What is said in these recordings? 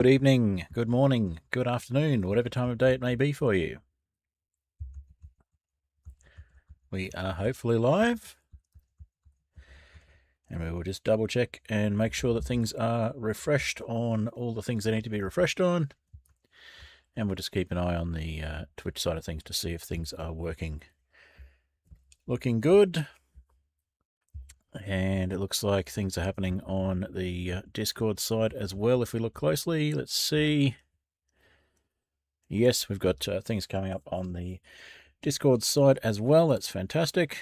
Good evening, good morning, good afternoon, whatever time of day it may be for you. We are hopefully live, and we will just double check and make sure that things are refreshed on all the things they need to be refreshed on. And we'll just keep an eye on the Twitch side of things to see if things are working. Looking good. And it looks like things are happening on the Discord side as well. If we look closely, let's see. Yes, we've got things coming up on the Discord side as well. That's fantastic.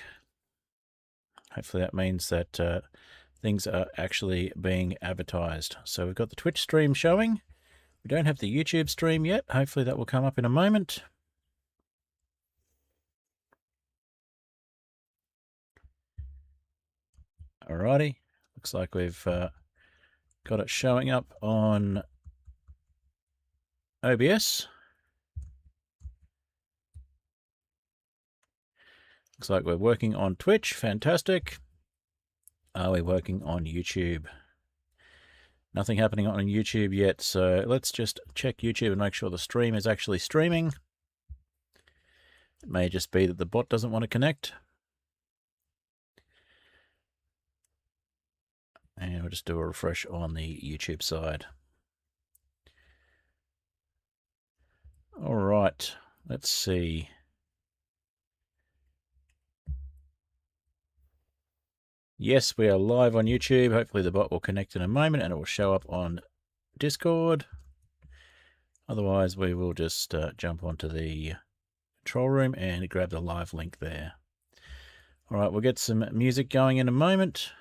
Hopefully that means that things are actually being advertised. So we've got the Twitch stream showing. We don't have the YouTube stream yet. Hopefully that will come up in a moment. Alrighty, looks like we've got it showing up on OBS. Looks like we're working on Twitch. Fantastic. Are we working on YouTube? Nothing happening on YouTube yet, so let's just check YouTube and make sure the stream is actually streaming. It may just be that the bot doesn't want to connect. And we'll just do a refresh on the YouTube side. All right, let's see. Yes, we are live on YouTube. Hopefully the bot will connect in a moment and it will show up on Discord. Otherwise, we will just jump onto the control room and grab the live link there. All right, we'll get some music going in a moment.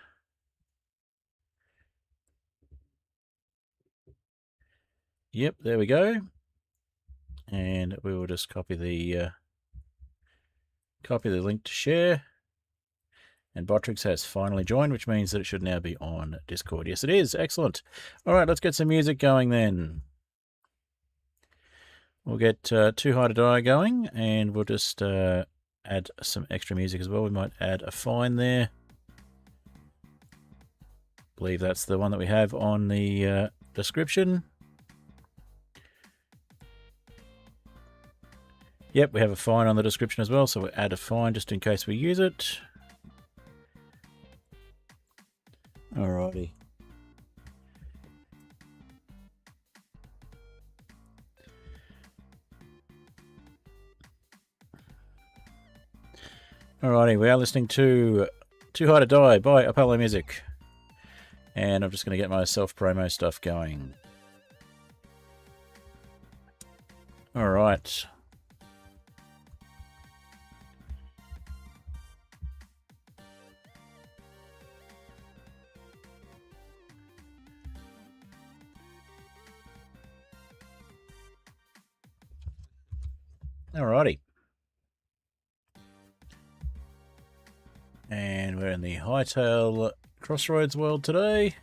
Yep, there we go. And we will just copy the link to share. And Botrix has finally joined, which means that it should now be on Discord. Yes, it is. Excellent. All right, let's get some music going then. We'll get Too High to Die going, and we'll just add some extra music as well. We might add a fine there. I believe that's the one that we have on the description. Yep, we have a fine on the description as well, so we'll add a fine just in case we use it. Alrighty. Alrighty, we are listening to Too High to Die by Apollo Music. And I'm just going to get my self-promo stuff going. Alright. Alrighty. And we're in the Hytale Crossroads world today.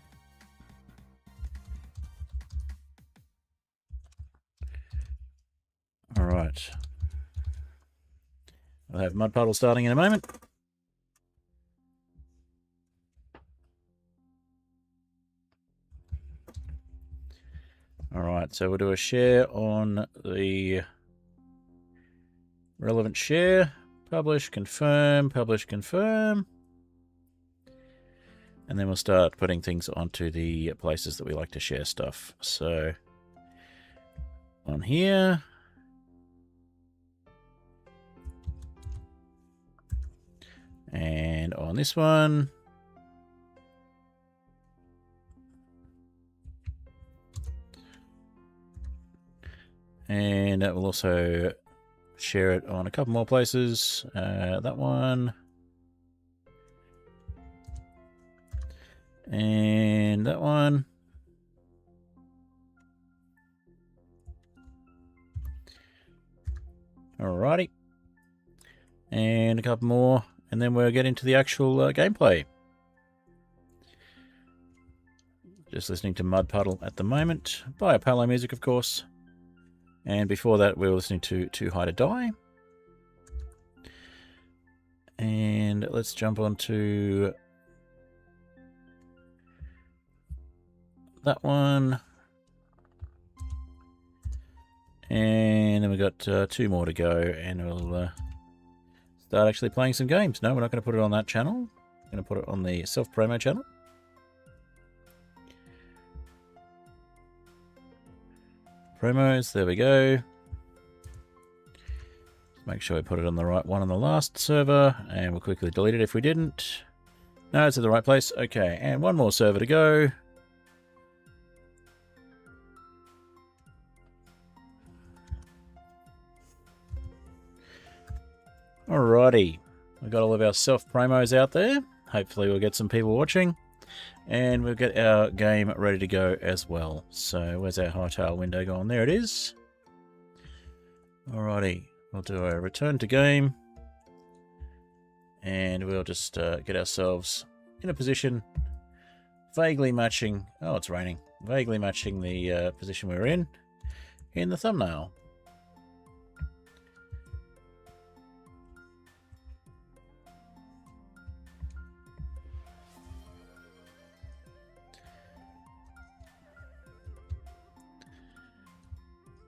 Alright. We'll have Mud Puddle starting in a moment. Alright, so we'll do a share on the relevant share. Publish, confirm, publish, confirm. And then we'll start putting things onto the places that we like to share stuff. So, on here. And on this one. And that will also share it on a couple more places. That one. And that one. Alrighty. And a couple more. And then we'll get into the actual gameplay. Just listening to Mud Puddle at the moment. By Apollo Music, of course. And before that, we were listening to Too High to Die. And let's jump on to that one. And then we've got 2 more to go, and we'll start actually playing some games. No, we're not going to put it on that channel. We're going to put it on the self-promo channel. Promos, there we go. Make sure we put it on the right one on the last server, and we'll quickly delete it if we didn't. No, it's in the right place. Okay, and 1 more server to go. Alrighty, we've got all of our self-promos out there. Hopefully we'll get some people watching. And we'll get our game ready to go as well. So where's our Hytale window gone? There it is. Alrighty, we'll do a return to game. And we'll just get ourselves in a position vaguely matching... Oh, it's raining. Vaguely matching the position we're in the thumbnail.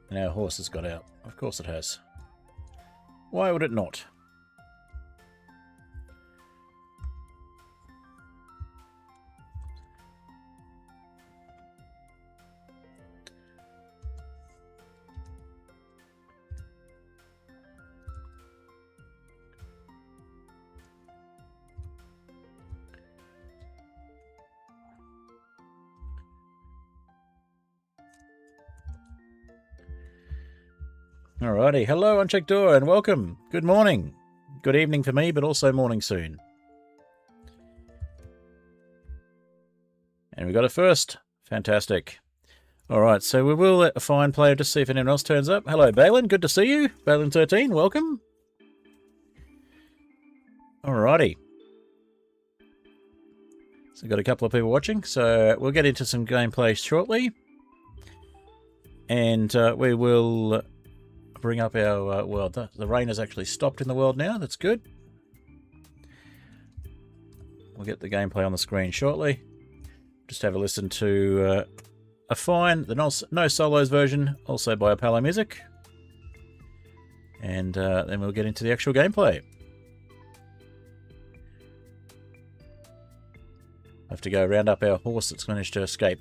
And our horse has got out. Of course it has. Why would it not? Alrighty, hello Unchecked Door and welcome. Good morning. Good evening for me, but also morning soon. And we got it first. Fantastic. Alright, so we will let a fine player just see if anyone else turns up. Hello Balin, good to see you. Balin13, welcome. Alrighty. So we've got a couple of people watching, so we'll get into some gameplay shortly. And we will... bring up our world. The rain has actually stopped in the world now. That's good. We'll get the gameplay on the screen shortly. Just have a listen to a fine, the no solos version, also by Apollo Music. And then we'll get into the actual gameplay. Have to go round up our horse that's managed to escape.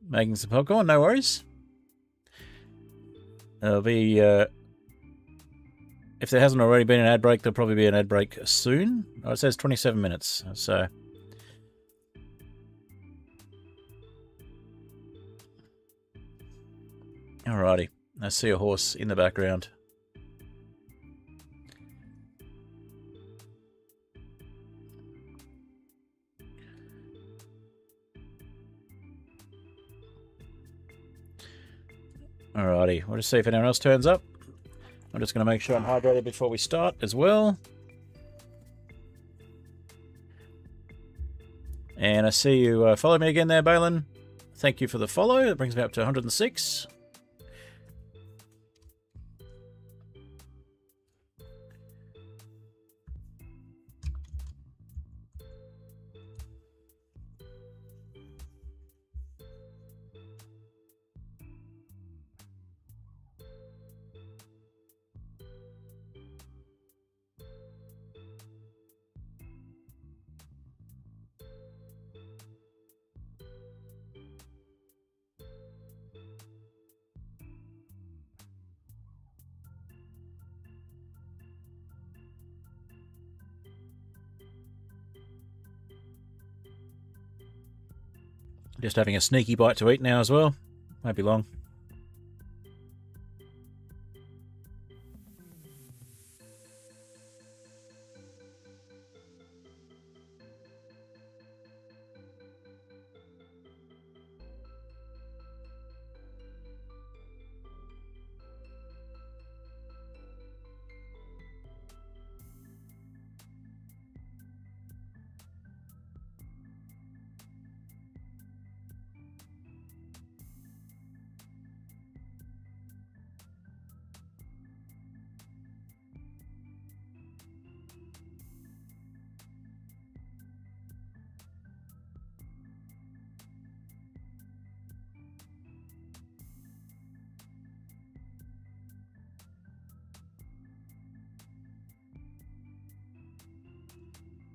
Making some popcorn, no worries. There'll be, if there hasn't already been an ad break, there'll probably be an ad break soon. Oh, it says 27 minutes, so... Alrighty, I see a horse in the background. Alrighty, we'll just see if anyone else turns up. I'm just going to make sure I'm hydrated before we start as well. And I see you follow me again there, Balin. Thank you for the follow. That brings me up to 106. Just having a sneaky bite to eat now as well. Won't be long.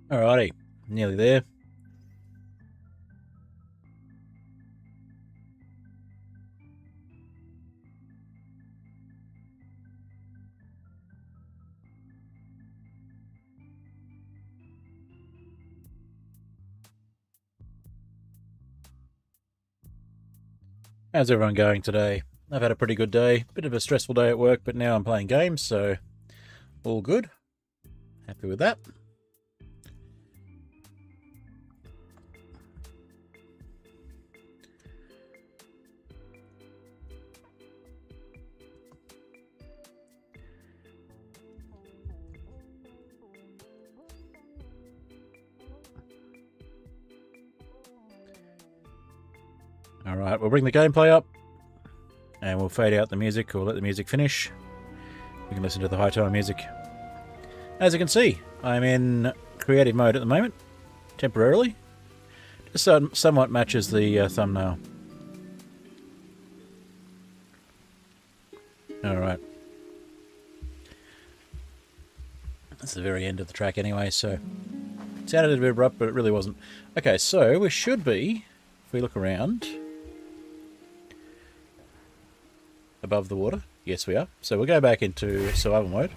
Alrighty, nearly there. How's everyone going today? I've had a pretty good day. Bit of a stressful day at work, but now I'm playing games, so all good. Happy with that. Alright, we'll bring the gameplay up and we'll fade out the music, or let the music finish. We can listen to the Hytale music. As you can see, I'm in creative mode at the moment, temporarily. Just somewhat matches the thumbnail. Alright. That's the very end of the track anyway, so it sounded a bit abrupt, but it really wasn't. Okay, so we should be, if we look around, above the water. Yes, we are. So we'll go back into survival mode.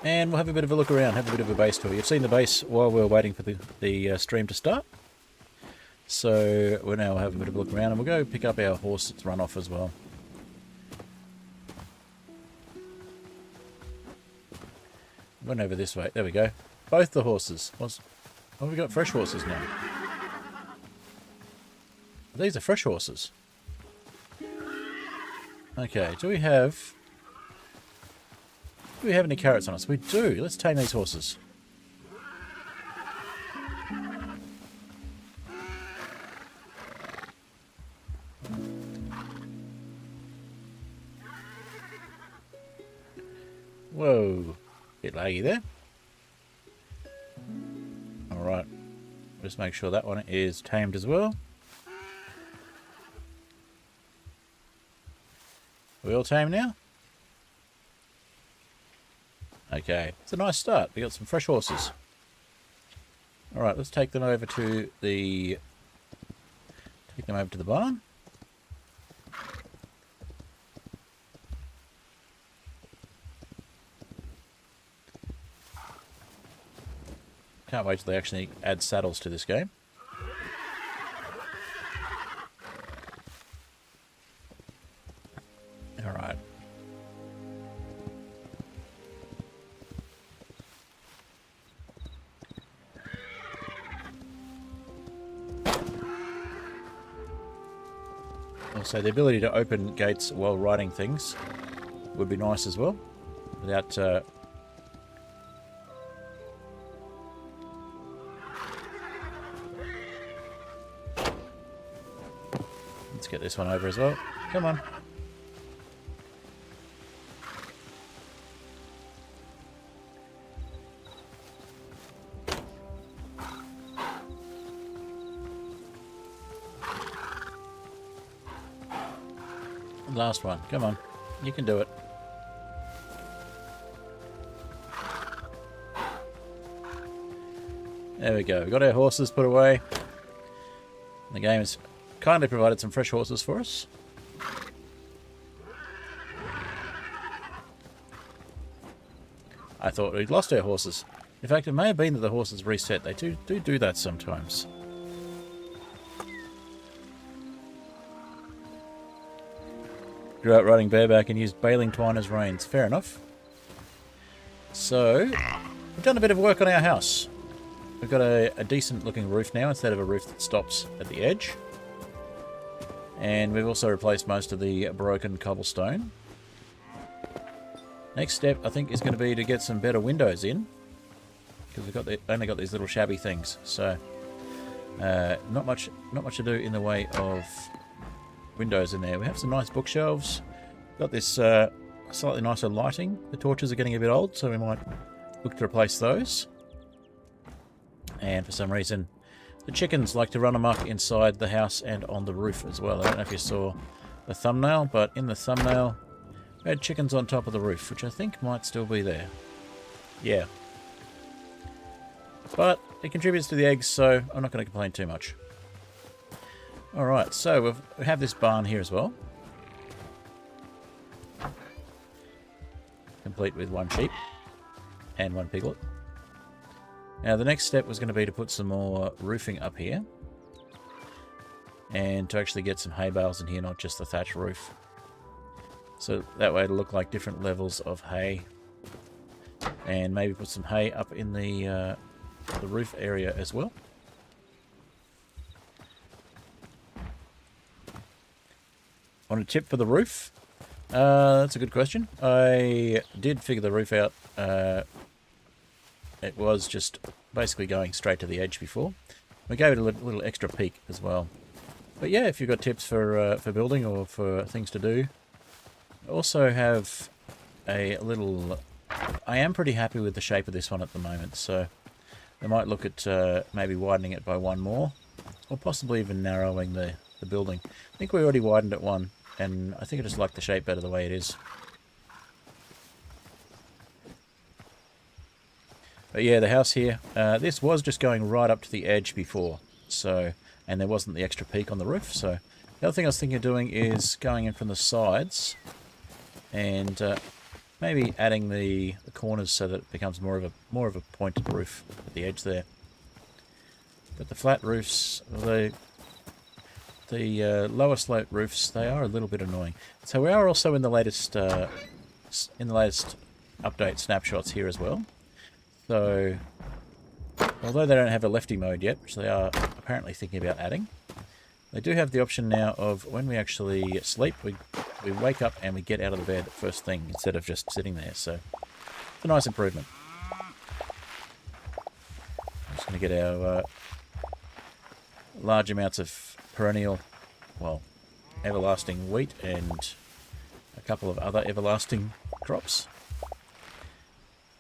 And we'll have a bit of a look around, have a bit of a base tour. You've seen the base while we're waiting for the stream to start. So we'll now have a bit of a look around, and we'll go pick up our horse that's run off as well. Went over this way. There we go. Both the horses. Oh, we've got fresh horses now. These are fresh horses. Okay, do we have any carrots on us? We do. Let's tame these horses. Whoa. Bit laggy there. Alright. Just make sure that one is tamed as well. Are we all tame now? Okay, it's a nice start. We got some fresh horses. Alright, let's take them over to the barn. Can't wait till they actually add saddles to this game. Alright. Also, the ability to open gates while riding things would be nice as well, without let's get this one over as well. Come on. Last one. Come on. You can do it. There we go. We've got our horses put away. The game has kindly provided some fresh horses for us. I thought we'd lost our horses. In fact, it may have been that the horses reset. They do that sometimes. Grew up riding bareback and used baling twine as reins. Fair enough. So, we've done a bit of work on our house. We've got a decent looking roof now instead of a roof that stops at the edge. And we've also replaced most of the broken cobblestone. Next step, I think, is going to be to get some better windows in. Because we've only got these little shabby things. So, not much to do in the way of windows in there. We have some nice bookshelves. Got this slightly nicer lighting. The torches are getting a bit old, so we might look to replace those. And for some reason, the chickens like to run amok inside the house and on the roof as well. I don't know if you saw the thumbnail, but in the thumbnail, We had chickens on top of the roof, which I think might still be there. Yeah. But it contributes to the eggs, so I'm not going to complain too much. Alright, so we have this barn here as well. Complete with 1 sheep and 1 piglet. Now the next step was going to be to put some more roofing up here. And to actually get some hay bales in here, not just the thatch roof. So that way it'll look like different levels of hay. And maybe put some hay up in the roof area as well. Want a tip for the roof? That's a good question. I did figure the roof out. It was just basically going straight to the edge before. We gave it a little extra peak as well. But yeah, if you've got tips for building or for things to do. I also have a little... I am pretty happy with the shape of this one at the moment, so I might look at maybe widening it by 1 more, or possibly even narrowing the building. I think we already widened it 1, and I think I just like the shape better the way it is. But yeah, the house here, this was just going right up to the edge before, so, and there wasn't the extra peak on the roof, so the other thing I was thinking of doing is going in from the sides and maybe adding the corners so that it becomes more of a pointed roof at the edge there. But the flat roofs, the lower slope roofs, they are a little bit annoying. So we are also in the latest update snapshots here as well. So although they don't have a lefty mode yet, which they are apparently thinking about adding, they do have the option now of when we actually sleep, we wake up and we get out of the bed first thing instead of just sitting there. So it's a nice improvement. I'm just going to get our large amounts of perennial, well, everlasting wheat and a couple of other everlasting crops.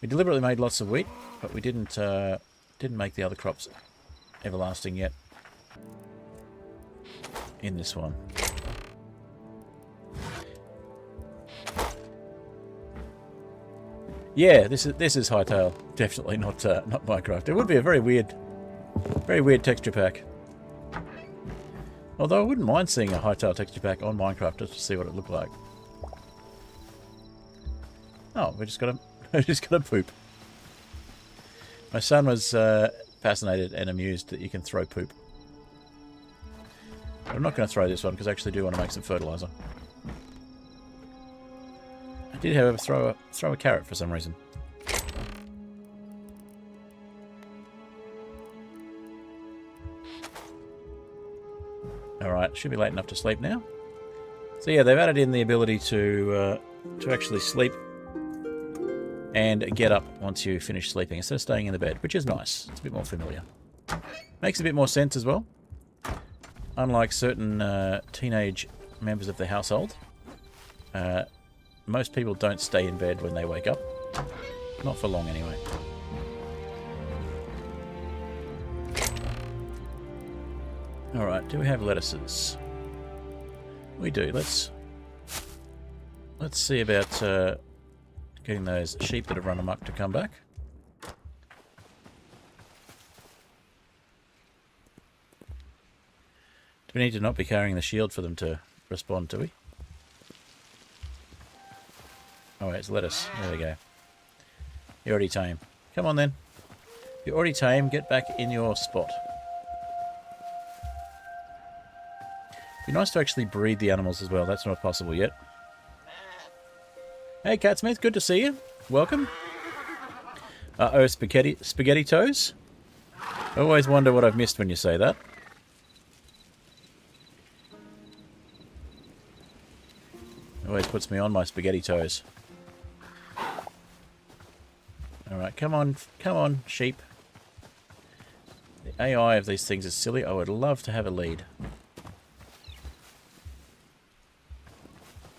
We deliberately made lots of wheat, but we didn't make the other crops everlasting yet in this one. Yeah, this is Hytale. Definitely not Minecraft. It would be a very weird texture pack. Although I wouldn't mind seeing a Hytale texture pack on Minecraft just to see what it looked like. Oh, we just gotta poop. My son was fascinated and amused that you can throw poop. But I'm not going to throw this one because I actually do want to make some fertilizer. I did, however, throw a carrot for some reason. Alright, should be late enough to sleep now. So yeah, they've added in the ability to actually sleep and get up once you finish sleeping instead of staying in the bed, which is nice. It's a bit more familiar. Makes a bit more sense as well. Unlike certain teenage members of the household, most people don't stay in bed when they wake up. Not for long, anyway. Alright, do we have lettuces? We do. Let's see about getting those sheep that have run amok to come back. Do we need to not be carrying the shield for them to respond, do we? Oh wait, it's lettuce. There we go. You're already tame. Come on then. You're already tame, get back in your spot. Be nice to actually breed the animals as well. That's not possible yet. Hey Catsmith, good to see you. Welcome. Uh-oh, spaghetti toes? I always wonder what I've missed when you say that. Always puts me on my spaghetti toes. Alright, come on, sheep. The AI of these things is silly. I would love to have a lead.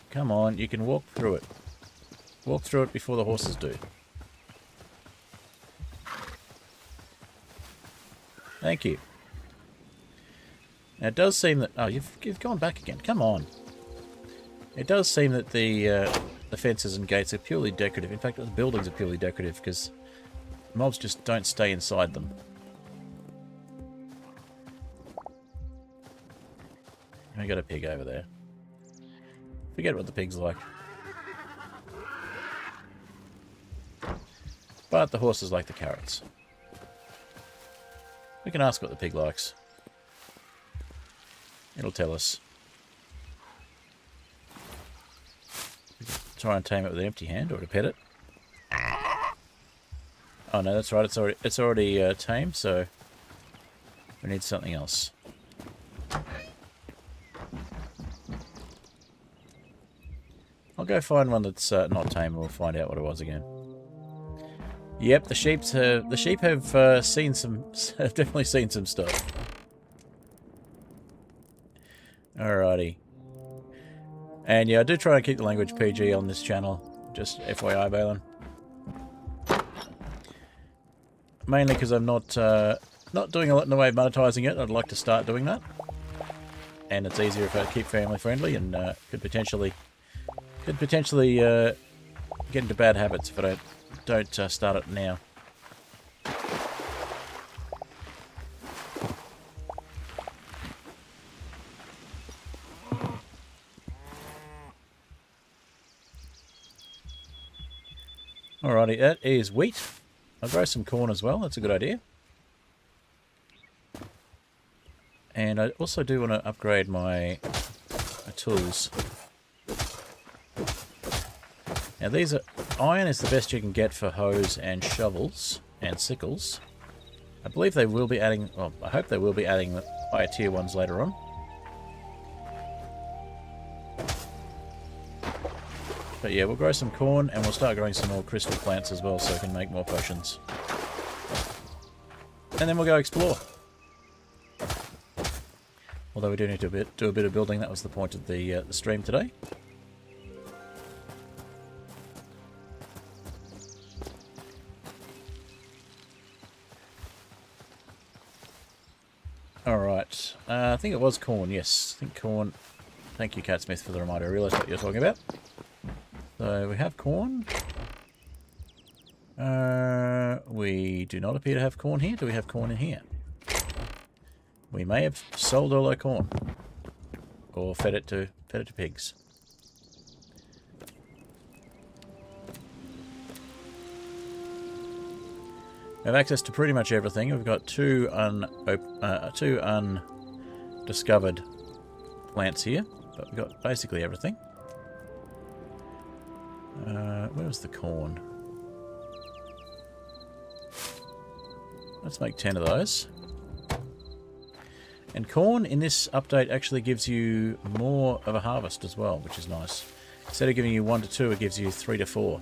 Come on, you can walk through it. Walk through it before the horses do. Thank you. Now it does seem that... Oh, you've gone back again. Come on. It does seem that the the fences and gates are purely decorative. In fact, the buildings are purely decorative because mobs just don't stay inside them. We got a pig over there. Forget what the pig's like. But the horses like the carrots. We can ask what the pig likes. It'll tell us. We can try and tame it with an empty hand or to pet it. Oh no, that's right. It's already tamed, so we need something else. I'll go find one that's not tame, and we'll find out what it was again. Yep, the sheep have seen some, have definitely seen some stuff. Alrighty. And yeah, I do try and keep the language PG on this channel. Just FYI, Balin. Mainly because I'm not doing a lot in the way of monetizing it. I'd like to start doing that. And it's easier if I keep family friendly, and could potentially get into bad habits if I don't start it now. Alrighty, that is wheat. I'll grow some corn as well, that's a good idea. And I also do want to upgrade my tools. Now these are... Iron is the best you can get for hoes and shovels and sickles. I believe they will be adding... Well, I hope they will be adding the higher tier ones later on. But yeah, we'll grow some corn and we'll start growing some more crystal plants as well so we can make more potions. And then we'll go explore. Although we do need to do a bit of building, that was the point of the stream today. Alright, I think it was corn, yes. I think corn. Thank you, Cat Smith, for the reminder. I realised what you were talking about. So we have corn. We do not appear to have corn here. Do we have corn in here? We may have sold all our corn. Or fed it to pigs. We have access to pretty much everything. We've got two undiscovered plants here, but we've got basically everything. Where was the corn? Let's make 10 of those. And corn in this update actually gives you more of a harvest as well, which is nice. Instead of giving you 1 to 2, it gives you 3 to 4.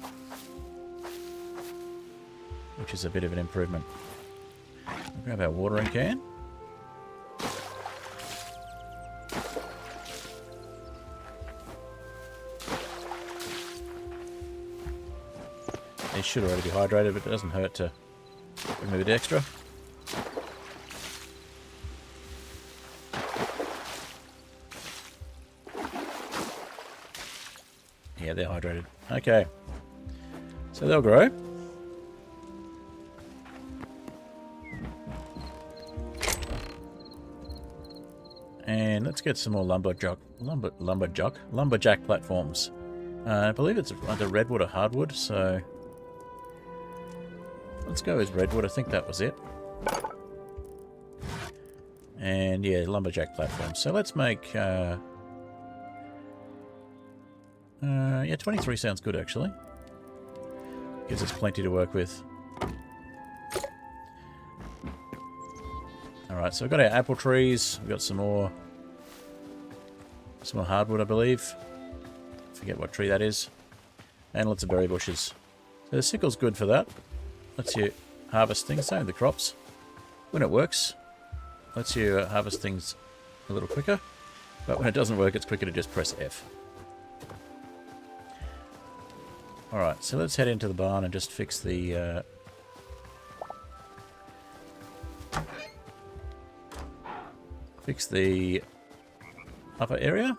Which is a bit of an improvement. We'll grab our watering can. They should already be hydrated, but it doesn't hurt to bring a bit extra. Yeah, they're hydrated. Okay. So they'll grow. And let's get some more lumberjack platforms. I believe it's either redwood or hardwood, so let's go as redwood. I think that was it. And yeah, lumberjack platforms. So let's make yeah, 23 sounds good actually. Gives us plenty to work with. Alright, so we've got our apple trees, we've got some more hardwood I believe. Forget what tree that is. And lots of berry bushes. So the sickle's good for that. Lets you harvest things, same with the crops. When it works, lets you harvest things a little quicker. But when it doesn't work, it's quicker to just press F. Alright, so let's head into the barn and just fix the upper area.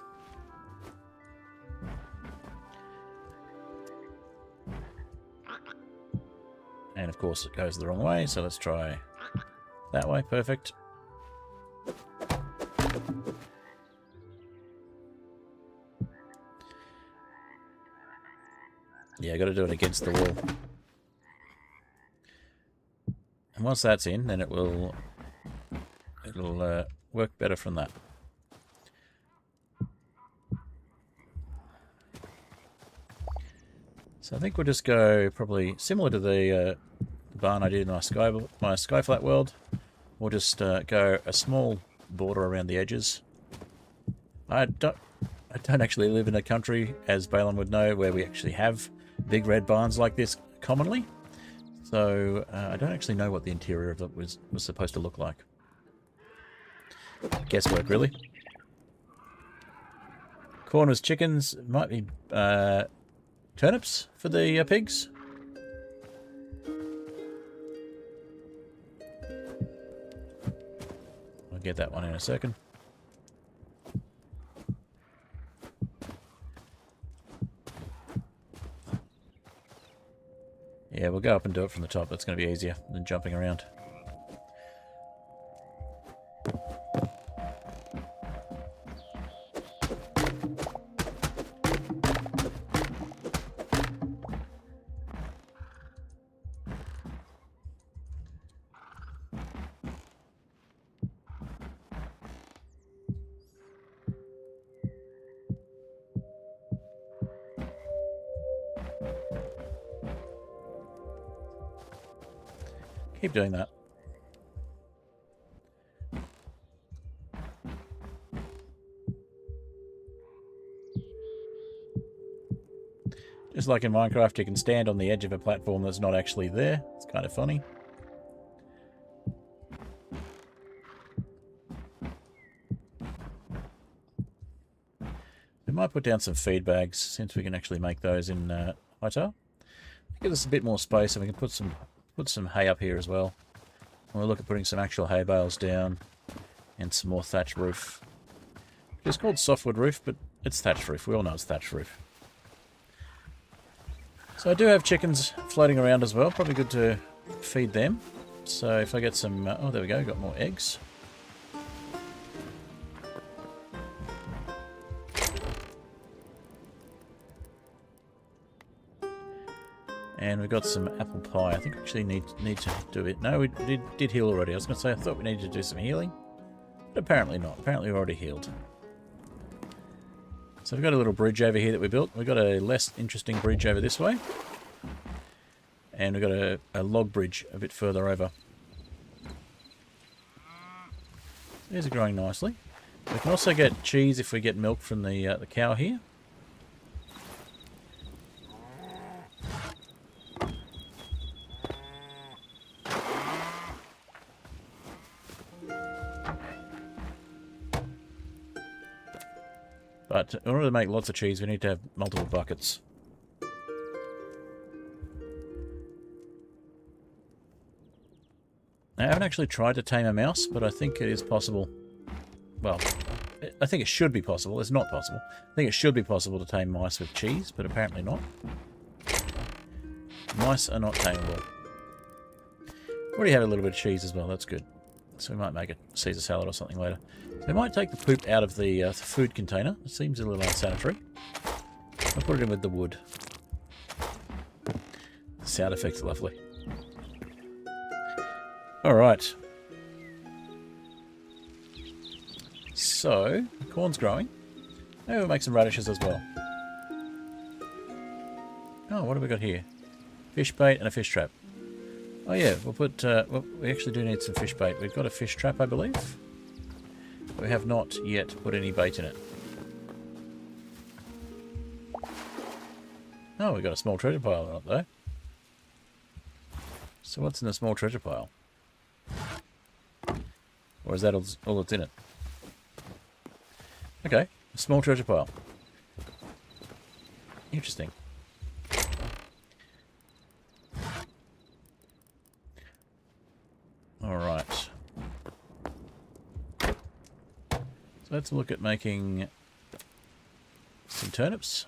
And of course it goes the wrong way, so let's try that way. Perfect. Yeah, got to do it against the wall. And once that's in, then it'll work better from that. So I think we'll just go probably similar to the barn I did in my Skyflat world. We'll just go a small border around the edges. I don't actually live in a country, as Balin would know, where we actually have big red barns like this commonly. So I don't actually know what the interior of it was supposed to look like. Guesswork, really. Corn was chickens. Might be turnips for the pigs. I'll get that one in a second. Yeah, we'll go up and do it from the top. That's going to be easier than jumping around. Keep doing that. Just like in Minecraft, you can stand on the edge of a platform that's not actually there. It's kind of funny. We might put down some feed bags, since we can actually make those in Hytale. Give us a bit more space, and we can put some hay up here as well. And we'll look at putting some actual hay bales down and some more thatch roof. It's called softwood roof, but it's thatch roof. We all know it's thatch roof. So I do have chickens floating around as well. Probably good to feed them. So if I get some... oh, there we go. Got more eggs. And we've got some apple pie. I think we actually need to do it. No, we did heal already. I was going to say, I thought we needed to do some healing. But apparently not. Apparently we're already healed. So we've got a little bridge over here that we built. We've got a less interesting bridge over this way. And we've got a log bridge a bit further over. These are growing nicely. We can also get cheese if we get milk from the cow here. But in order to make lots of cheese, we need to have multiple buckets. Now, I haven't actually tried to tame a mouse, but I think it is possible. Well, I think it should be possible. It's not possible. I think it should be possible to tame mice with cheese, but apparently not. Mice are not tameable. We already have a little bit of cheese as well. That's good. So we might make a Caesar salad or something later. So we might take the poop out of the food container. It seems a little unsanitary. I'll put it in with the wood. The sound effect's lovely. Alright. So, the corn's growing. Maybe we'll make some radishes as well. Oh, what have we got here? Fish bait and a fish trap. Oh yeah, we'll put, well, we actually do need some fish bait. We've got a fish trap, I believe. We have not yet put any bait in it. Oh, we've got a small treasure pile up there. So what's in the small treasure pile? Or is that all that's in it? Okay, a small treasure pile. Interesting. Alright. So let's look at making some turnips.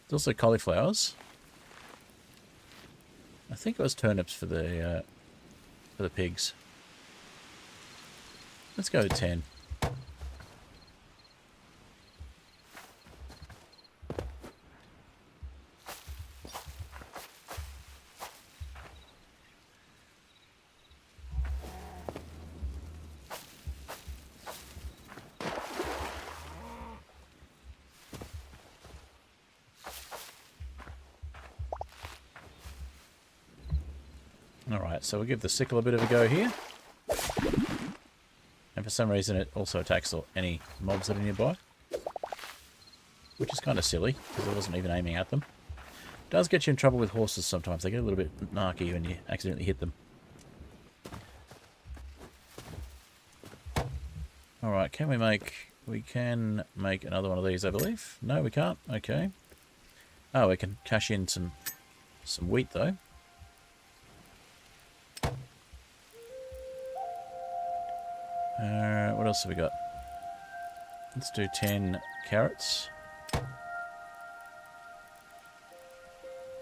There's also cauliflowers. I think it was turnips for the pigs. Let's go to 10. Alright, so we'll give the sickle a bit of a go here. And for some reason it also attacks any mobs that are nearby. Which is kind of silly, because I wasn't even aiming at them. Does get you in trouble with horses sometimes. They get a little bit narky when you accidentally hit them. Alright, can we make... We can make another one of these, I believe. No, we can't. Okay. Oh, we can cash in some wheat, though. What else have we got? Let's do 10 carrots.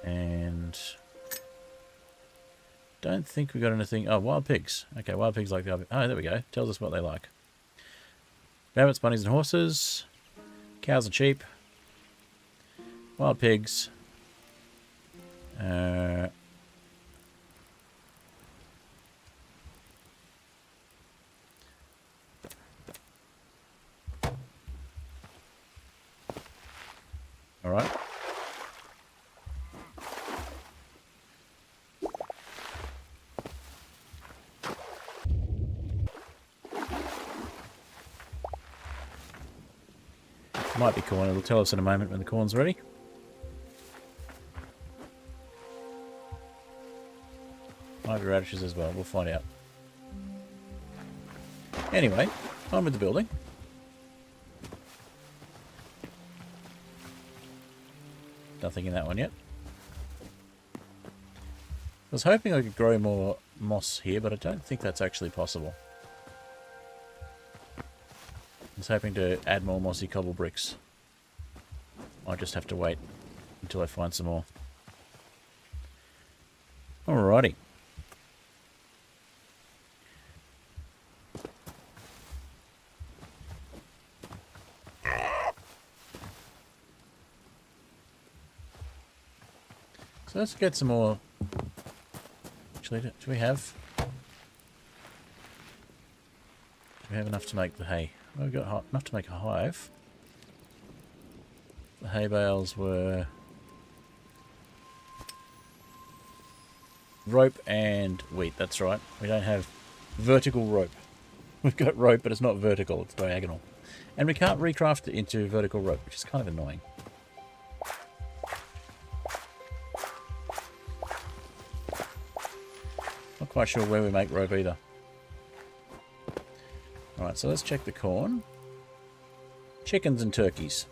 And... don't think we got anything... Oh, wild pigs. Okay, wild pigs like the other... Oh, there we go. Tells us what they like. Rabbits, bunnies and horses. Cows and sheep. Wild pigs. Alright. Might be corn. It'll tell us in a moment when the corn's ready. Might be radishes as well. We'll find out. Anyway, on with the building. Nothing in that one yet. I was hoping I could grow more moss here, but I don't think that's actually possible. I was hoping to add more mossy cobble bricks. I'll just have to wait until I find some more. Alrighty. So let's get some more. Actually, do we have enough to make the hay? We've got enough to make a hive. The hay bales were rope and wheat, that's right. We don't have vertical rope. We've got rope, but it's not vertical, it's diagonal. And we can't recraft it into vertical rope, which is kind of annoying. Not quite sure where we make rope either. Alright, so let's check the corn. Chickens and turkeys.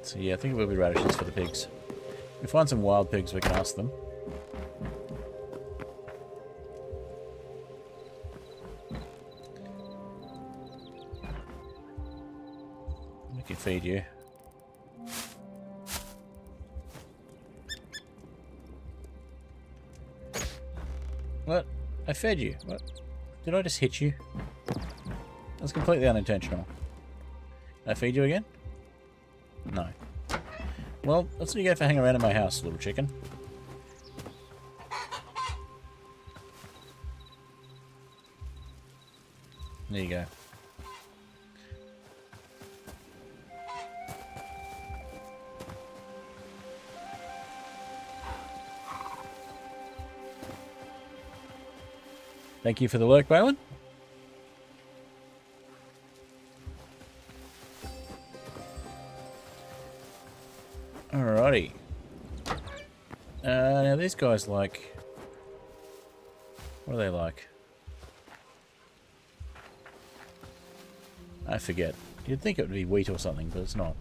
So yeah, I think it will be radishes for the pigs. If we find some wild pigs, we can ask them. We can feed you. What? I fed you. What? Did I just hit you? That's completely unintentional. Did I feed you again? No. Well, that's what you get for hanging around in my house, little chicken. There you go. Thank you for the lurk, Balin. Alrighty. Now these guys like... what do they like? I forget. You'd think it would be wheat or something, but it's not.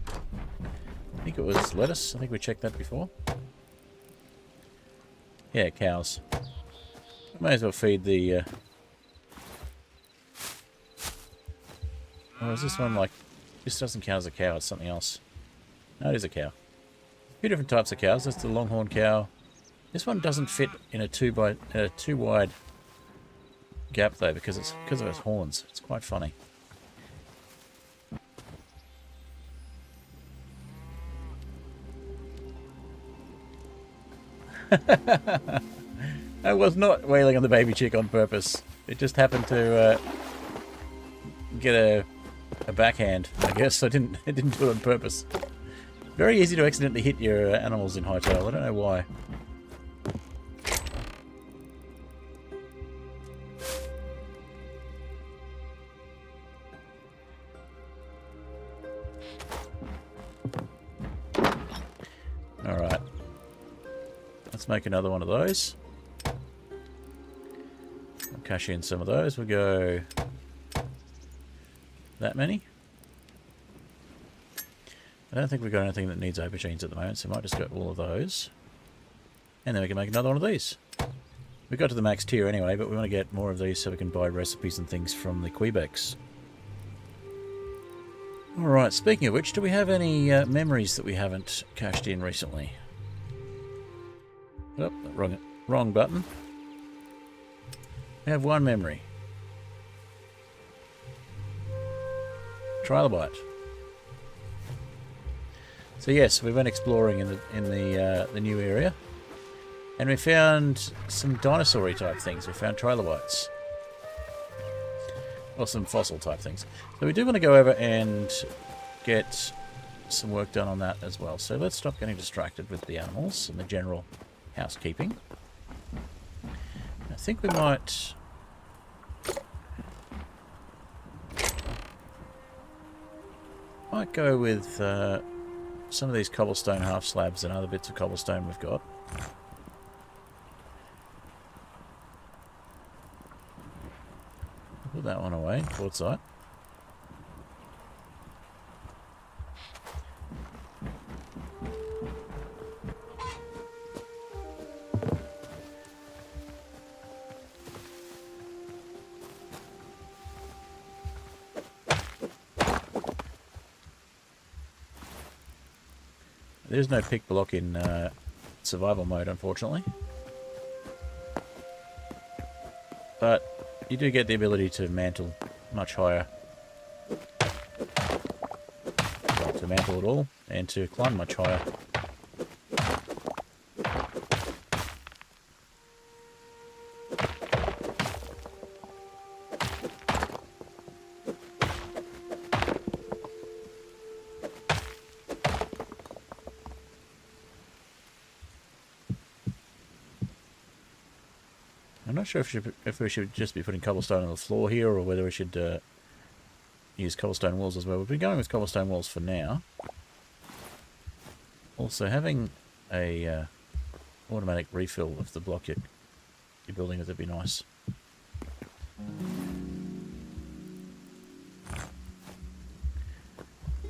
I think it was lettuce. I think we checked that before. Yeah, cows. May as well feed the... Oh, is this one like This doesn't count as a cow, it's something else. No, it is a cow. A few different types of cows. That's the longhorn cow. This one doesn't fit in a too wide gap though, because of its horns. It's quite funny. I was not wailing on the baby chick on purpose. It just happened to get a backhand. I guess I didn't do it on purpose. Very easy to accidentally hit your animals in Hytale. I don't know why. Alright. Let's make another one of those. I'll cash in some of those. We'll go that many. I don't think we've got anything that needs aubergines at the moment, so I might just go all of those. And then we can make another one of these. We got to the max tier anyway, but we want to get more of these so we can buy recipes and things from the Quebecs. Alright, speaking of which, do we have any memories that we haven't cashed in recently? Oh, wrong button. We have one memory. Trilobite. So yes, we went exploring in the new area, and we found some dinosaur-y type things. We found trilobites, or some fossil type things. So we do want to go over and get some work done on that as well. So let's stop getting distracted with the animals and the general housekeeping. I think we might go with some of these cobblestone half slabs and other bits of cobblestone we've got. Put that one away, quartzite. There's no pick block in survival mode, unfortunately. But you do get the ability to mantle much higher. Well, to mantle at all, and to climb much higher. I'm not sure if we should just be putting cobblestone on the floor here, or whether we should use cobblestone walls as well. We've been going with cobblestone walls for now. Also, having a automatic refill of the block you're building with would be nice.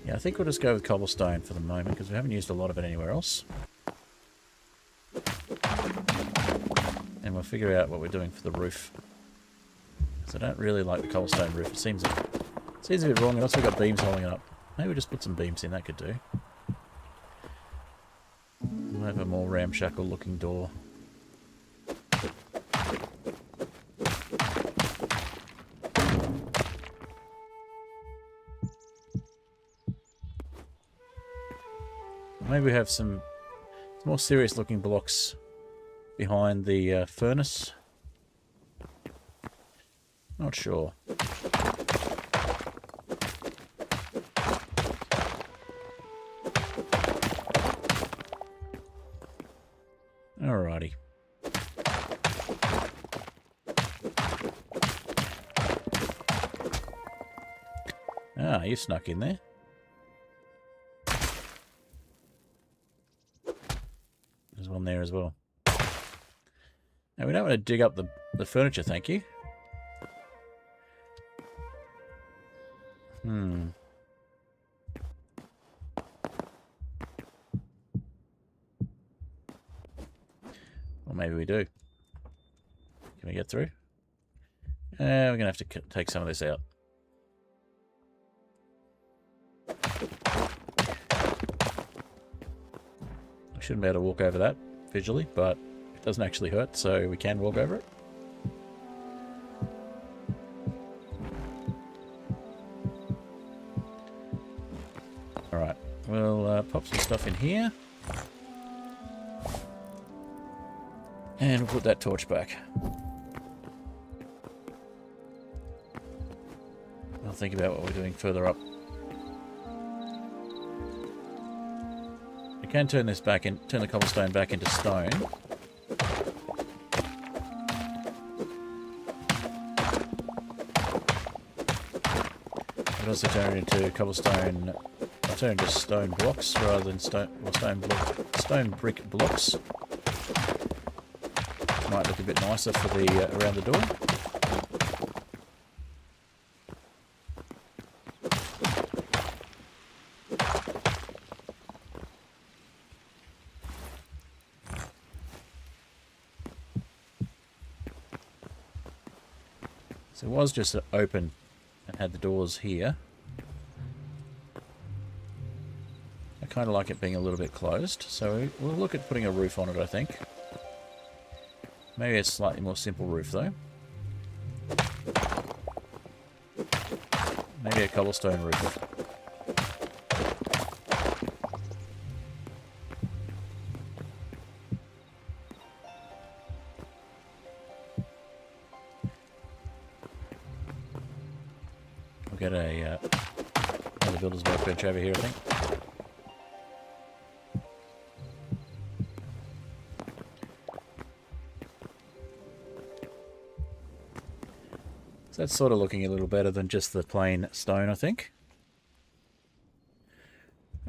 Yeah, I think we'll just go with cobblestone for the moment, because we haven't used a lot of it anywhere else. And we'll figure out what we're doing for the roof. Because I don't really like the cobblestone roof. It seems a bit wrong, and also we've got beams holding it up. Maybe we'll just put some beams in, that could do. We'll have a more ramshackle looking door. Maybe we have some more serious looking blocks behind the furnace. Not sure. Alrighty. Ah, you snuck in there. There's one there as well. Now, we don't want to dig up the furniture, thank you. Or maybe we do. Can we get through? We're going to have to take some of this out. shouldn't be able to walk over that visually, but it doesn't actually hurt, so we can walk over it. Alright, we'll pop some stuff in here. And we'll put that torch back. I'll think about what we're doing further up. We can turn this back in, turn the cobblestone back into stone. But also turn it into cobblestone. I'll turn it into stone blocks rather than stone brick blocks. Might look a bit nicer for the around the door. So it was just open and had the doors here. I kind of like it being a little bit closed, so we'll look at putting a roof on it, I think. Maybe a slightly more simple roof, though. Maybe a cobblestone roof. We'll get another builder's workbench over here, I think. So that's sort of looking a little better than just the plain stone, I think.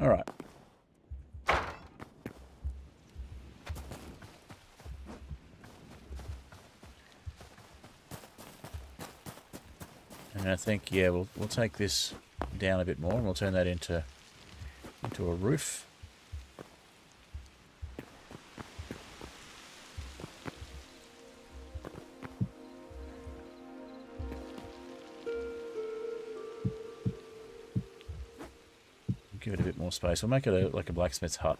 Alright. And I think, yeah, we'll take this down a bit more and we'll turn that into a roof. Give it a bit more space. We'll make it like a blacksmith's hut.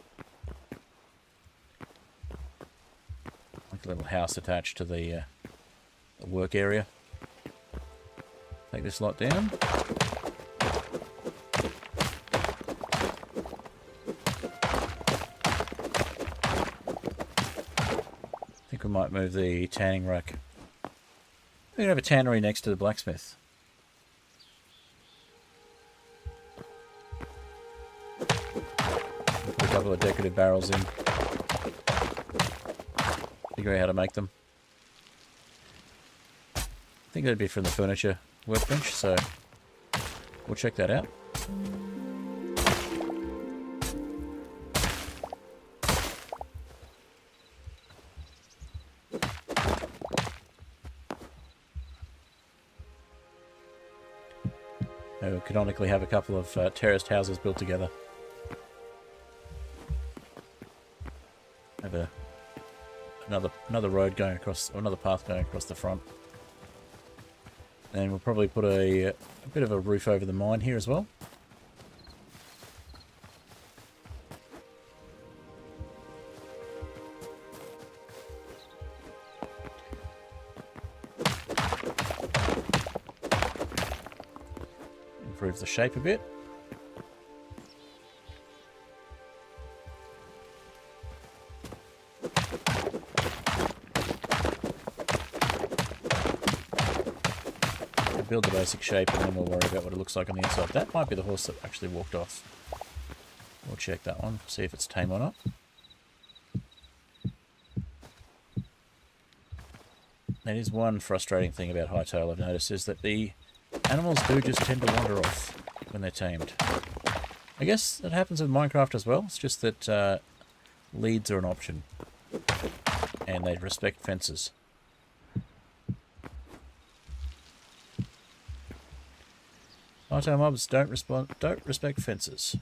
Like a little house attached to the work area. Take this lot down. I think we might move the tanning rack. We're going to have a tannery next to the blacksmith. A couple of decorative barrels in. Figure out how to make them. I think that'd be from the furniture workbench, so we'll check that out. We'll canonically have a couple of terraced houses built together. Have another road going across, or another path going across the front. And we'll probably put a bit of a roof over the mine here as well. Improve the shape a bit. Build the basic shape and then we'll worry about what it looks like on the inside. That might be the horse that actually walked off. We'll check that one, see if it's tame or not. That is one frustrating thing about Hytale I've noticed, is that the animals do just tend to wander off when they're tamed. I guess that happens in Minecraft as well, it's just that leads are an option. And they respect fences. Hytale mobs don't respect fences.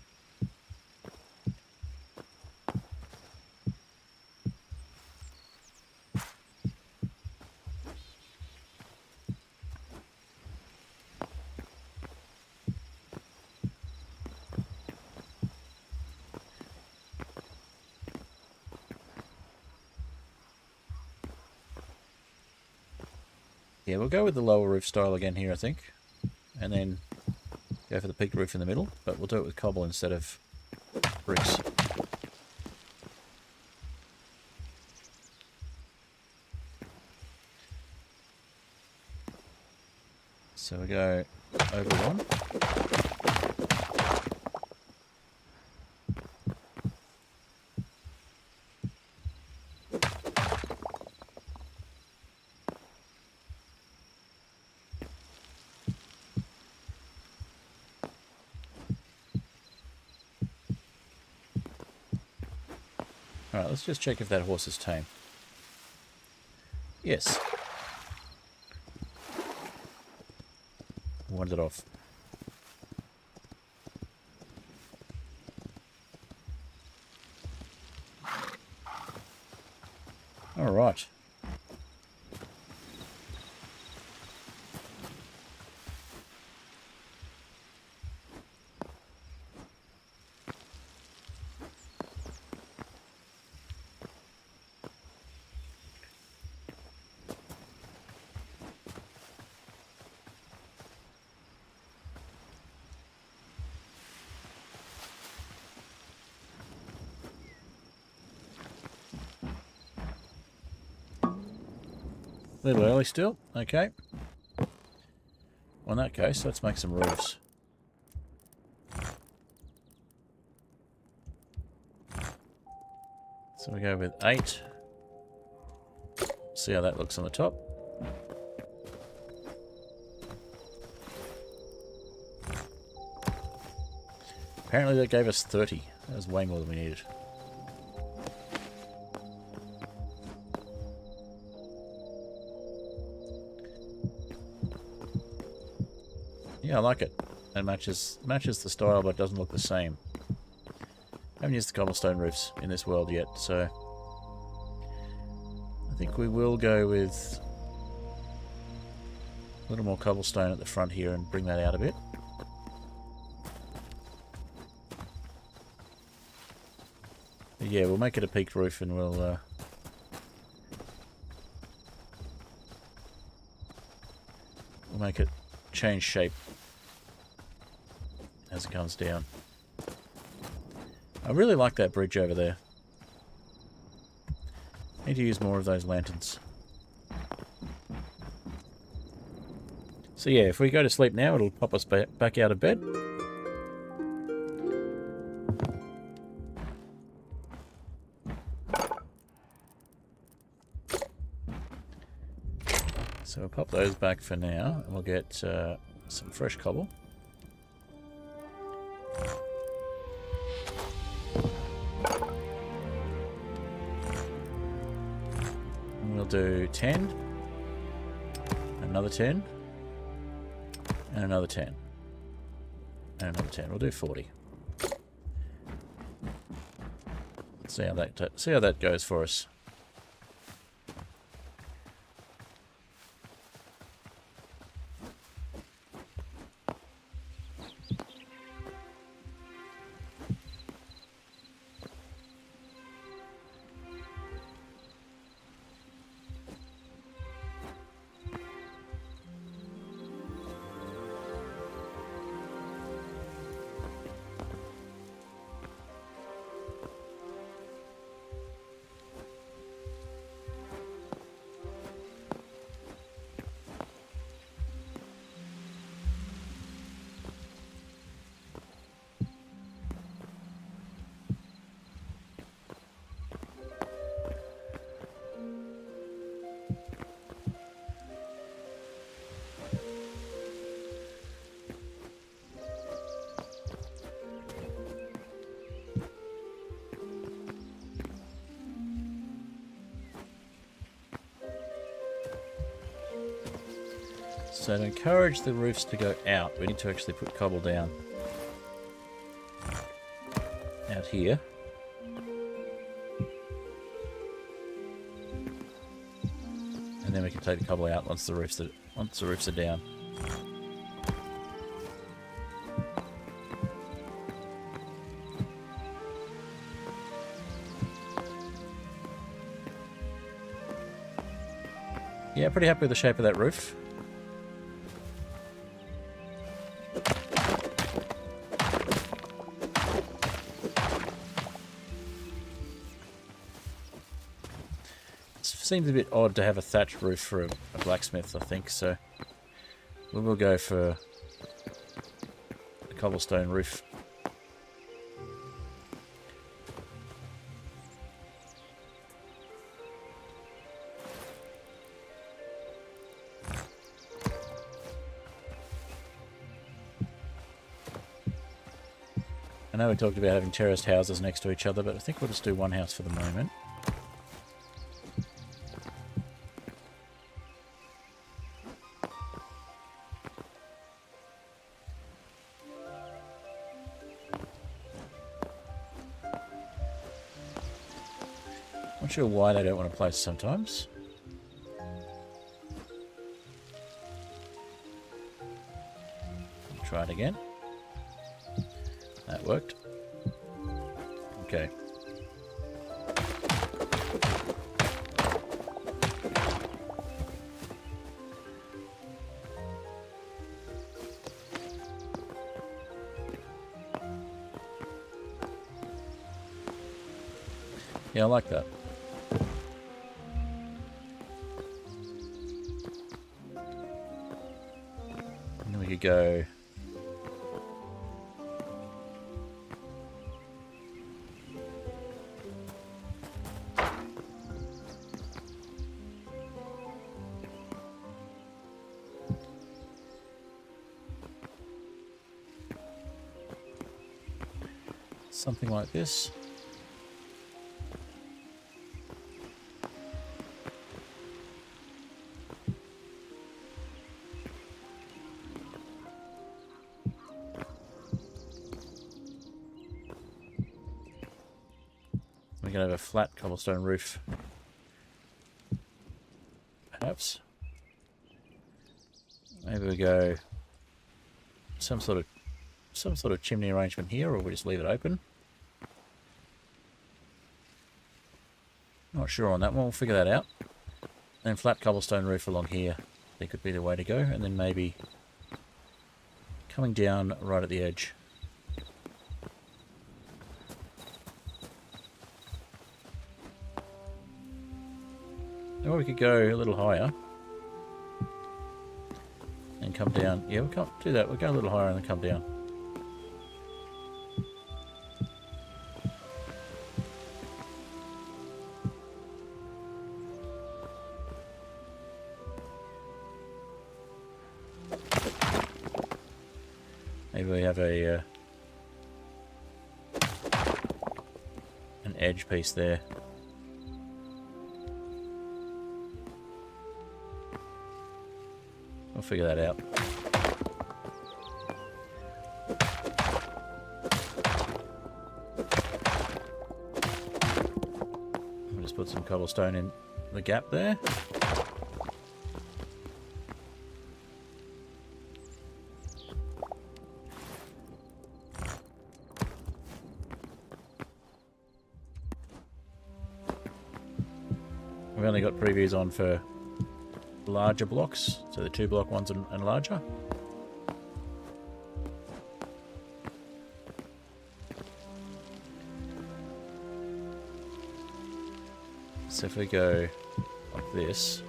Yeah, we'll go with the lower roof style again here, I think. And then go for the peaked roof in the middle, but we'll do it with cobble instead of bricks. So we go over one. Alright, let's just check if that horse is tame. Yes. Wandered off. Alright. A little early still. Okay. Well, in that case, let's make some roofs. So we go with 8. See how that looks on the top. Apparently that gave us 30. That was way more than we needed. Yeah, I like it. It matches the style, but doesn't look the same. I haven't used the cobblestone roofs in this world yet, so I think we will go with a little more cobblestone at the front here and bring that out a bit. But yeah, we'll make it a peaked roof and we'll make it change shape as it comes down. I really like that bridge over there. Need to use more of those lanterns. So yeah, if we go to sleep now, it'll pop us back out of bed. So we'll pop those back for now, and we'll get some fresh cobble. And we'll do 10, another 10, and another 10, and another 10. We'll do 40. Let's see how that goes for us. So to encourage the roofs to go out, we need to actually put cobble down out here. And then we can take the cobble out once the roofs are down. Yeah, pretty happy with the shape of that roof. Seems a bit odd to have a thatched roof for a blacksmith, I think, so we will go for a cobblestone roof. I know we talked about having terraced houses next to each other, but I think we'll just do one house for the moment. Not sure why they don't want to place sometimes. Try it again. That worked. Okay. Yeah, I like that. And then we could go something like this. We can have a flat cobblestone roof, perhaps. Maybe we go some sort of chimney arrangement here, or we just leave it open. Not sure on that one. We'll figure that out. Then flat cobblestone roof along here, I think would be the way to go, and then maybe coming down right at the edge. Or we could go a little higher and come down. Yeah, we can't do that. We'll go a little higher and then come down. Maybe we have a an edge piece there. We'll figure that out. We'll just put some cobblestone in the gap there. We've only got previews on for larger blocks, so the 2-block ones and larger. So if we go like this,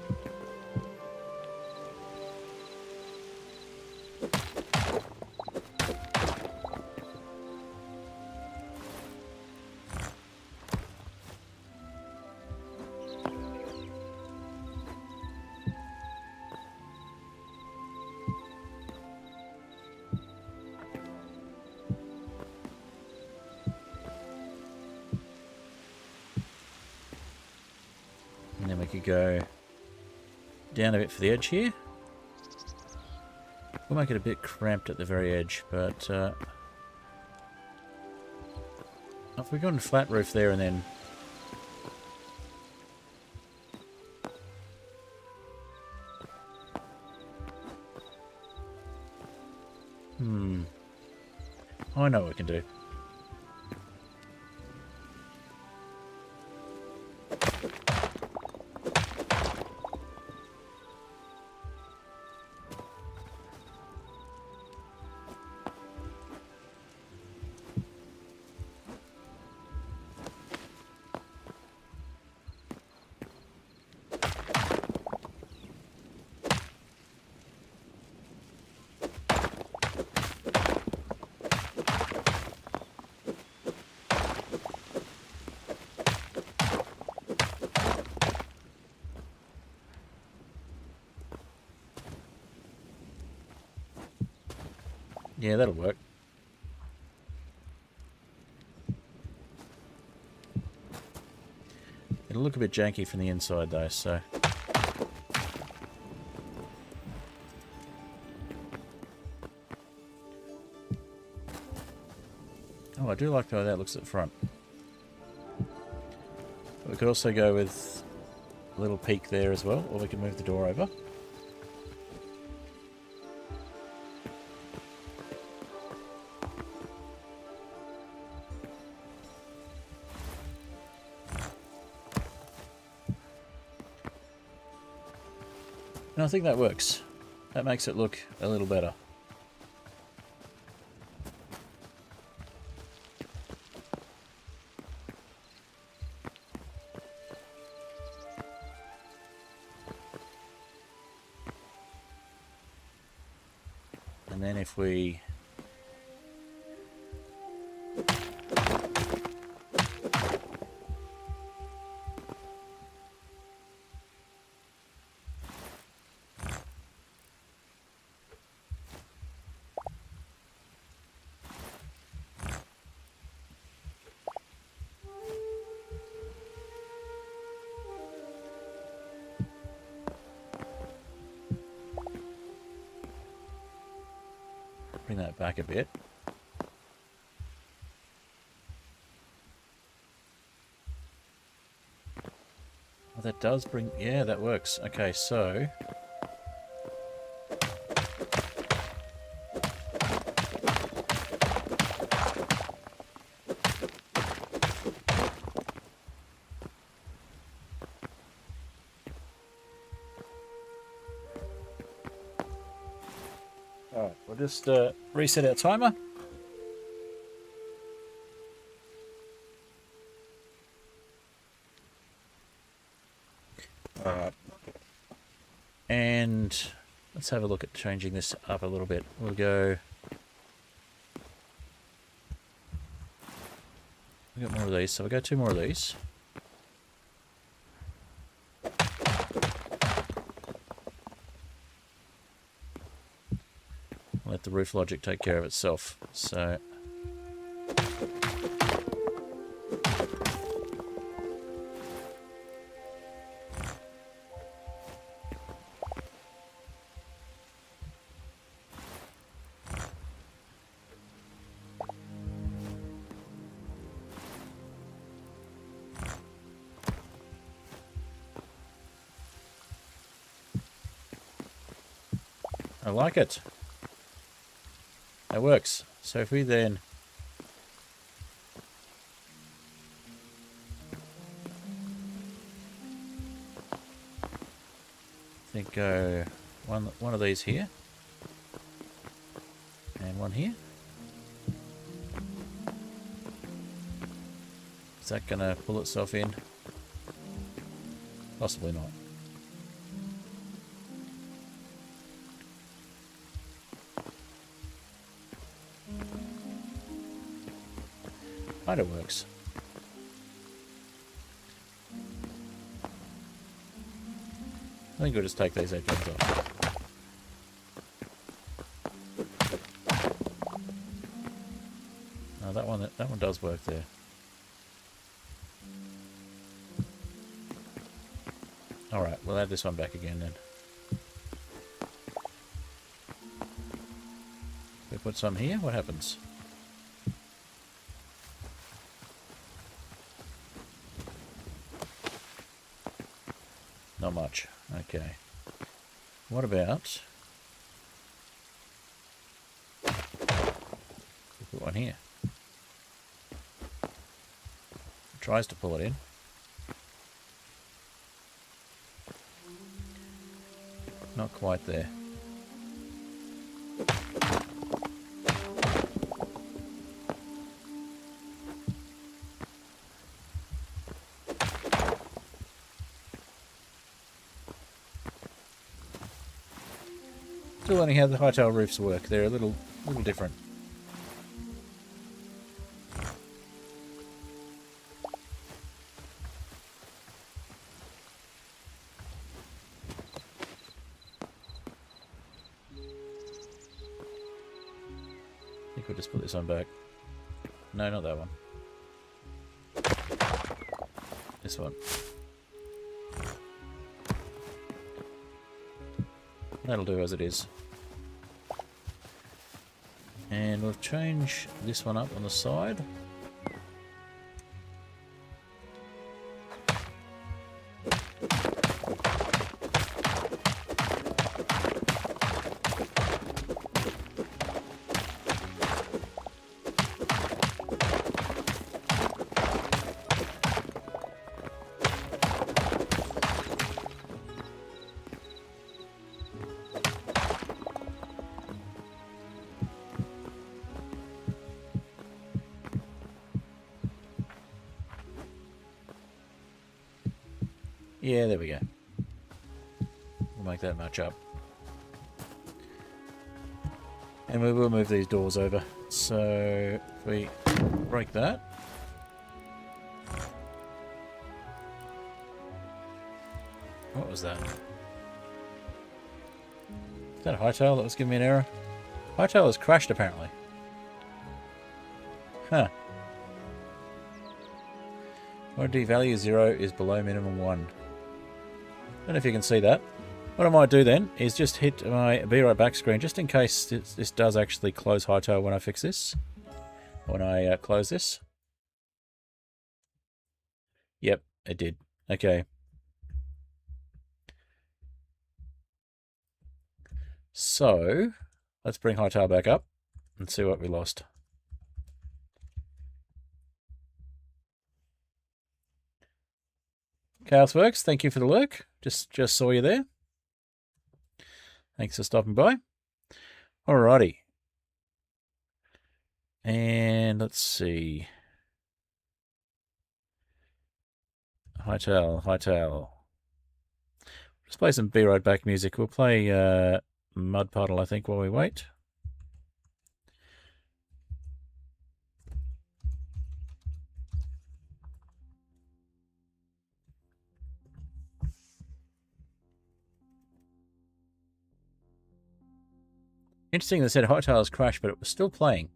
and then we could go down a bit for the edge here. We'll make it a bit cramped at the very edge, but if we've got a flat roof there and then I know what we can do. Yeah, that'll work. It'll look a bit janky from the inside though, so... Oh, I do like the way that looks at the front. But we could also go with a little peak there as well, or we can move the door over. And I think that works. That makes it look a little better. And then if we... bring that back a bit. Oh, that does bring... Yeah, that works. Okay, so... Alright, we'll just reset our timer. Alright. And let's have a look at changing this up a little bit. We'll go... We've got more of these, so we'll go 2 more of these. Let the roof logic take care of itself. So... I like it. That works. So if we then go one of these here and one here. Is that going to pull itself in? Possibly not. Kind of works. I think we'll just take these edges off. No, that one does work there. All right, we'll add this one back again then. We put some here. What happens? Not much. Okay. What about... Put one here. It tries to pull it in. Not quite there. Still learning how the Hytale roofs work. They're a little different. could just put this one back. No, not that one. This one. That'll do as it is. And we'll change this one up on the side. Yeah, there we go. We'll make that match up. And we will move these doors over. So if we break that. What was that? Is that a Hytale that was giving me an error? Hytale has crashed apparently. Huh. Quantity value 0 is below minimum 1. I don't know if you can see that. What I might do then is just hit my Be Right Back screen just in case this does actually close Hytale when I fix this. When I close this. Yep, it did. Okay. So, let's bring Hytale back up and see what we lost. Chaosworks, thank you for the lurk. Just saw you there. Thanks for stopping by. Alrighty. And let's see. Hytale. Let's play some Be Right Back music. We'll play Mud Puddle, I think, while we wait. Interesting they said Hytale's crashed, but it was still playing.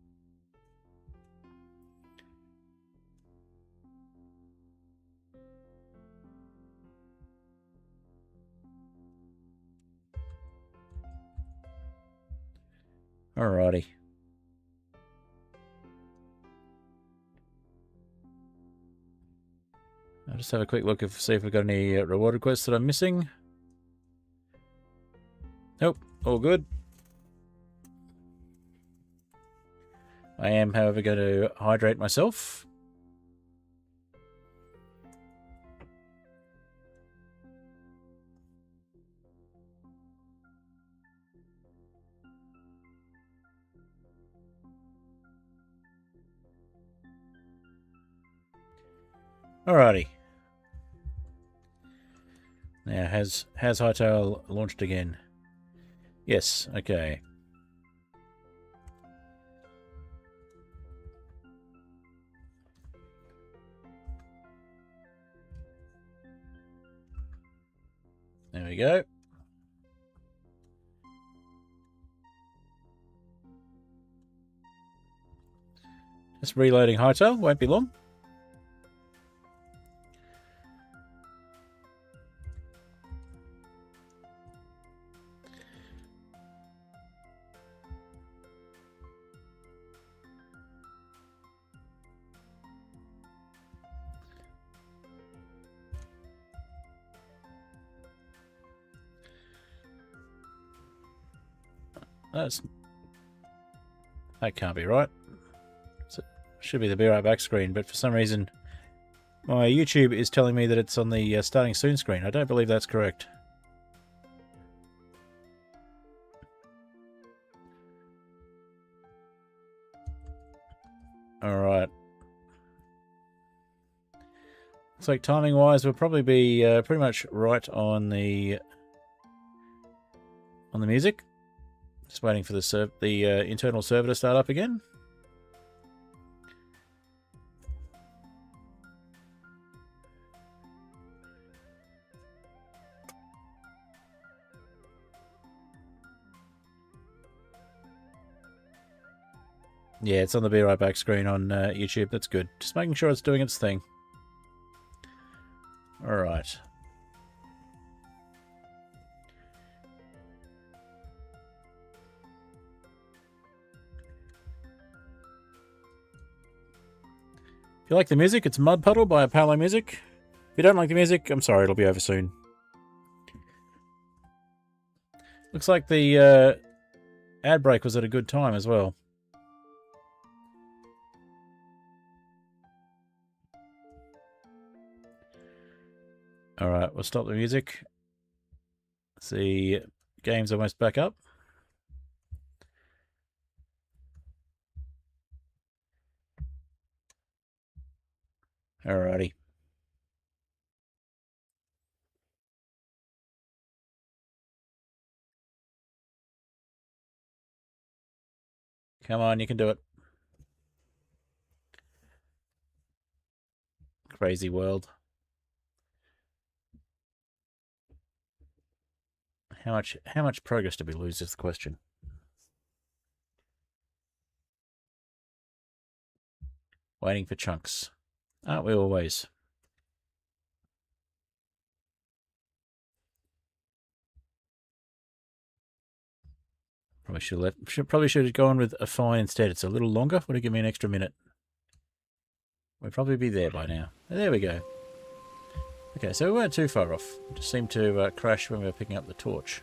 Alrighty. I'll just have a quick look see if we've got any reward requests that I'm missing. Nope, all good. I am, however, going to hydrate myself. Alrighty. Now, has Hytale launched again? Yes, okay. There we go. Just reloading Hytale, won't be long. That can't be right. So, should be the Be Right Back screen, but for some reason my YouTube is telling me that it's on the starting soon screen. I don't believe that's correct. Alright. Looks like timing wise we'll probably be pretty much right on the music. Just waiting for the internal server to start up again. Yeah, it's on the Be Right Back screen on YouTube. That's good. Just making sure it's doing its thing. Alright. If you like the music, it's Mud Puddle by Hytale Music. If you don't like the music, I'm sorry, it'll be over soon. Looks like the ad break was at a good time as well. Alright, we'll stop the music. The game's almost back up. Alrighty. Come on, you can do it. Crazy world. How much progress did we lose is the question. Waiting for chunks. Aren't we always? Probably should have gone with a fine instead. It's a little longer. Would have given me an extra minute. We'd probably be there by now. There we go. Okay, so we weren't too far off. It just seemed to crash when we were picking up the torch.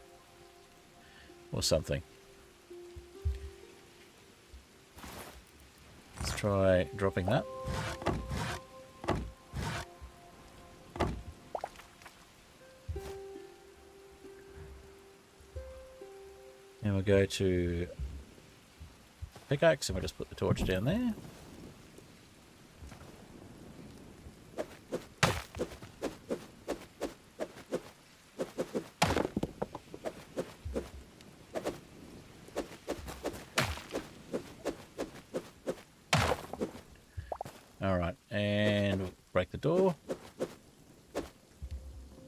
Or something. Let's try dropping that. And we'll go to pickaxe and we'll just put the torch down there. Alright, and we'll break the door.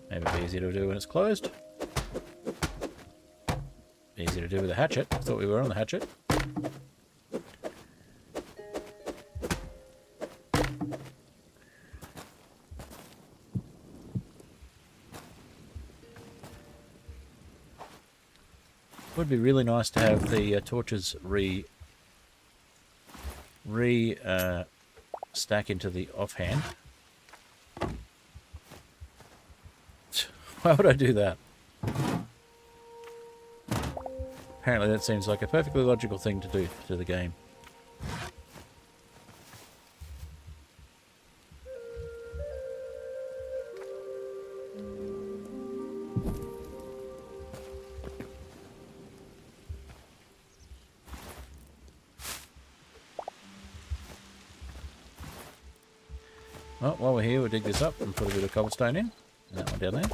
Maybe it'll be easier to do when it's closed. Easy to do with a hatchet. I thought we were on the hatchet. Would be really nice to have the torches stack into the offhand. Why would I do that? Apparently that seems like a perfectly logical thing to do to the game. Well, while we're here, we'll dig this up and put a bit of cobblestone in. And that one down there.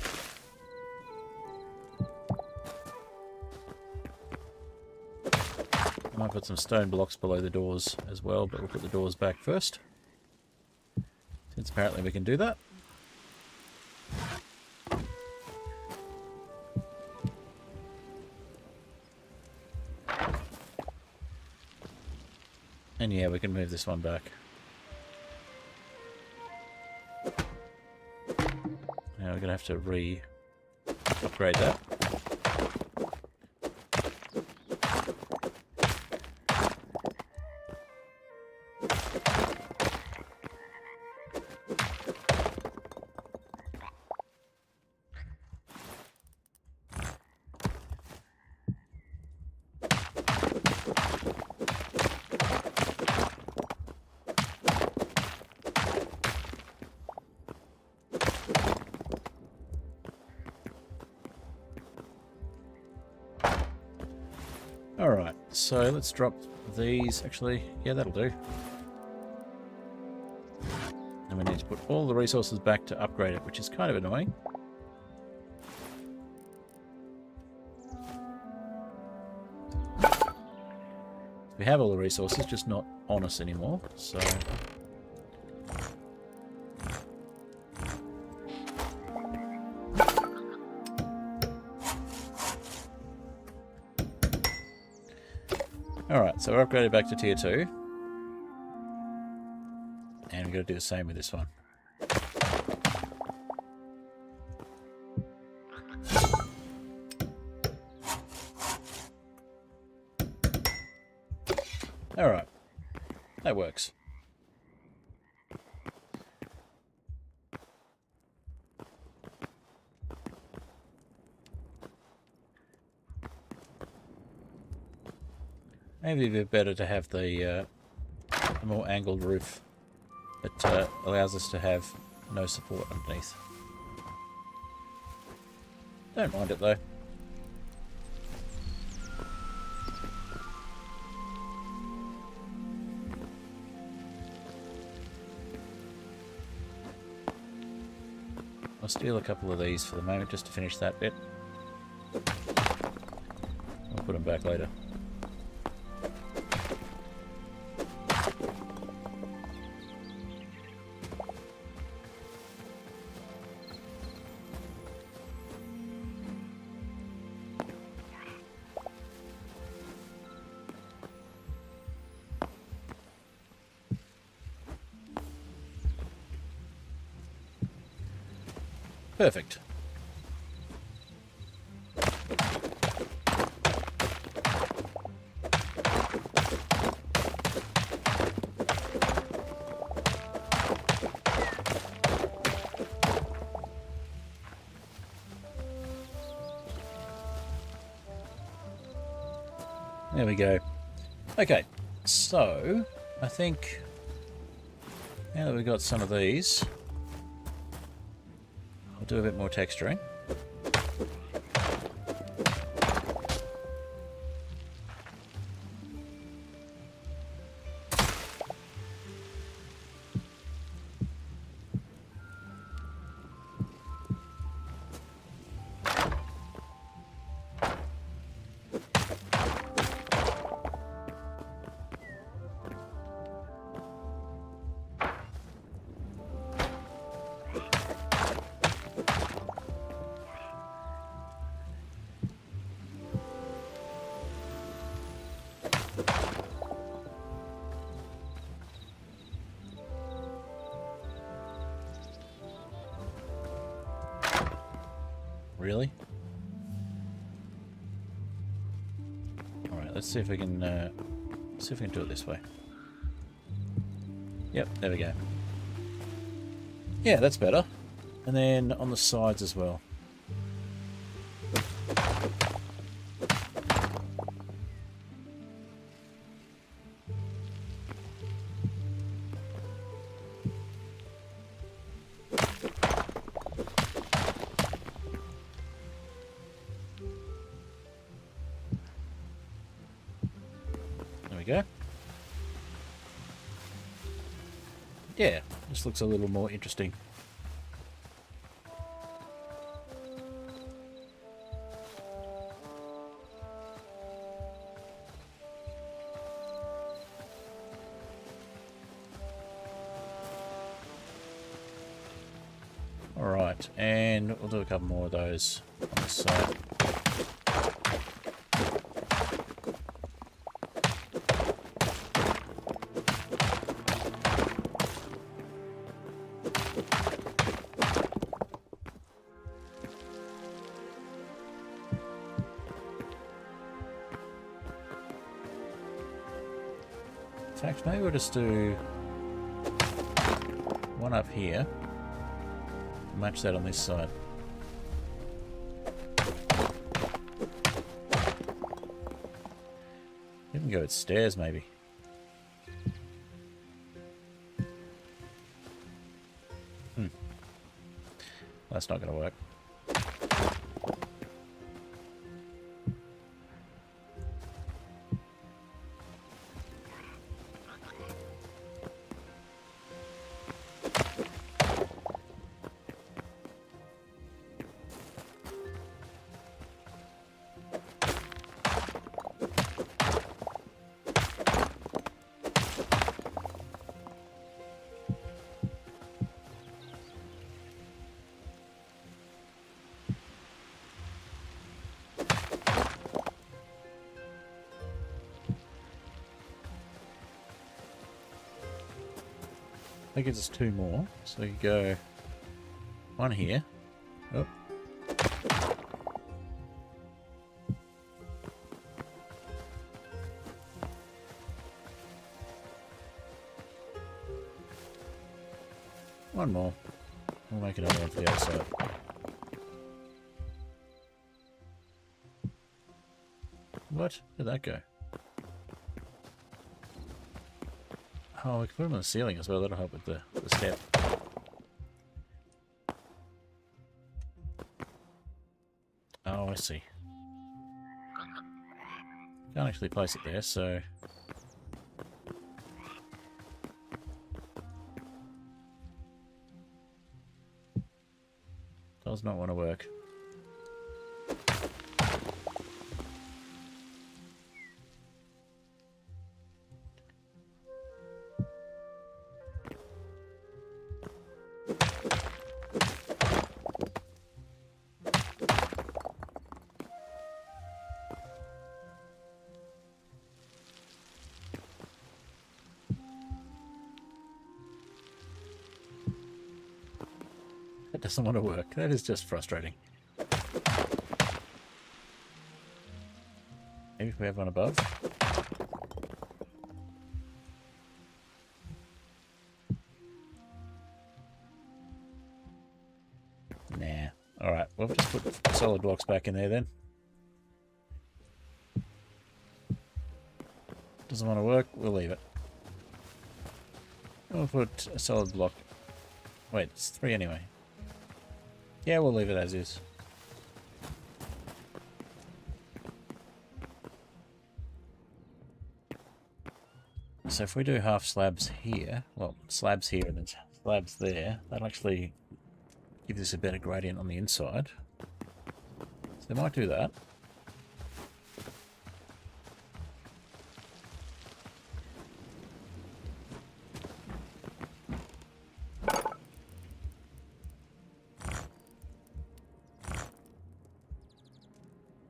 I might put some stone blocks below the doors as well, but we'll put the doors back first. Since apparently we can do that. And yeah, we can move this one back. Now we're going to have to upgrade that. Alright, so let's drop these. Actually, yeah, that'll do. And we need to put all the resources back to upgrade it, which is kind of annoying. We have all the resources, just not on us anymore, so... Alright, so we're upgraded back to tier 2. got to do the same with this one. Alright, that works. Maybe it'd be better to have the more angled roof that allows us to have no support underneath. Don't mind it though. I'll steal a couple of these for the moment just to finish that bit. I'll put them back later. Perfect. There we go. Okay, so I think now that we've got some of these, I'll do a bit more texturing. Really? All right, let's see if we can do it this way. Yep, there we go. Yeah, that's better. And then on the sides as well. Go. Yeah, this looks a little more interesting. All right, and we'll do a couple more of those on the side. In fact, maybe we'll just do one up here. Match that on this side. You can go with stairs, maybe. That's not going to work. That gives us 2 more. So we go 1 here. Oh. One more. We'll make another one for the other side. What? Where'd that go? Oh, we can put them on the ceiling as well. That'll help with the step. Oh, I see. Can't actually place it there, so... Does not want to work. That doesn't want to work. That is just frustrating. Maybe if we have one above. Nah. Alright, we'll just put solid blocks back in there then. Doesn't want to work, we'll leave it. We'll put a solid block. Wait, it's 3 anyway. Yeah, we'll leave it as is. So if we do half slabs here, well, slabs here and then slabs there, that'll actually give this a better gradient on the inside. So they might do that.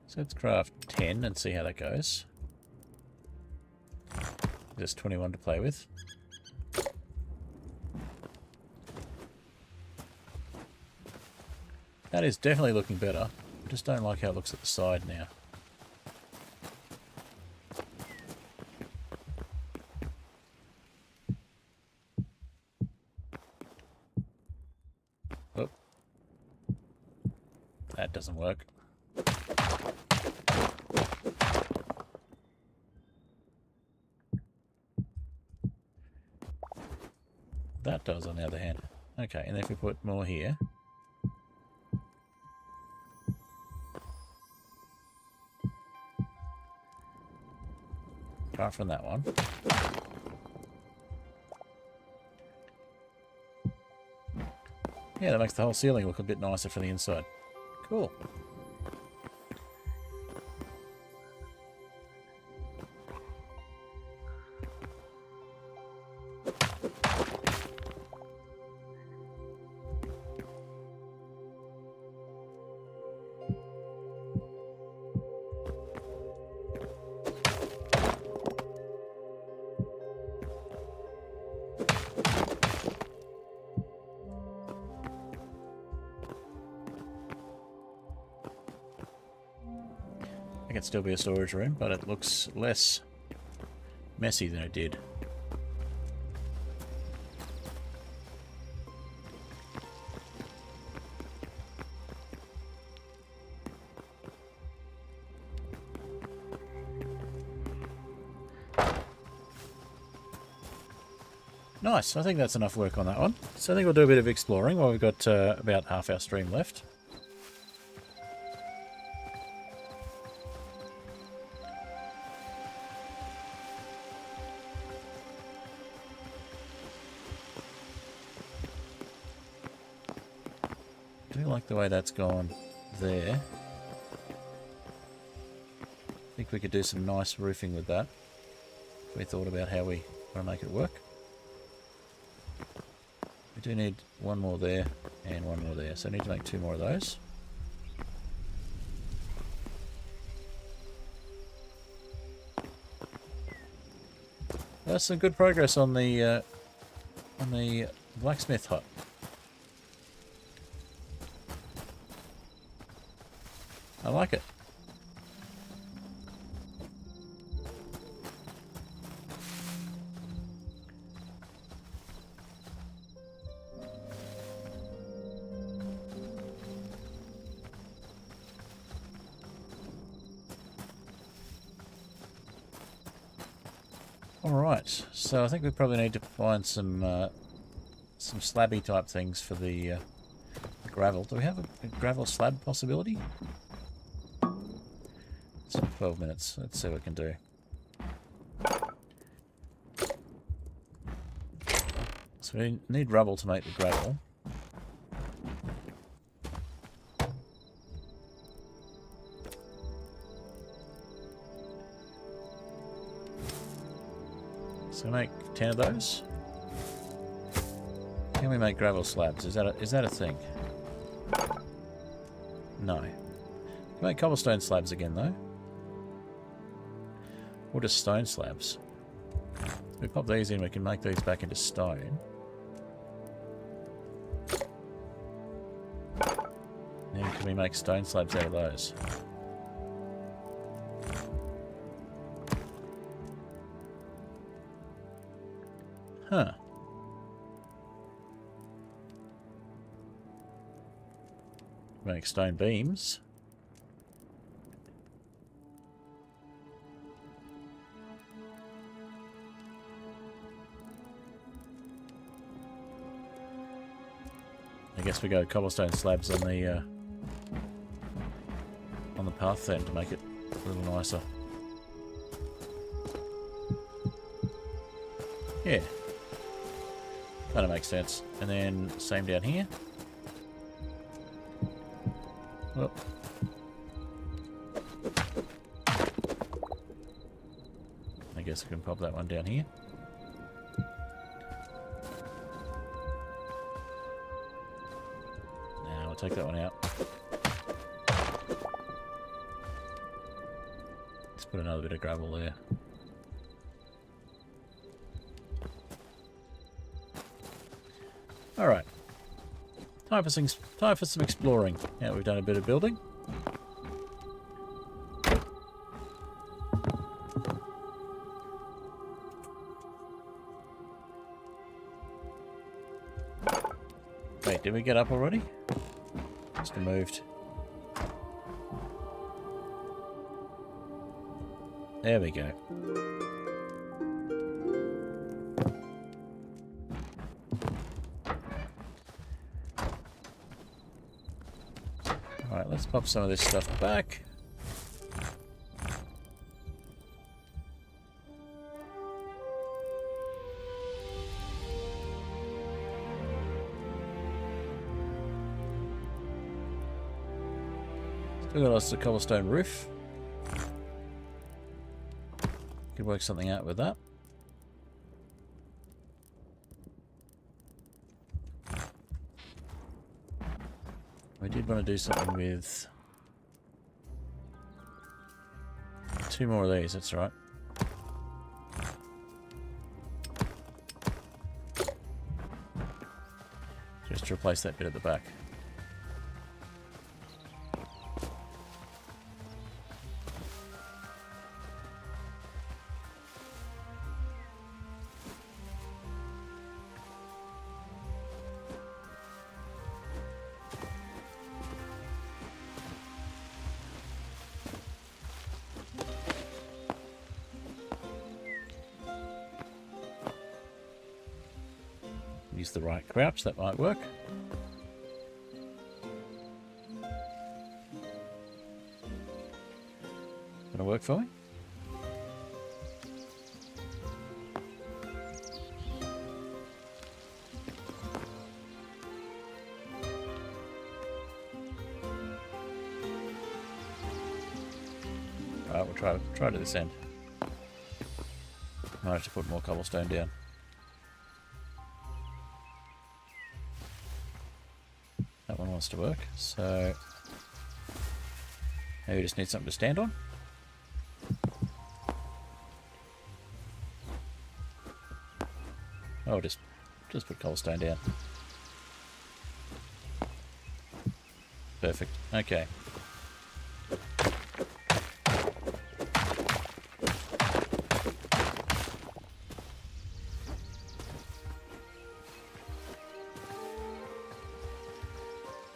So let's craft 10 and see how that goes. There's 21 to play with. That is definitely looking better. I just don't like how it looks at the side now. Oh. That doesn't work. That does, on the other hand. Okay, and if we put more here. Apart from that one. Yeah, that makes the whole ceiling look a bit nicer for the inside. Cool. It can still be a storage room, but it looks less messy than it did. Nice, I think that's enough work on that one. So I think we'll do a bit of exploring while we've got about half our stream left. I do like the way that's gone there. I think we could do some nice roofing with that. We thought about how we want to make it work. We do need one more there and one more there, so I need to make 2 more of those. That's some good progress on the on the blacksmith hut. I like it. Alright, so I think we probably need to find some slabby type things for the gravel. Do we have a gravel slab possibility? It's 12 minutes. Let's see what we can do. So we need rubble to make the gravel. So make 10 of those. Can we make gravel slabs? Is that a thing? No. Can we make cobblestone slabs again though? Or just stone slabs? If we pop these in, we can make these back into stone. Then can we make stone slabs out of those? Huh. Make stone beams. I guess we go cobblestone slabs on the path then to make it a little nicer. Yeah. Kind of makes sense. And then same down here. Oh. I guess I can pop that one down here. Now I'll take that one out. Let's put another bit of gravel there. Alright. Time for some exploring. Now we've done a bit of building. Wait, did we get up already? Just moved. There we go. Alright, let's pop some of this stuff back. Still got us a cobblestone roof. Could work something out with that. We did want to do something with 2 more of these, that's right. Just to replace that bit at the back. Use the right crouch, that might work. Gonna work for me? Alright, we'll try to this end. Might have to put more cobblestone down. That one wants to work, so maybe we just need something to stand on. Oh, just Just put cobblestone down. Perfect. Okay.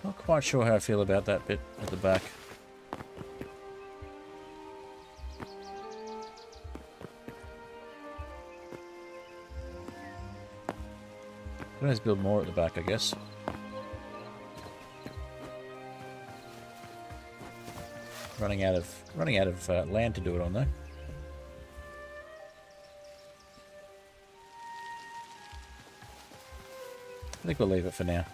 Not quite sure how I feel about that bit at the back. Can always build more at the back, I guess. Running out of land to do it on though. I think we'll leave it for now.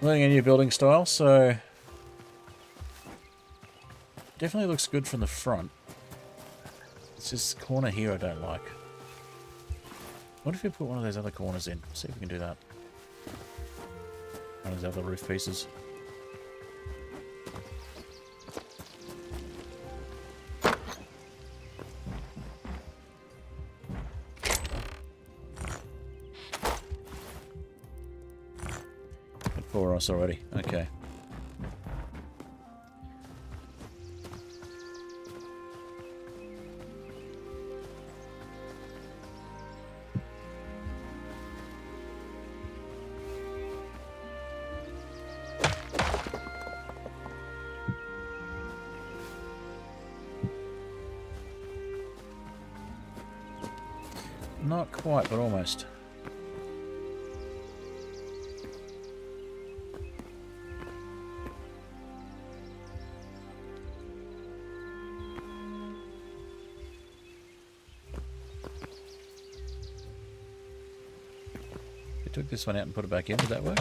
Learning a new building style, so definitely looks good from the front. It's this corner here I don't like. What if we put one of those other corners in? See if we can do that. One of those other roof pieces. Got for us already. Okay. Not quite, but almost. If we took this one out and put it back in, would that work?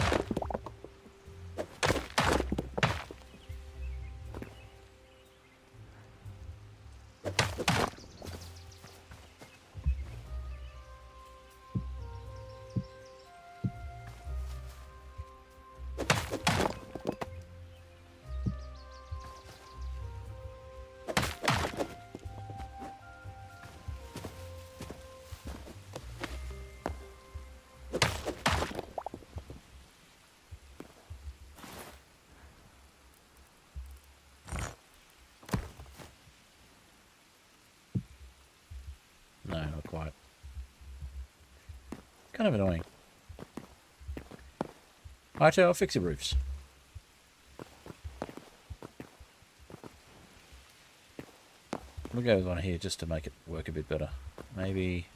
No, not quite. Kind of annoying. Hytale, fix your roofs. We'll go with one here just to make it work a bit better. Maybe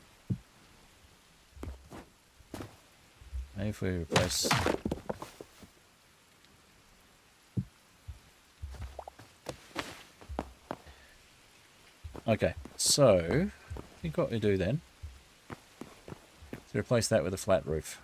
if we replace... Okay, so I think what we do then is replace that with a flat roof.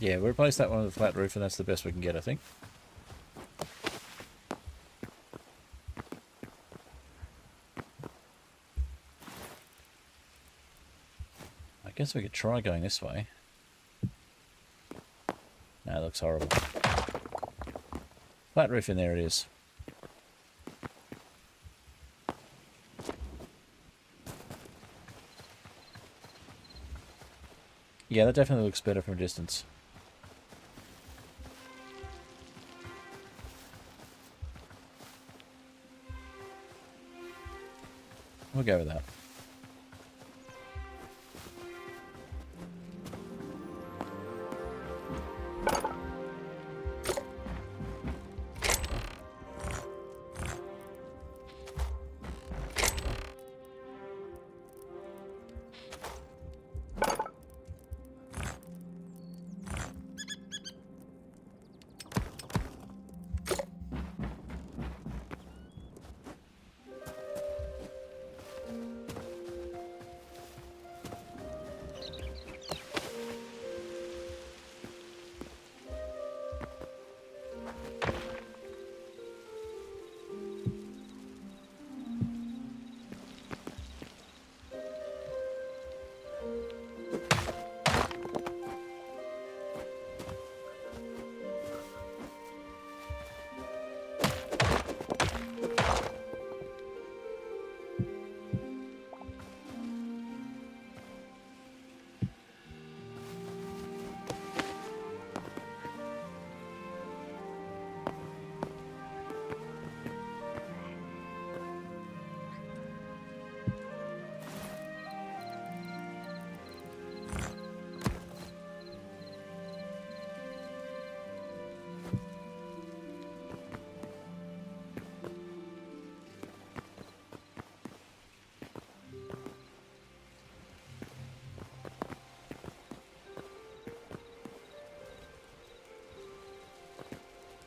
Yeah, we'll replace that one with a flat roof, and that's the best we can get, I think. I guess we could try going this way. No, it looks horrible. Flat roof in there it is. Yeah, that definitely looks better from a distance. We'll go with that.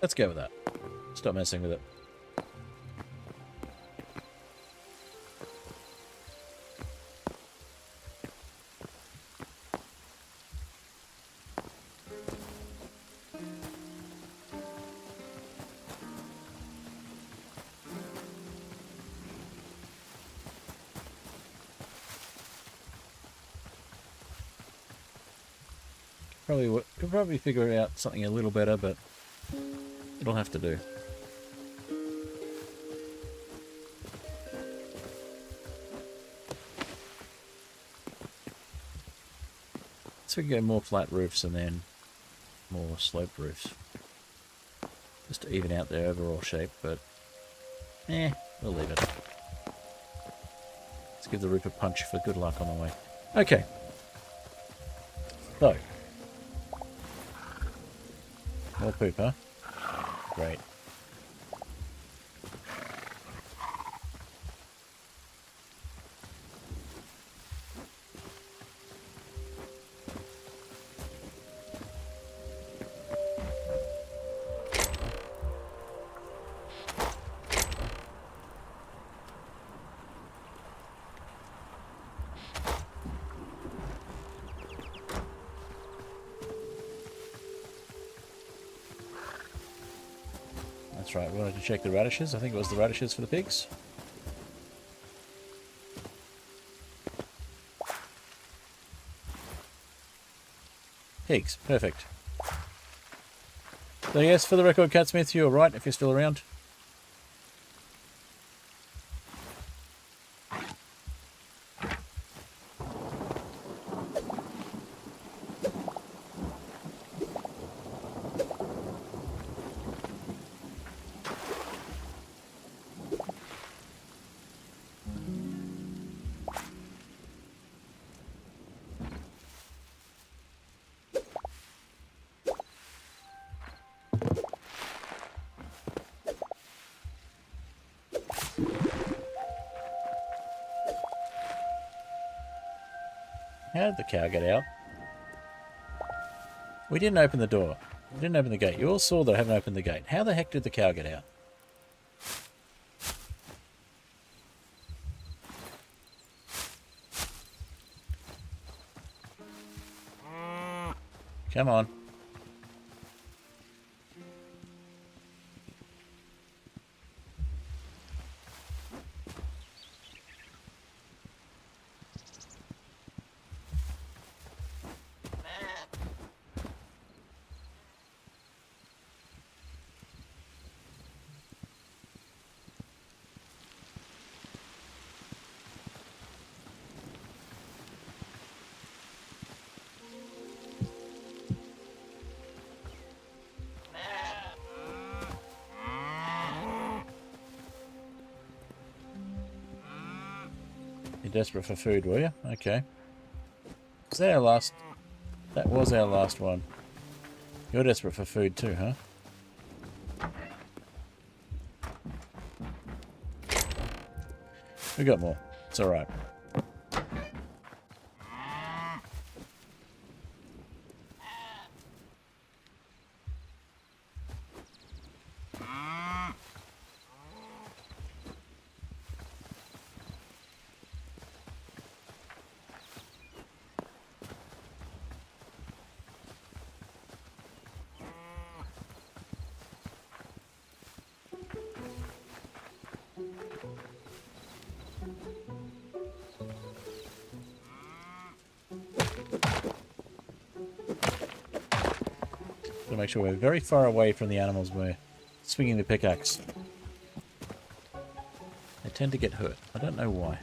Let's go with that. Stop messing with it. Could probably figure out something a little better, but it'll have to do. So we can go more flat roofs and then more sloped roofs. Just to even out their overall shape, but we'll leave it. Let's give the roof a punch for good luck on the way. Okay. So. More poop, huh? Great. That's right, we wanted to check the radishes. I think it was the radishes for the pigs. Pigs, perfect. So yes, for the record, Catsmith, you're right if you're still around. How did the cow get out? We didn't open the door. We didn't open the gate. You all saw that I haven't opened the gate. How the heck did the cow get out? Come on. You're desperate for food, were you? Okay. Was that our last... That was our last one. You're desperate for food too, huh? We got more. It's alright. Gotta make sure we're very far away from the animals we're swinging the pickaxe. They tend to get hurt. I don't know why.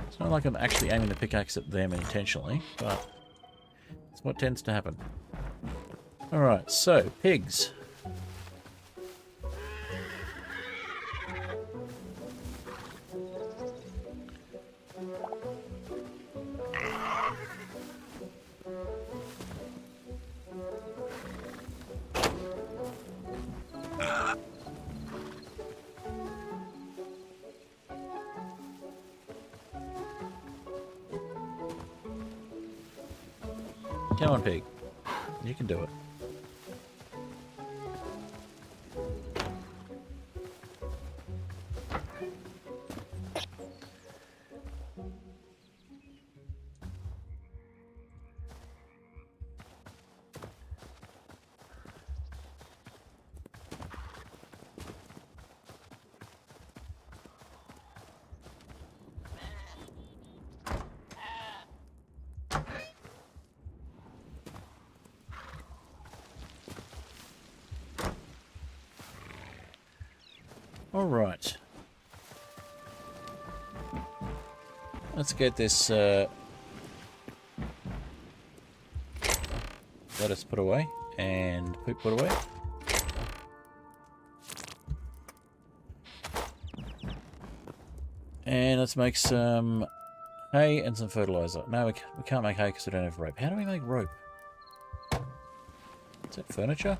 It's not like I'm actually aiming the pickaxe at them intentionally, but it's what tends to happen. Alright, so, pigs. Come on, pig. You can do it. Alright. Let's get this lettuce put away and poop put away. And let's make some hay and some fertilizer. No, we can't make hay because we don't have rope. How do we make rope? Is that furniture?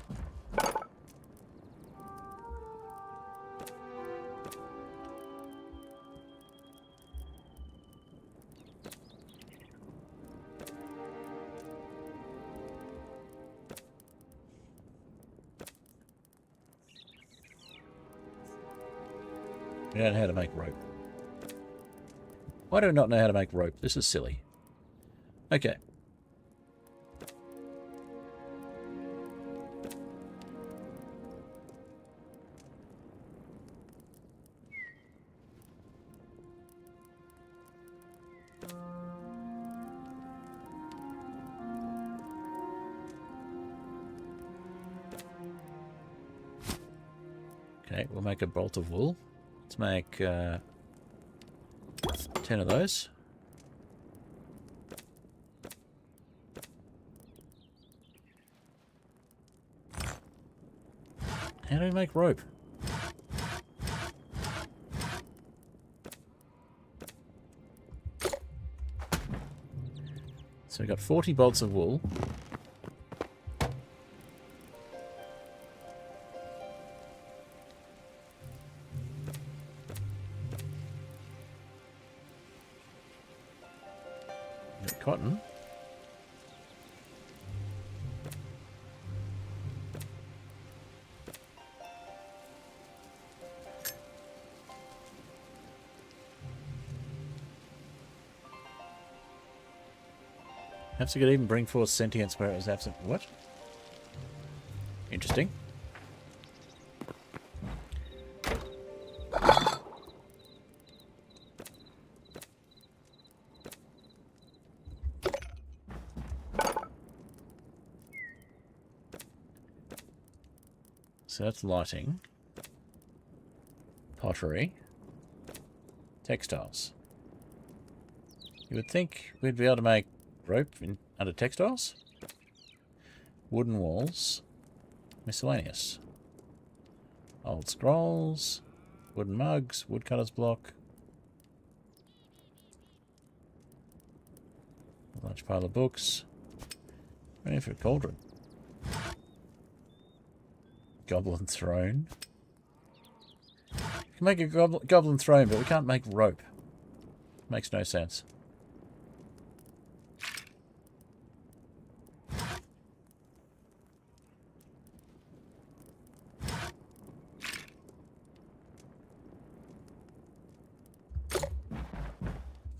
We don't know how to make rope. Why do I not know how to make rope? This is silly. Okay. Okay, we'll make a bolt of wool. Let's make 10 of those. How do we make rope? So we've got 40 bolts of wool. Cotton. Perhaps we could even bring forth sentience where it was absent. What? Interesting. So that's lighting, pottery, textiles. You would think we'd be able to make rope under textiles. Wooden walls, miscellaneous. Old scrolls, wooden mugs, woodcutter's block. A large pile of books. Ready for a cauldron. Goblin throne. We can make a goblin throne, but we can't make rope. Makes no sense.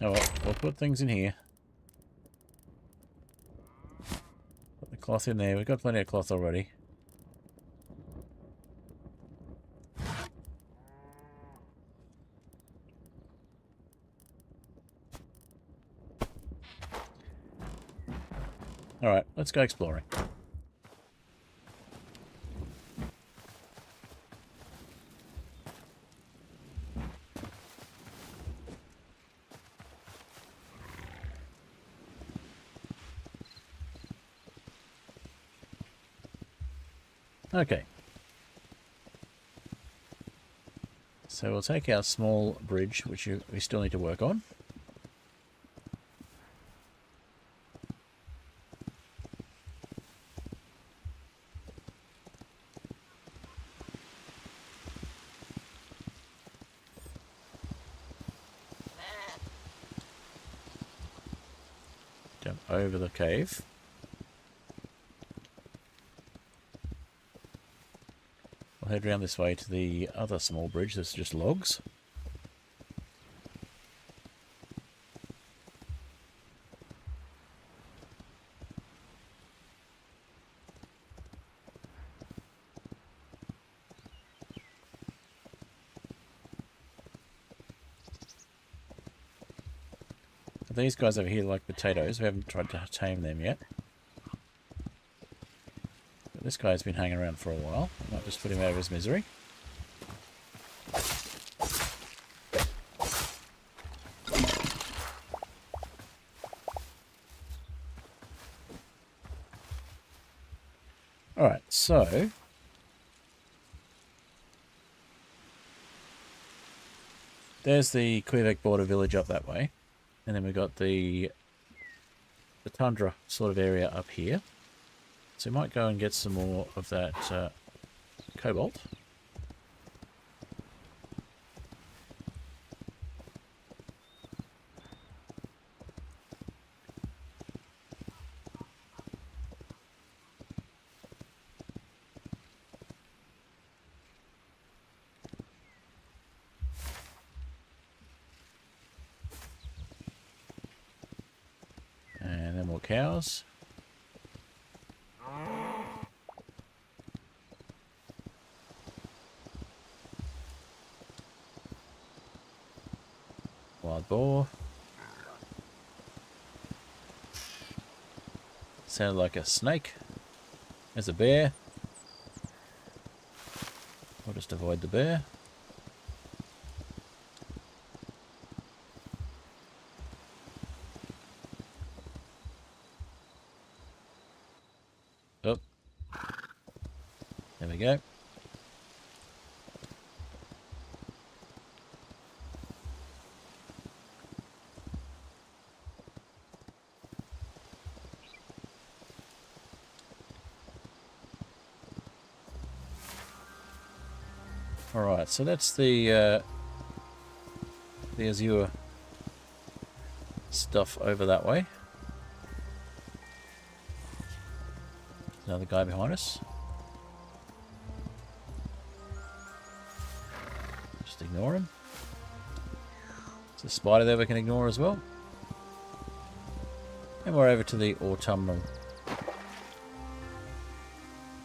Oh well, we'll put things in here. Put the cloth in there. We've got plenty of cloth already. Alright, let's go exploring. Okay. So we'll take our small bridge, which we still need to work on. Jump over the cave. We'll head around this way to the other small bridge that's just logs. These guys over here like potatoes. We haven't tried to tame them yet. But this guy's been hanging around for a while. I might just put him out of his misery. Alright, so there's the Quebec border village up that way. And then we've got the tundra sort of area up here. So we might go and get some more of that cobalt. And then more cows. Wild boar. Sounded like a snake. There's a bear. We'll just avoid the bear. Oh. There we go. Alright, so that's the Azure stuff over that way. Another guy behind us. Just ignore him. There's a spider there we can ignore as well. And we're over to the autumnal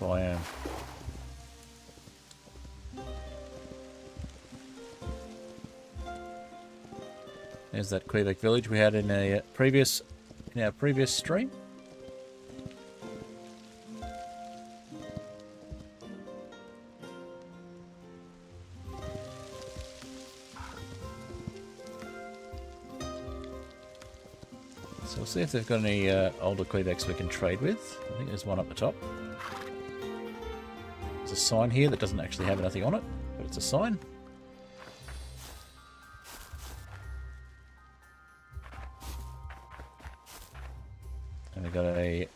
biome. There's that Quebec village we had in our previous stream. So we'll see if they've got any older Quebecs we can trade with. I think there's one up the top. There's a sign here that doesn't actually have anything on it, but it's a sign. And we've got a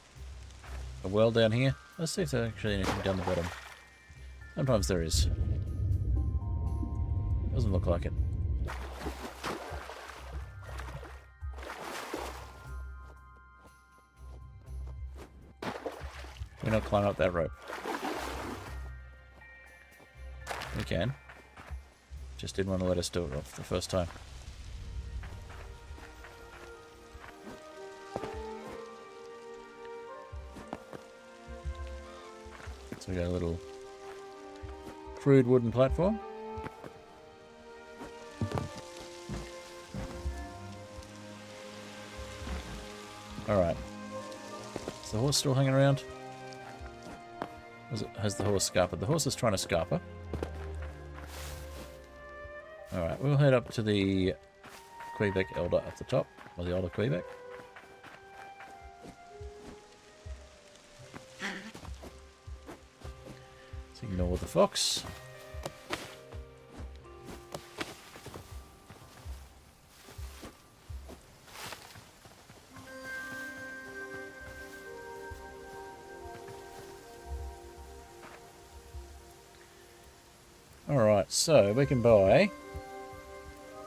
well down here. Let's see if there's actually anything down the bottom. Sometimes there is. Doesn't look like it. We're not climbing up that rope. We can. Just didn't want to let us do it off the first time. So we got a little crude wooden platform. Alright. Is the horse still hanging around? Has the horse scarpered? The horse is trying to scarper. Alright, we'll head up to the Quebec Elder at the top, or the Older Quebec. Let's ignore the fox. Alright, so we can buy...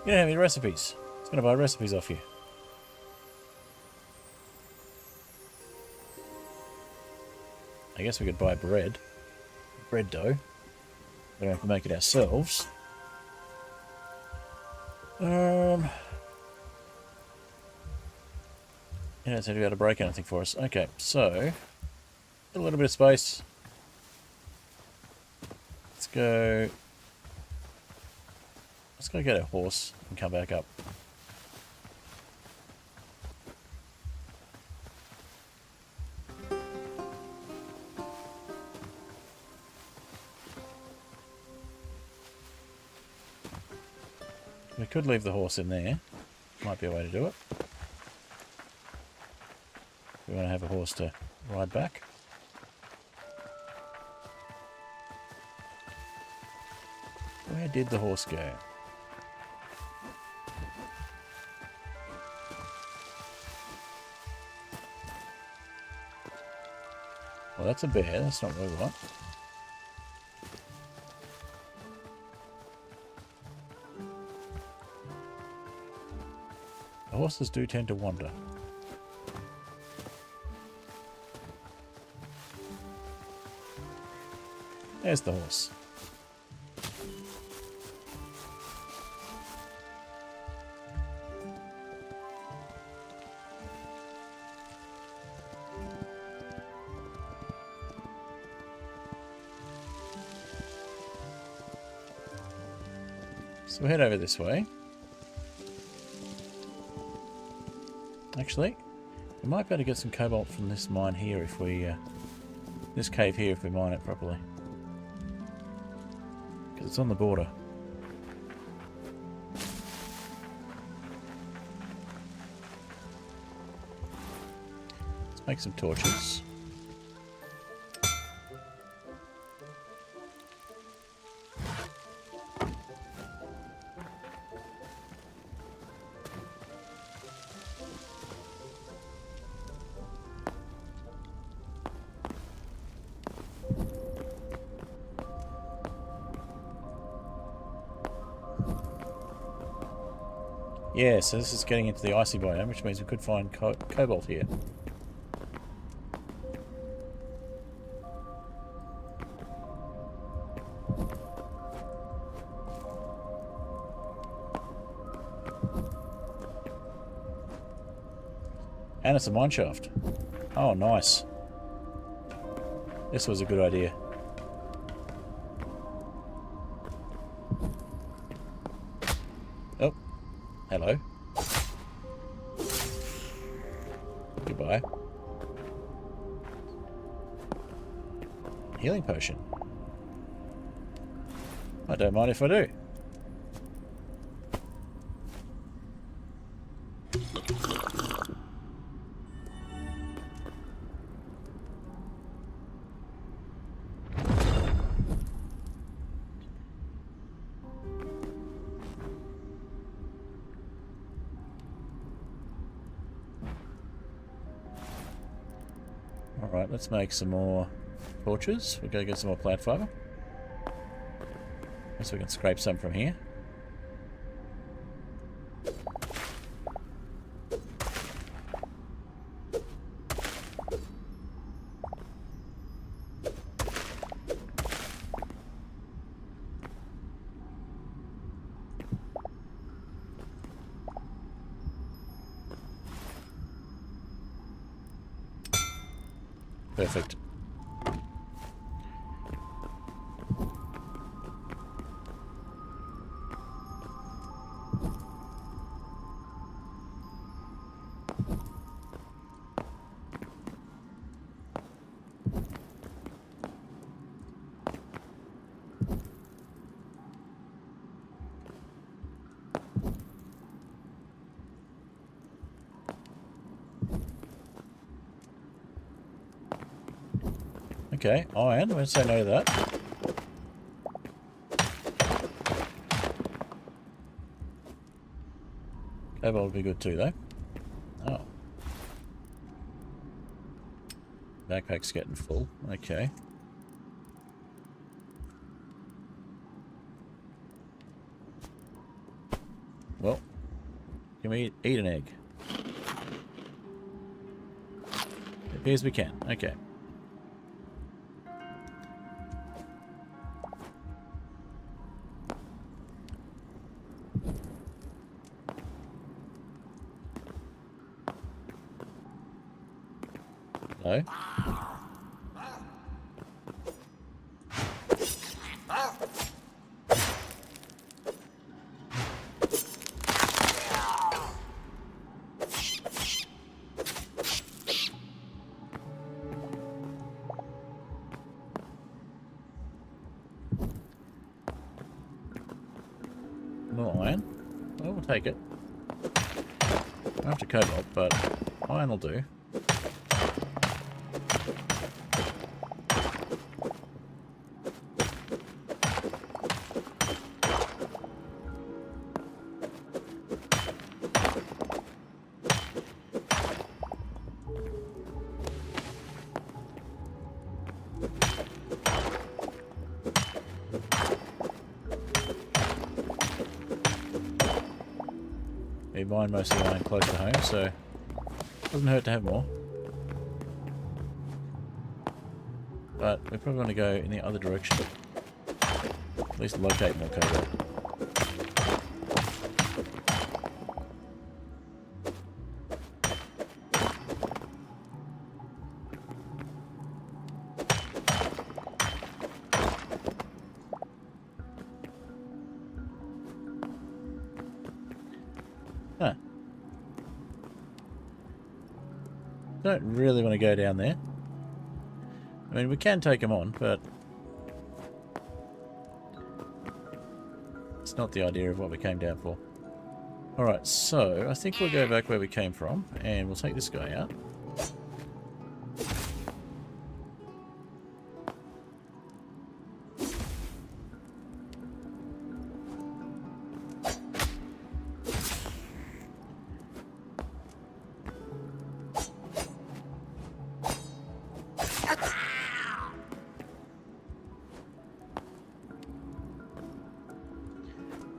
You don't have any recipes. It's going to buy recipes off you. I guess we could buy bread. Bread dough. We don't have to make it ourselves. You don't seem to be able to break anything for us. Okay, so... A little bit of space. Let's go... Let's go get a horse and come back up. We could leave the horse in there. Might be a way to do it. We want to have a horse to ride back. Where did the horse go? Well, that's a bear. That's not what we want. The horses do tend to wander. There's the horse. So we'll head over this way. Actually, we might be able to get some cobalt from this mine here if we... this cave here if we mine it properly. Because it's on the border. Let's make some torches. Yeah, so this is getting into the icy biome, which means we could find cobalt here. And it's a mine shaft. Oh, nice. This was a good idea. Oh. Hello. Goodbye. Healing potion. I don't mind if I do. Alright, let's make some more torches. We'll go get some more plant fiber. So we can scrape some from here. Perfect. Okay, iron. Let's say no to that. Cobalt would be good too, though. Oh. Backpack's getting full. Okay. Well, can we eat an egg? It appears we can. Okay. Hello? More iron. Well, we'll take it. Not after cobalt, but iron will do. We mine most of the iron close to home, so it doesn't hurt to have more. But we probably want to go in the other direction. At least locate more cobalt. Huh. Don't really want to go down there. I mean, we can take them on, but it's not the idea of what we came down for. Alright, so I think we'll go back where we came from, and we'll take this guy out.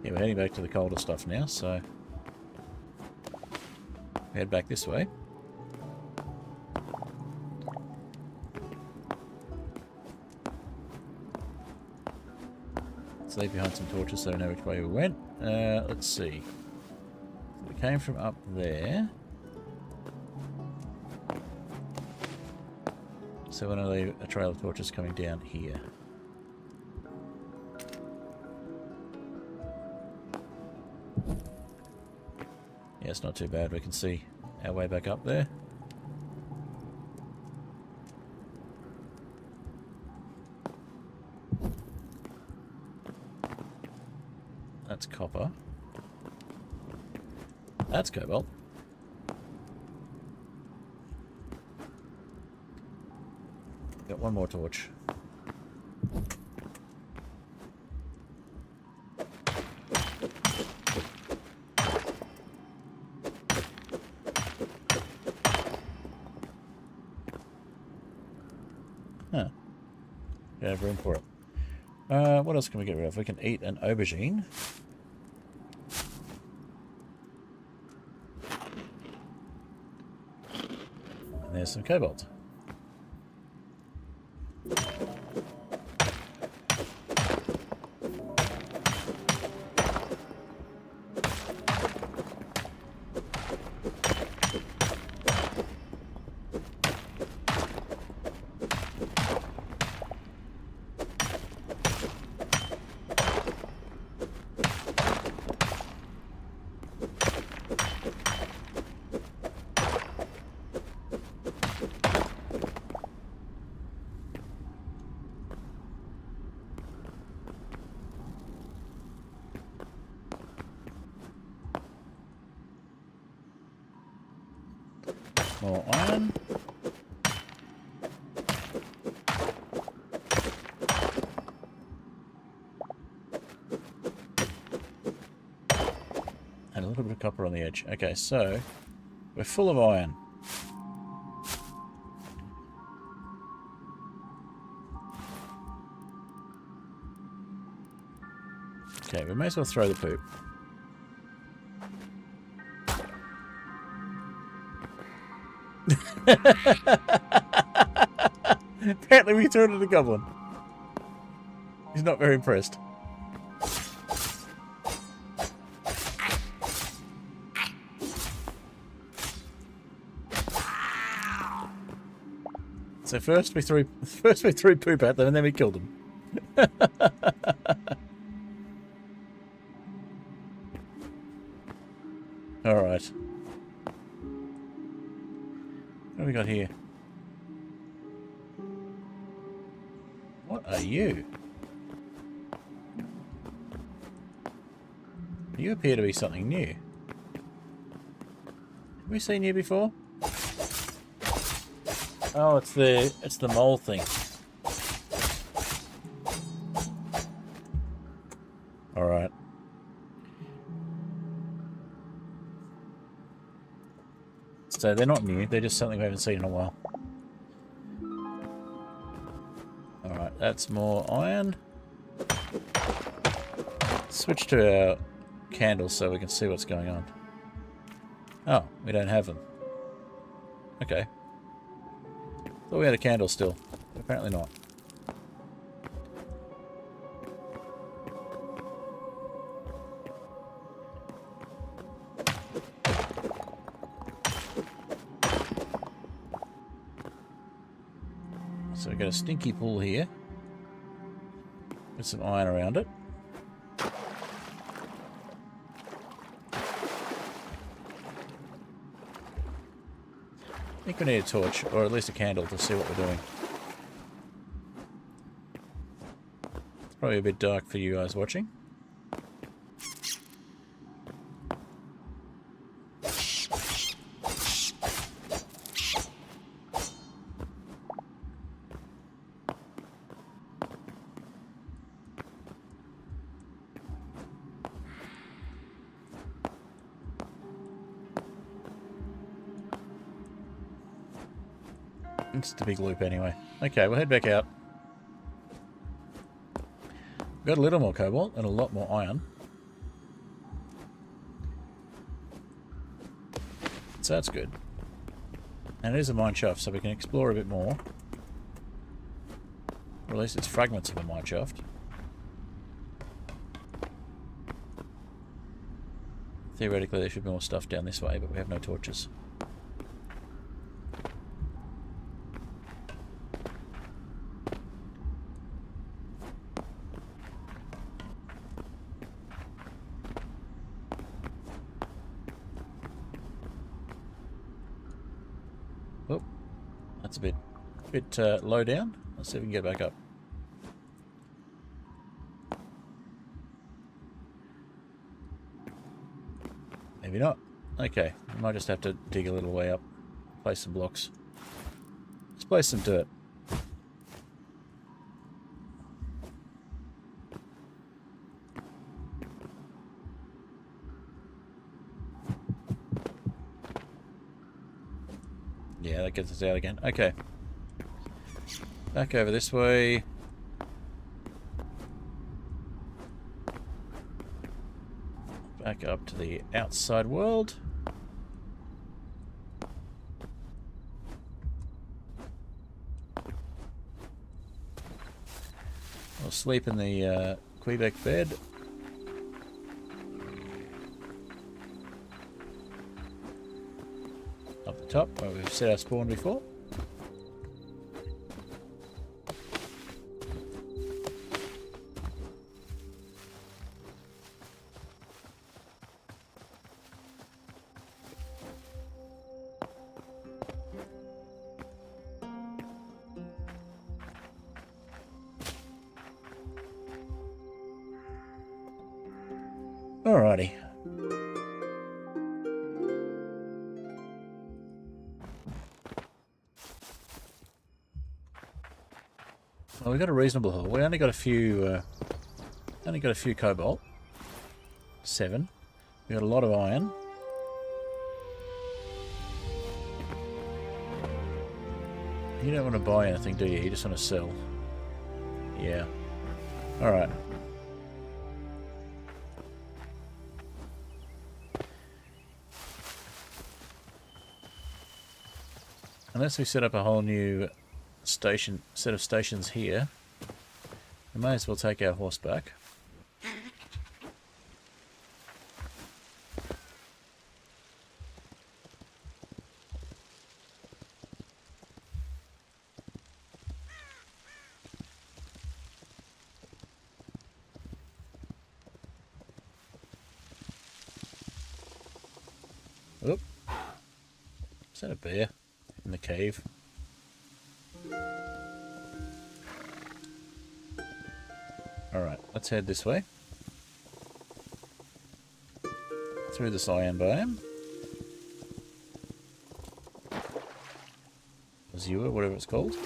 Yeah, we're heading back to the colder stuff now, so head back this way. Let's leave behind some torches so we know which way we went. Let's see. We came from up there. So we're going to leave a trail of torches coming down here. Yeah, it's not too bad. We can see our way back up there. That's copper. That's cobalt. Got one more torch. Huh. Yeah, have room for it. What else can we get rid of? We can eat an aubergine. And there's some cobalt. More iron. And a little bit of copper on the edge. Okay, so we're full of iron. Okay, we may as well throw the poop. Apparently we threw it at the goblin. He's not very impressed. So first we threw poop at them and then we killed them. Alright. What have we got here? What are you? You appear to be something new. Have we seen you before? Oh, it's the mole thing. Alright. So they're not new, they're just something we haven't seen in a while. Alright, that's more iron. Switch to our candles so we can see what's going on. Oh, we don't have them. Okay. Thought we had a candle still. Apparently not. So we've got a stinky pool here. With some iron around it. I think we need a torch, or at least a candle, to see what we're doing. It's probably a bit dark for you guys watching. It's the big loop anyway. Okay, we'll head back out. We've got a little more cobalt and a lot more iron. So that's good. And it is a mine shaft, so we can explore a bit more. Or at least it's fragments of a mine shaft. Theoretically there should be more stuff down this way, but we have no torches. Oh, that's a bit low down. Let's see if we can get back up. Maybe not. Okay, we might just have to dig a little way up. Place some blocks. Let's place some dirt. Yeah, that gets us out again. Okay. Back over this way. Back up to the outside world. We'll sleep in the Quebec bed. Up the top where we've set our spawn before. Alrighty. Well, we got a reasonable haul. We only got a few cobalt. 7. We got a lot of iron. You don't want to buy anything, do you? You just want to sell. Yeah. Alright. Unless we set up a whole new set of stations here, we may as well take our horse back. Oop. Is that a bear in the cave? Alright, let's head this way. Through this iron biome. Azure, whatever it's called.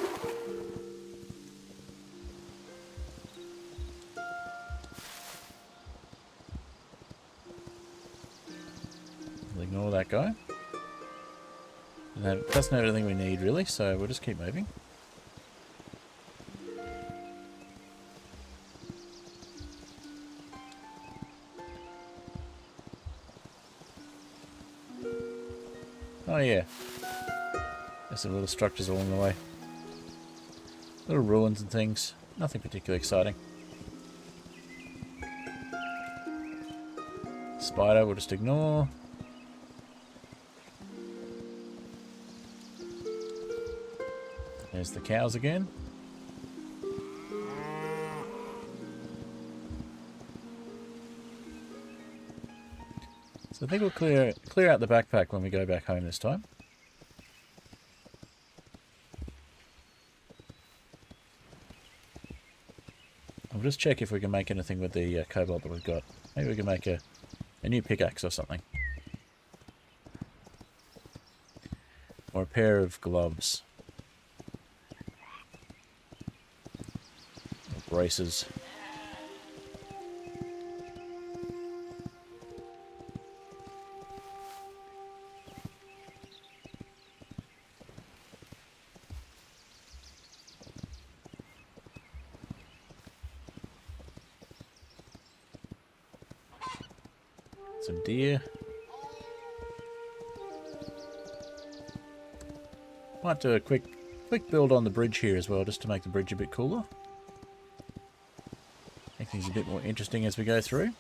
We'll ignore that guy. That doesn't have everything we need really, so we'll just keep moving. Oh yeah. There's some little structures along the way. Little ruins and things. Nothing particularly exciting. Spider we'll just ignore. There's the cows again. So I think we'll clear out the backpack when we go back home this time. I'll just check if we can make anything with the cobalt that we've got. Maybe we can make a new pickaxe or something. Or a pair of gloves. Or braces. Some deer. Might do a quick build on the bridge here as well, just to make the bridge a bit cooler. Make things a bit more interesting as we go through.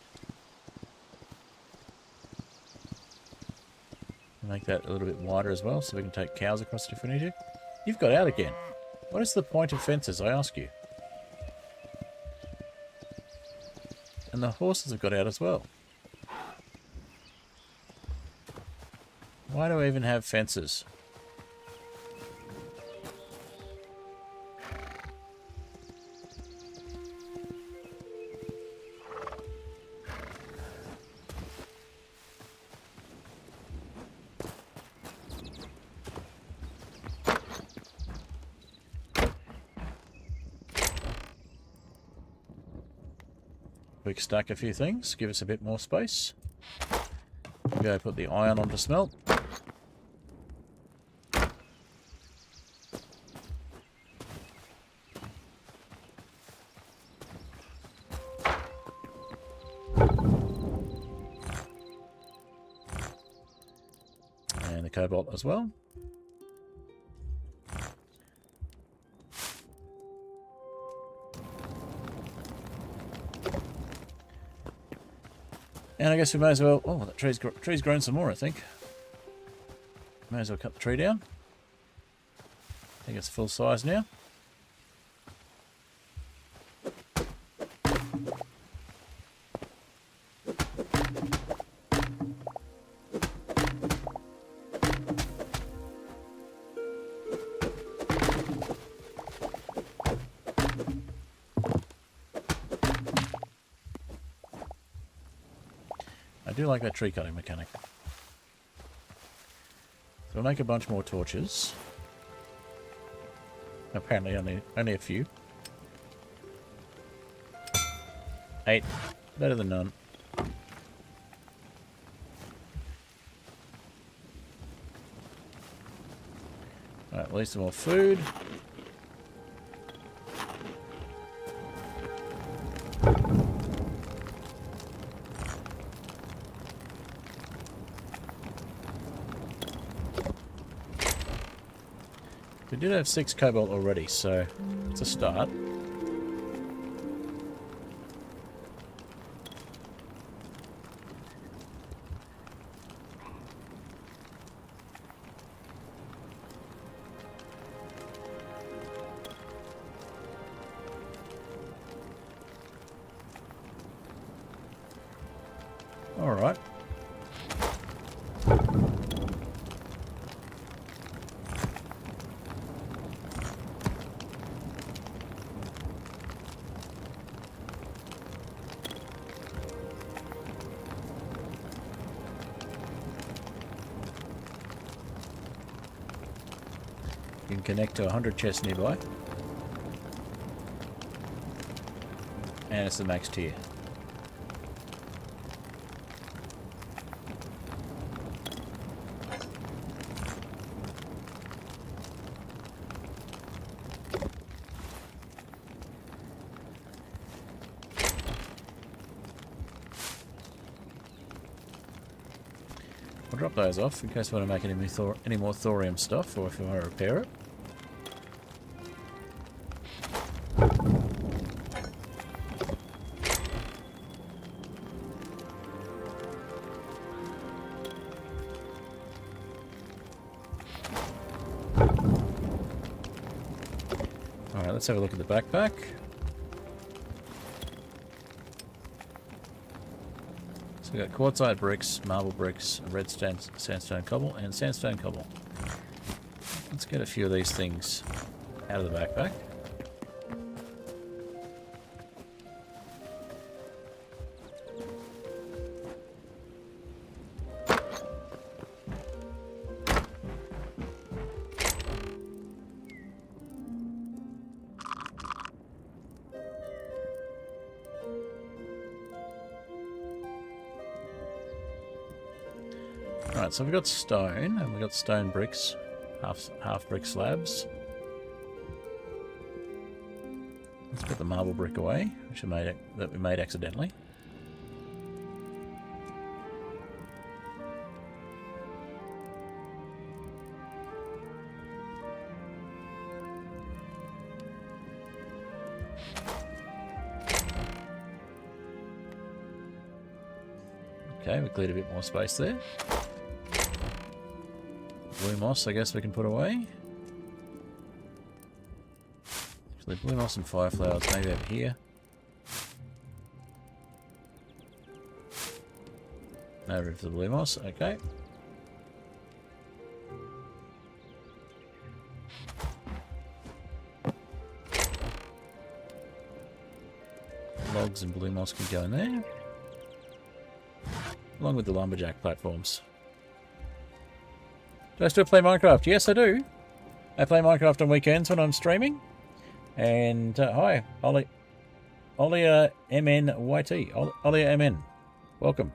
Make that a little bit wider as well, so we can take cows across it if we need to. You've got out again. What is the point of fences, I ask you? And the horses have got out as well. Why do we even have fences? Quick stack a few things, give us a bit more space. Go put the iron on to smelt. And the cobalt as well. And I guess we may as well... Oh, that tree's grown some more, I think. May as well cut the tree down. I think it's full size now. I do like that tree cutting mechanic. So we'll make a bunch more torches. Apparently only a few. 8. Better than none. Alright, at least some more food. We did have 6 cobalt already, so it's a start. All right. You can connect to 100 chests nearby. And it's the max tier. I'll drop those off in case we want to make any more thorium stuff, or if we want to repair it. Alright, let's have a look at the backpack. So we've got quartzite bricks, marble bricks, red sandstone cobble, and sandstone cobble. Let's get a few of these things out of the backpack. Right, so we've got stone, and we've got stone bricks, half brick slabs. Let's put the marble brick away, which we made accidentally. Okay, we cleared a bit more space there. Blue moss, I guess we can put away. Actually, blue moss and fire flowers, maybe over here. No room for the blue moss, okay. Logs and blue moss can go in there. Along with the lumberjack platforms. Do I still play Minecraft? Yes, I do. I play Minecraft on weekends when I'm streaming. And hi, Olia MNYT. Olia MN. Welcome.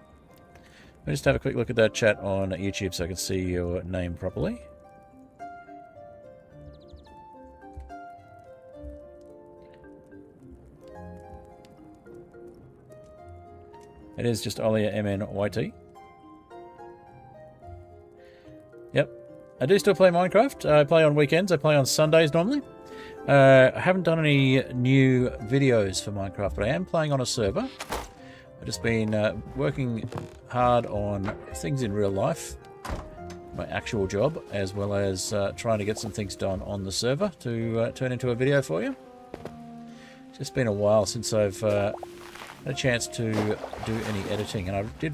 Let me just have a quick look at that chat on YouTube so I can see your name properly. It is just Olia MNYT. Yep. I do still play Minecraft. I play on weekends. I play on Sundays normally. I haven't done any new videos for Minecraft, but I am playing on a server. I've just been working hard on things in real life, my actual job, as well as trying to get some things done on the server to turn into a video for you. It's just been a while since I've had a chance to do any editing, and I did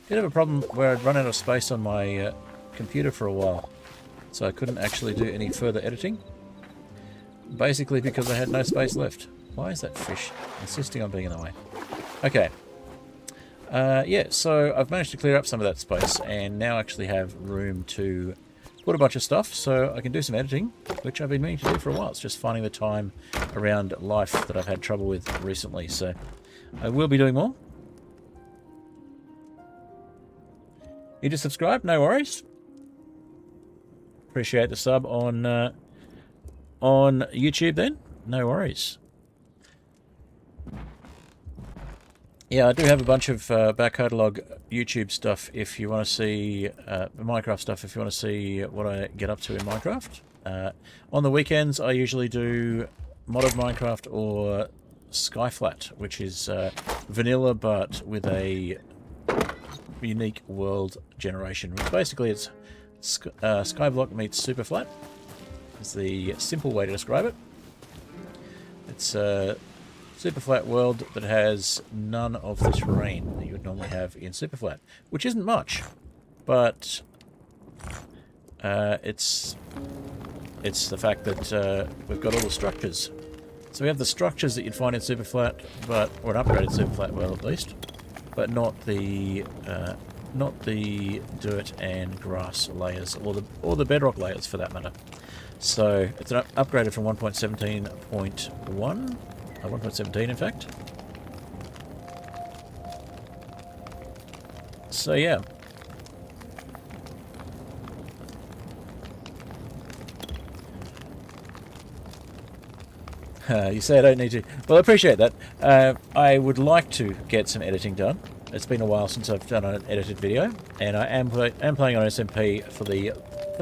have a problem where I'd run out of space on my computer for a while, so I couldn't actually do any further editing, basically because I had no space left. Why is that fish insisting on being in the way? Okay. Yeah, so I've managed to clear up some of that space and now actually have room to put a bunch of stuff so I can do some editing, which I've been meaning to do for a while. It's just finding the time around life that I've had trouble with recently, so I will be doing more. You just subscribed? No worries. Appreciate the sub on YouTube then. No worries. Yeah, I do have a bunch of back catalogue YouTube stuff if you want to see Minecraft stuff, if you want to see what I get up to in Minecraft. On the weekends, I usually do modded Minecraft or Skyflat, which is vanilla but with a unique world generation. Basically, it's Skyblock meets Superflat. It's the simple way to describe it. It's a super flat world that has none of the terrain that you would normally have in Superflat, which isn't much, but it's the fact that we've got all the structures. So we have the structures that you'd find in Superflat, or an upgraded Superflat world at least, but not the dirt and grass layers, or the bedrock layers for that matter. So it's upgraded from 1.17.1, 1.17 in fact. So yeah. You say I don't need to. Well, I appreciate that. I would like to get some editing done. It's been a while since I've done an edited video, and I am playing on SMP for the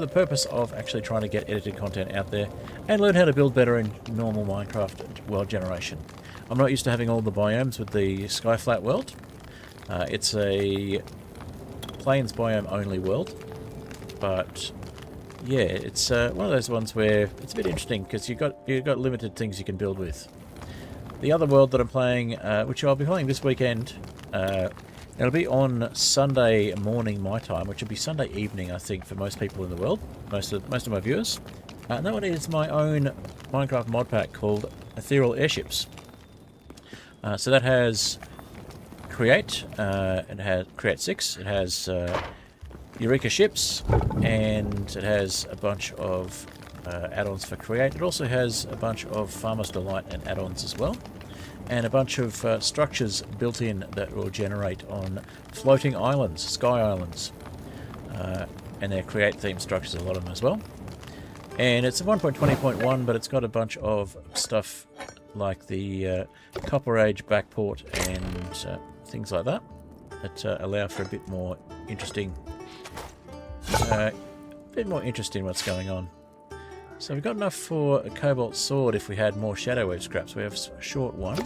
purpose of actually trying to get edited content out there and learn how to build better in normal Minecraft world generation. I'm not used to having all the biomes with the sky-flat world. It's a plains biome only world, but yeah, it's one of those ones where it's a bit interesting because you've got limited things you can build with. The other world that I'm playing, which I'll be playing this weekend, it'll be on Sunday morning my time, which will be Sunday evening, I think, for most people in the world, most of my viewers. And that one is my own Minecraft mod pack called Ethereal Airships. So that has Create, it has Base-ics, it has Eureka ships, and it has a bunch of add-ons for Create. It also has a bunch of Farmer's Delight and add-ons as well, and a bunch of structures built in that will generate on floating islands, sky islands, and they're Create themed structures, a lot of them as well. And it's a 1.20.1, but it's got a bunch of stuff like the Copper Age backport and things like that allow for a bit more interesting, what's going on. So we've got enough for a Cobalt Sword if we had more Shadow Wave scraps. We have a short one.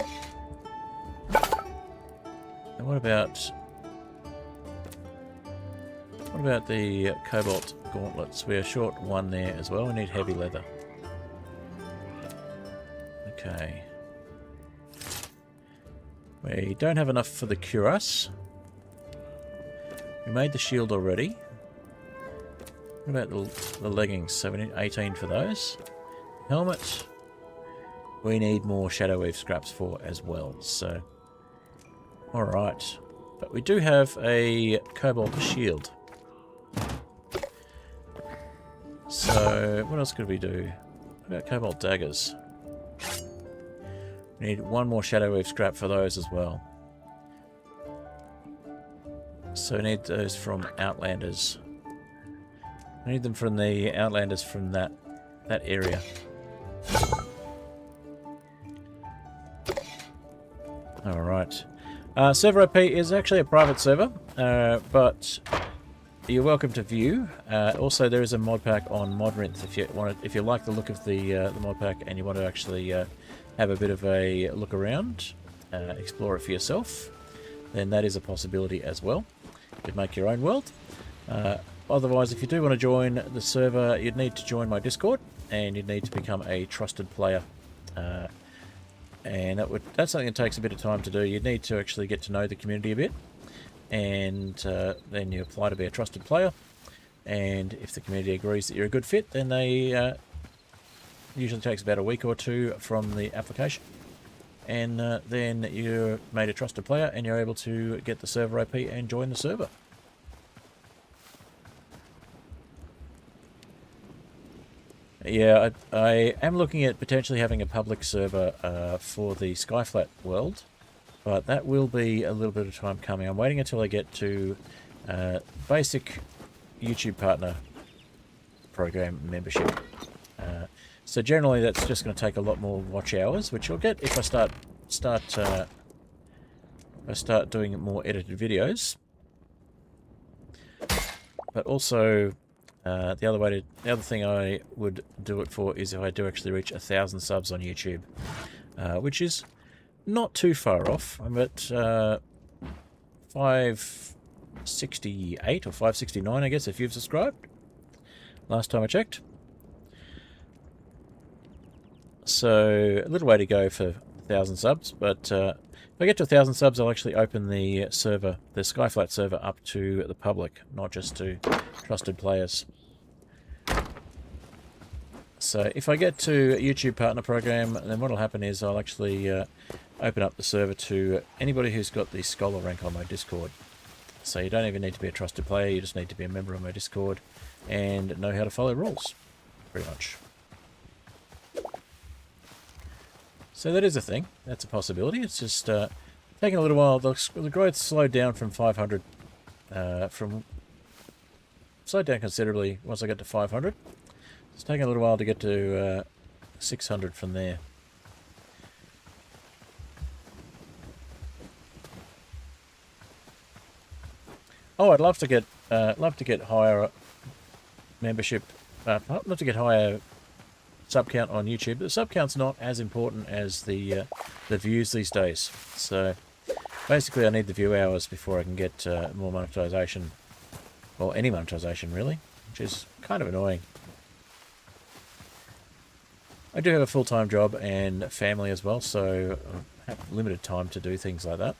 And what about the Cobalt Gauntlets? We're short one there as well. We need heavy leather. Okay. We don't have enough for the cuirass. We made the shield already. What about the leggings? So we need 18 for those. Helmet. We need more Shadow Wave scraps for as well. So, alright. But we do have a Cobalt Shield. So, what else could we do? What about Cobalt Daggers? We need one more Shadow Wave scrap for those as well. So we need those from Outlanders. I need them from the Outlanders from that area. Alright. Server IP is actually a private server, but you're welcome to view. Also, there is a mod pack on Modrinth if you like the look of the mod pack and you want to actually have a bit of a look around, explore it for yourself, then that is a possibility as well. You could make your own world. Otherwise, if you do want to join the server, you'd need to join my Discord, and you'd need to become a trusted player. And that's something that takes a bit of time to do. You'd need to actually get to know the community a bit, and then you apply to be a trusted player. And if the community agrees that you're a good fit, then they usually takes about a week or two from the application. And then you're made a trusted player, and you're able to get the server IP and join the server. Yeah, I am looking at potentially having a public server for the Skyflat world, but that will be a little bit of time coming. I'm waiting until I get to basic YouTube partner program membership. So generally that's just going to take a lot more watch hours, which you'll get if I start doing more edited videos. But also, the other thing I would do it for is if I do actually reach 1,000 subs on YouTube, which is not too far off. I'm at 568 or 569, I guess, if you've subscribed. Last time I checked. So a little way to go for 1,000 subs, but if I get to 1,000 subs, I'll actually open the server, the Skyflat server, up to the public, not just to trusted players. So if I get to a YouTube partner program, then what will happen is I'll actually open up the server to anybody who's got the Scholar rank on my Discord. So you don't even need to be a trusted player, you just need to be a member of my Discord and know how to follow rules, pretty much. So that is a thing. That's a possibility. It's just taking a little while. The growth slowed down from 500, slowed down considerably once I got to 500. It's taking a little while to get to 600 from there. Oh, I'd love to get higher membership. I'd love to get higher sub count on YouTube. The sub count's not as important as the views these days. So basically, I need the view hours before I can get more monetization, or any monetization really, which is kind of annoying. I do have a full-time job and family as well, so I have limited time to do things like that.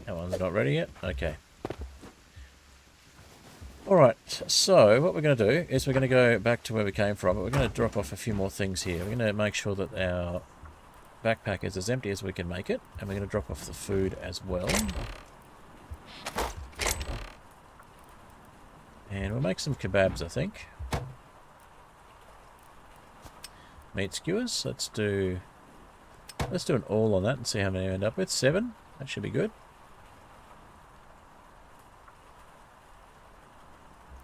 That one's not ready yet? Okay. Alright, so what we're going to do is we're going to go back to where we came from, but we're going to drop off a few more things here. We're going to make sure that our backpack is as empty as we can make it, and we're going to drop off the food as well. And we'll make some kebabs, I think. Meat skewers. Let's do an all on that and see how many we end up with. 7. That should be good.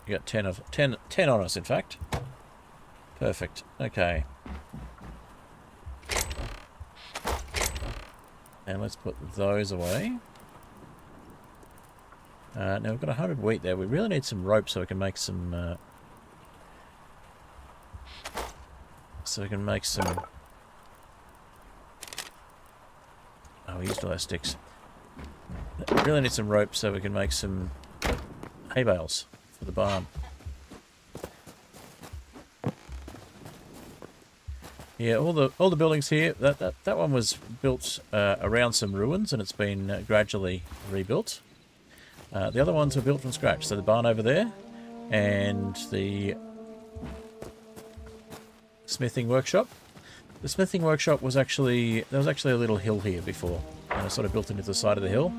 You got 10 on us, in fact. Perfect. Okay. And let's put those away. Now we've got 100 wheat there. We really need some rope so we can make some... Oh, we used all our sticks. We really need some rope so we can make some hay bales for the barn. Yeah, all the buildings here. That one was built around some ruins, and it's been gradually rebuilt. The other ones were built from scratch. So the barn over there, and the smithing workshop. The smithing workshop was there was actually a little hill here before, and I sort of built into the side of the hill.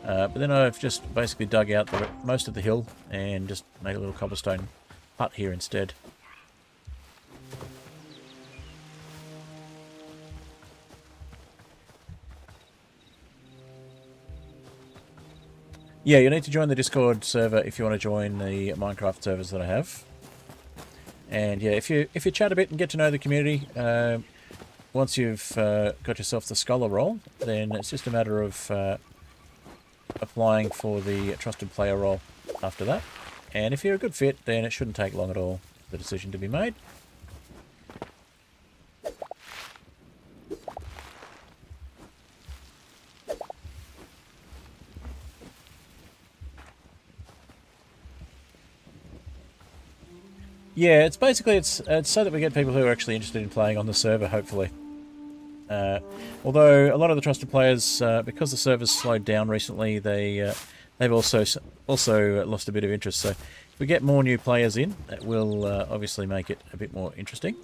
But then I've just basically dug out most of the hill and just made a little cobblestone hut here instead. Yeah, you need to join the Discord server if you want to join the Minecraft servers that I have. And yeah, if you chat a bit and get to know the community, once you've got yourself the scholar role, then it's just a matter of applying for the trusted player role after that. And if you're a good fit, then it shouldn't take long at all for the decision to be made. Yeah, it's basically it's so that we get people who are actually interested in playing on the server, hopefully. Although a lot of the trusted players, because the server's slowed down recently, they've also lost a bit of interest. So if we get more new players in, that will obviously make it a bit more interesting.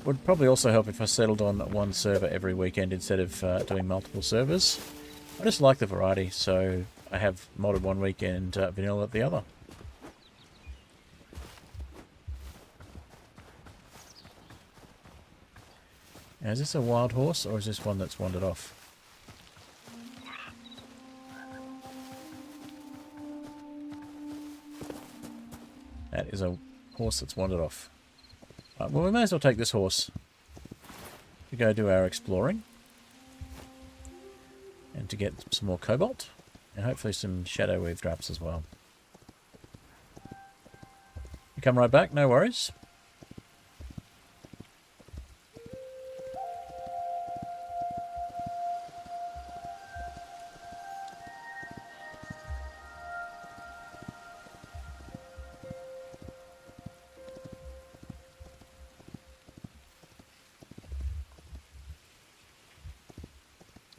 Would probably also help if I settled on one server every weekend instead of doing multiple servers. I just like the variety, so I have modded one weekend, vanilla the other. Now, is this a wild horse, or is this one that's wandered off? That is a horse that's wandered off. Right, well, we may as well take this horse to go do our exploring. And to get some more cobalt. And hopefully some shadow weave drops as well. You come right back, no worries.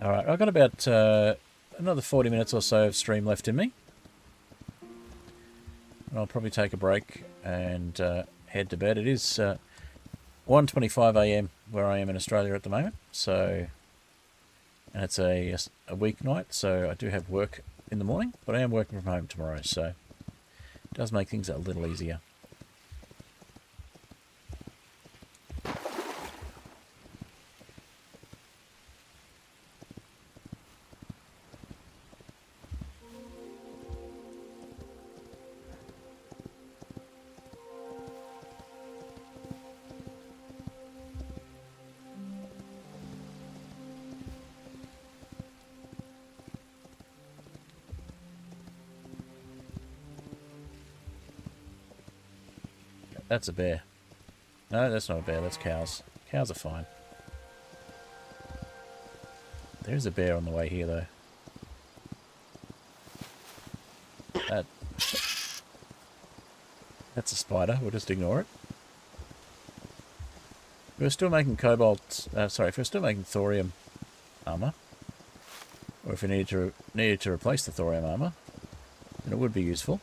Alright, I've got about another 40 minutes or so of stream left in me. And I'll probably take a break and head to bed. It is 1:25 AM where I am in Australia at the moment. So, and it's a weeknight, so I do have work in the morning, but I am working from home tomorrow, so it does make things a little easier. That's a bear. No, that's not a bear. That's cows. Cows are fine. There's a bear on the way here, though. That's a spider. We'll just ignore it. If we're still making if we're still making thorium armor, or if we needed to replace the thorium armor, then it would be useful,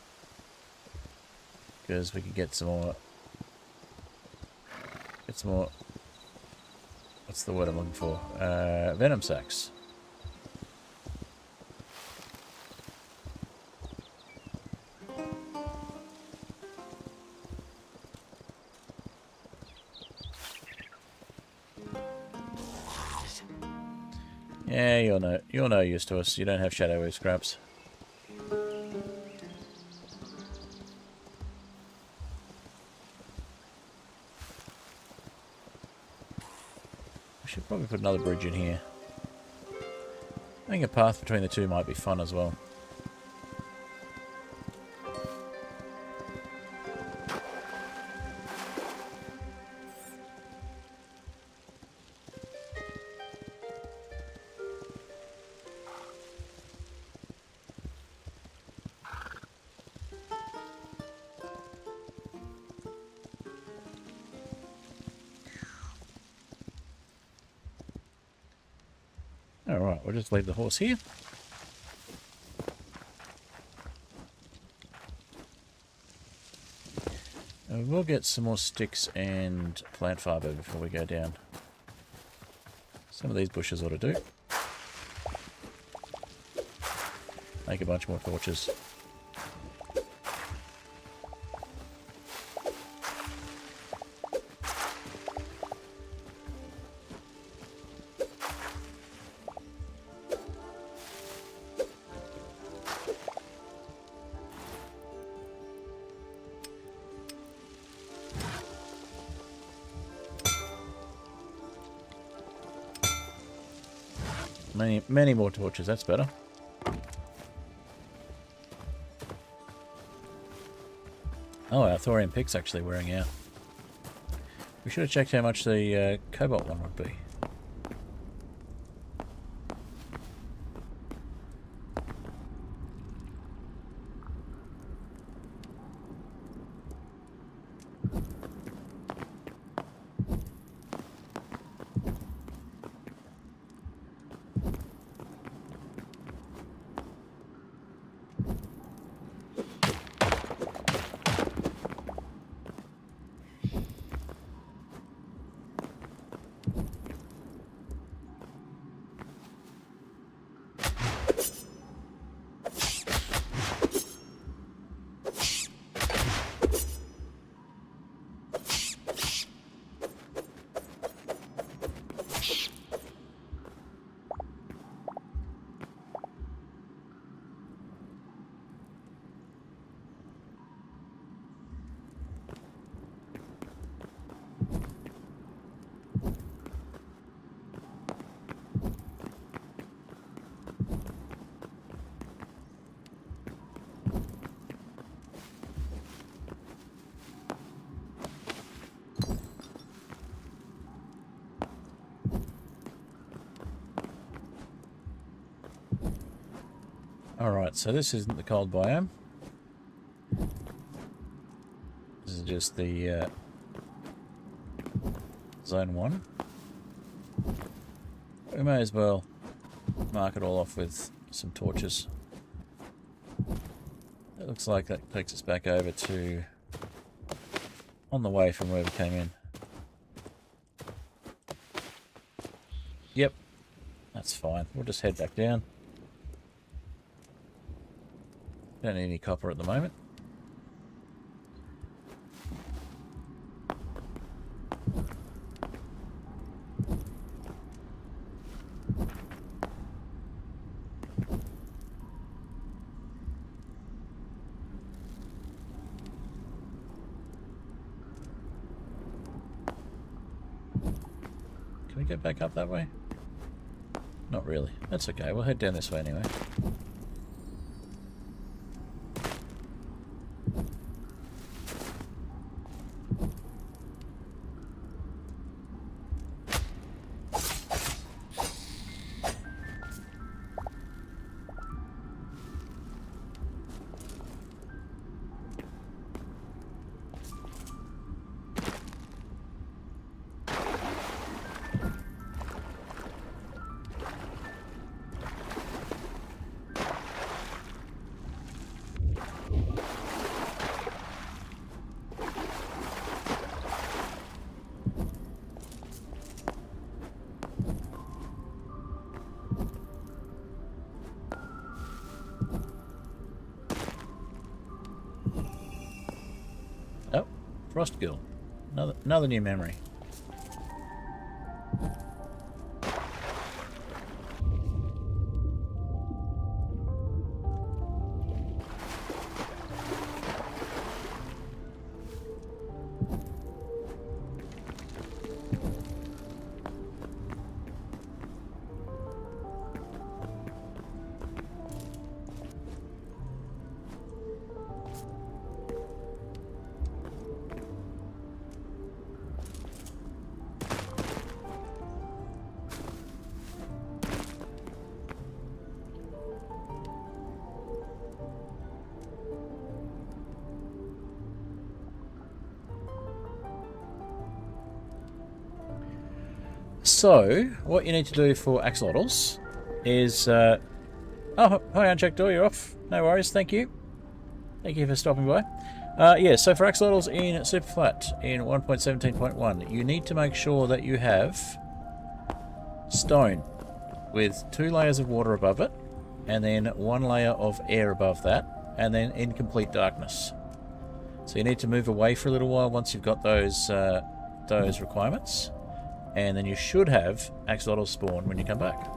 because we could get some more. What's the word I'm looking for? Venom sacs. Yeah, you're no use to us. You don't have shadowy scraps. We should probably put another bridge in here. I think a path between the two might be fun as well. Alright, we'll just leave the horse here. And we'll get some more sticks and plant fibre before we go down. Some of these bushes ought to do. Make a bunch more torches. Many more torches, that's better. Oh, our thorium pick's actually wearing out. We should have checked how much the cobalt one would be. Alright, so this isn't the cold biome. This is just the zone 1. We may as well mark it all off with some torches. It looks like that takes us back over to on the way from where we came in. Yep, that's fine. We'll just head back down. Don't need any copper at the moment. Can we get back up that way? Not really. That's okay. We'll head down this way anyway. Frost Gill. Another new memory. So, what you need to do for axolotls is... oh, hi, Unchecked Door, you're off. No worries, thank you. Thank you for stopping by. Yeah, so for axolotls in Superflat in 1.17.1, you need to make sure that you have stone with 2 layers of water above it, and then 1 layer of air above that, and then in complete darkness. So you need to move away for a little while once you've got those requirements. And then you should have axolotls spawn when you come back.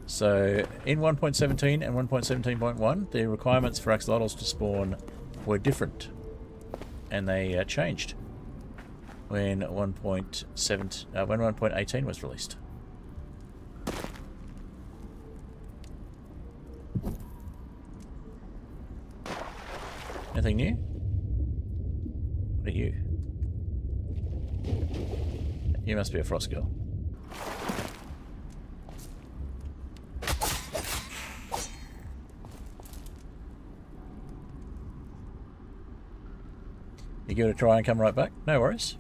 So in 1.17 and 1.17.1, the requirements for axolotls to spawn were different, and they changed when 1.18 was released. Anything new? What are you? You must be a frost girl. You give it a try and come right back? No worries.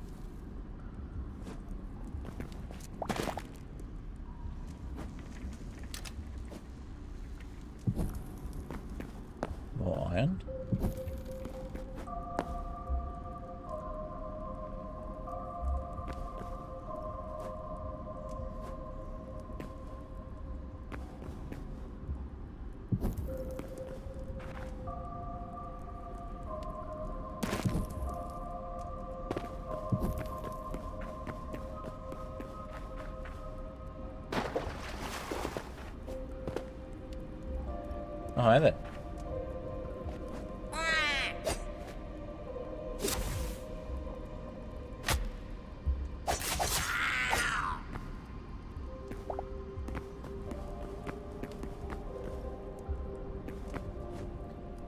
More iron. Oh, hi there.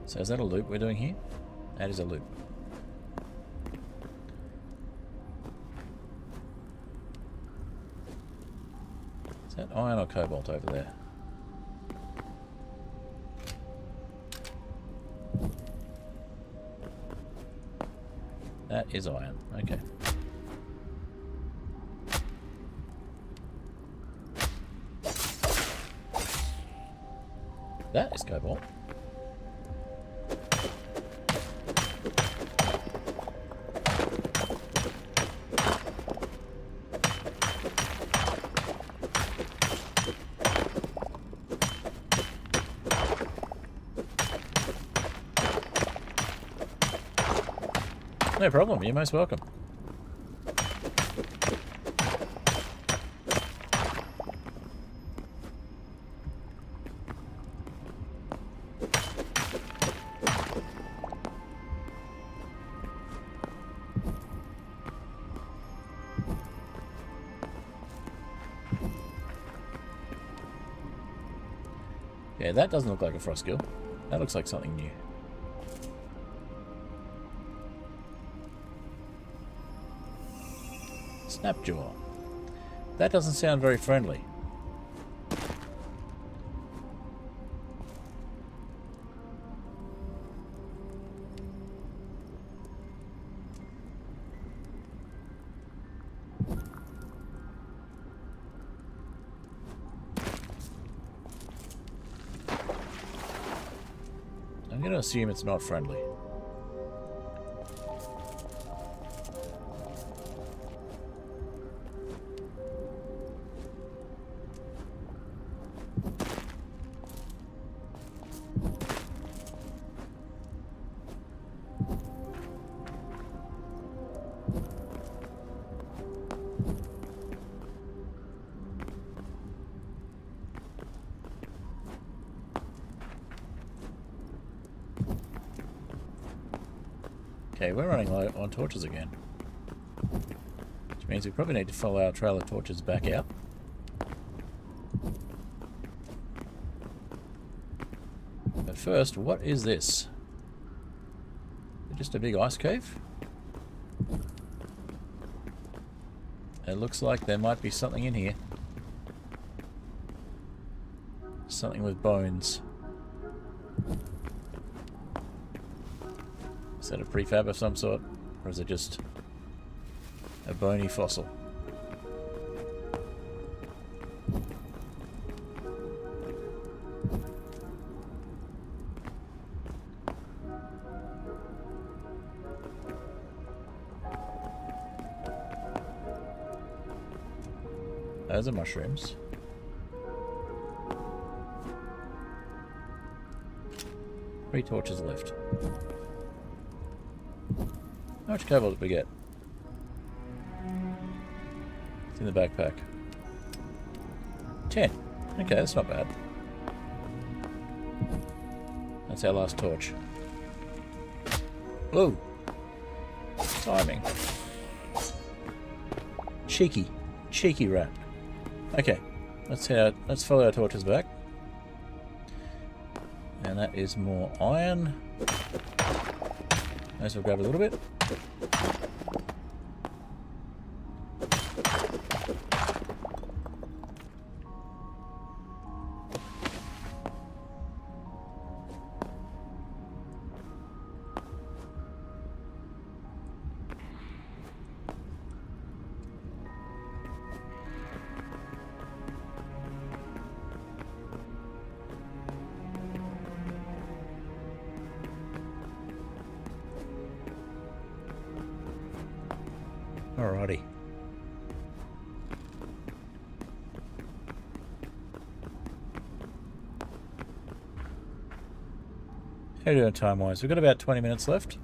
So is that a loop we're doing here? That is a loop. Is that iron or cobalt over there? That is iron. Okay. That is cobalt. No problem, you're most welcome. Yeah, that doesn't look like a frost gill. That looks like something new. Snapjaw. That doesn't sound very friendly. I'm going to assume it's not friendly. Okay, we're running low on torches again. Which means we probably need to follow our trail of torches back out. But first, what is this? Is it just a big ice cave? It looks like there might be something in here. Something with bones. Is that a prefab of some sort? Or is it just a bony fossil? Those are mushrooms. Three torches left. How much cobalt did we get? It's in the backpack. 10. Okay, that's not bad. That's our last torch. Whoa! Timing. Cheeky. Cheeky rat. Okay, let's follow our torches back. And that is more iron. May as well grab a little bit. Alrighty. How are we doing time-wise? We've got about 20 minutes left.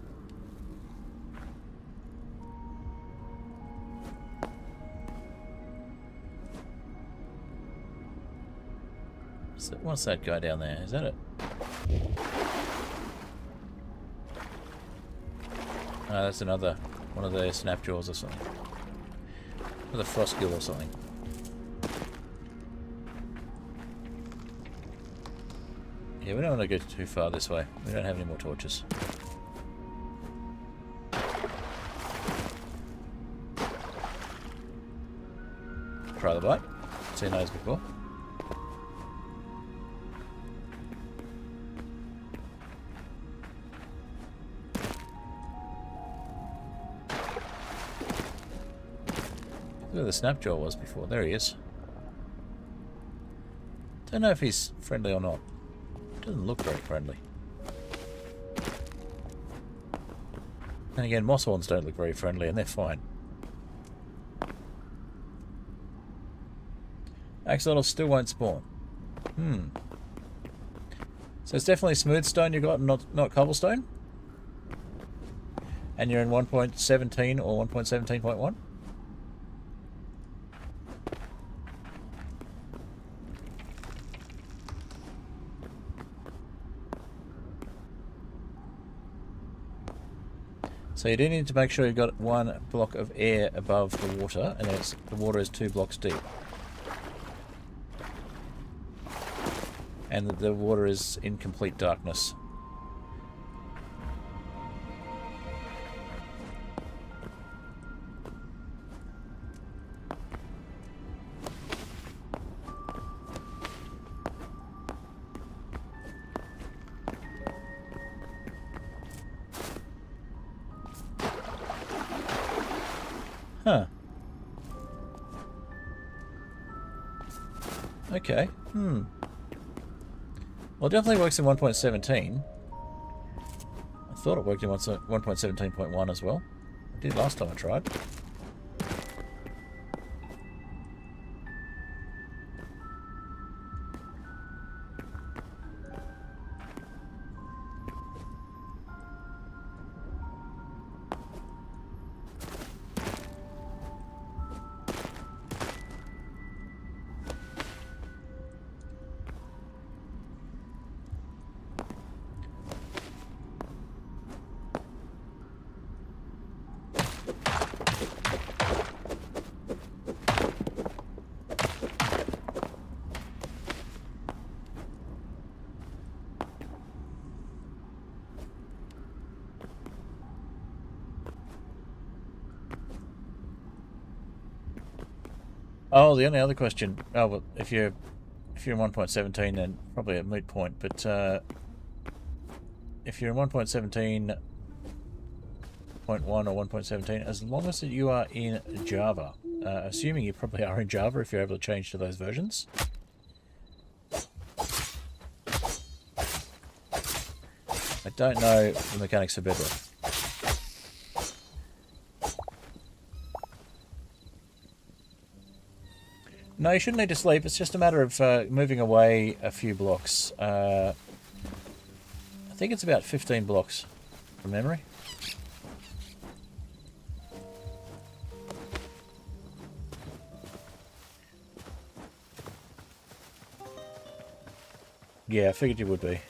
What's that guy down there? Is that it? Oh, that's another one of their snapjaws or something. Or the frostgill or something. Yeah, we don't want to go too far this way. We don't have any more torches. Try the bite. Seen those before. Where the snapjaw was before. There he is. Don't know if he's friendly or not. Doesn't look very friendly. And again, moss-horns don't look very friendly, and they're fine. Axolotls still won't spawn. So it's definitely smooth stone you got, and not cobblestone? And you're in 1.17 or 1.17.1? So you do need to make sure you've got one block of air above the water, and the water is 2 blocks deep. And the water is in complete darkness. Huh. Okay. Well, it definitely works in 1.17. I thought it worked in 1.17.1 as well. It did last time I tried. Oh, the only other question. Oh, well, if you're in 1.17, then probably a moot point. But if you're in 1.17.1 or 1.17, as long as you are in Java, assuming you probably are in Java if you're able to change to those versions. I don't know the mechanics of Bedrock. No, you shouldn't need to sleep. It's just a matter of moving away a few blocks. I think it's about 15 blocks from memory. Yeah, I figured you would be.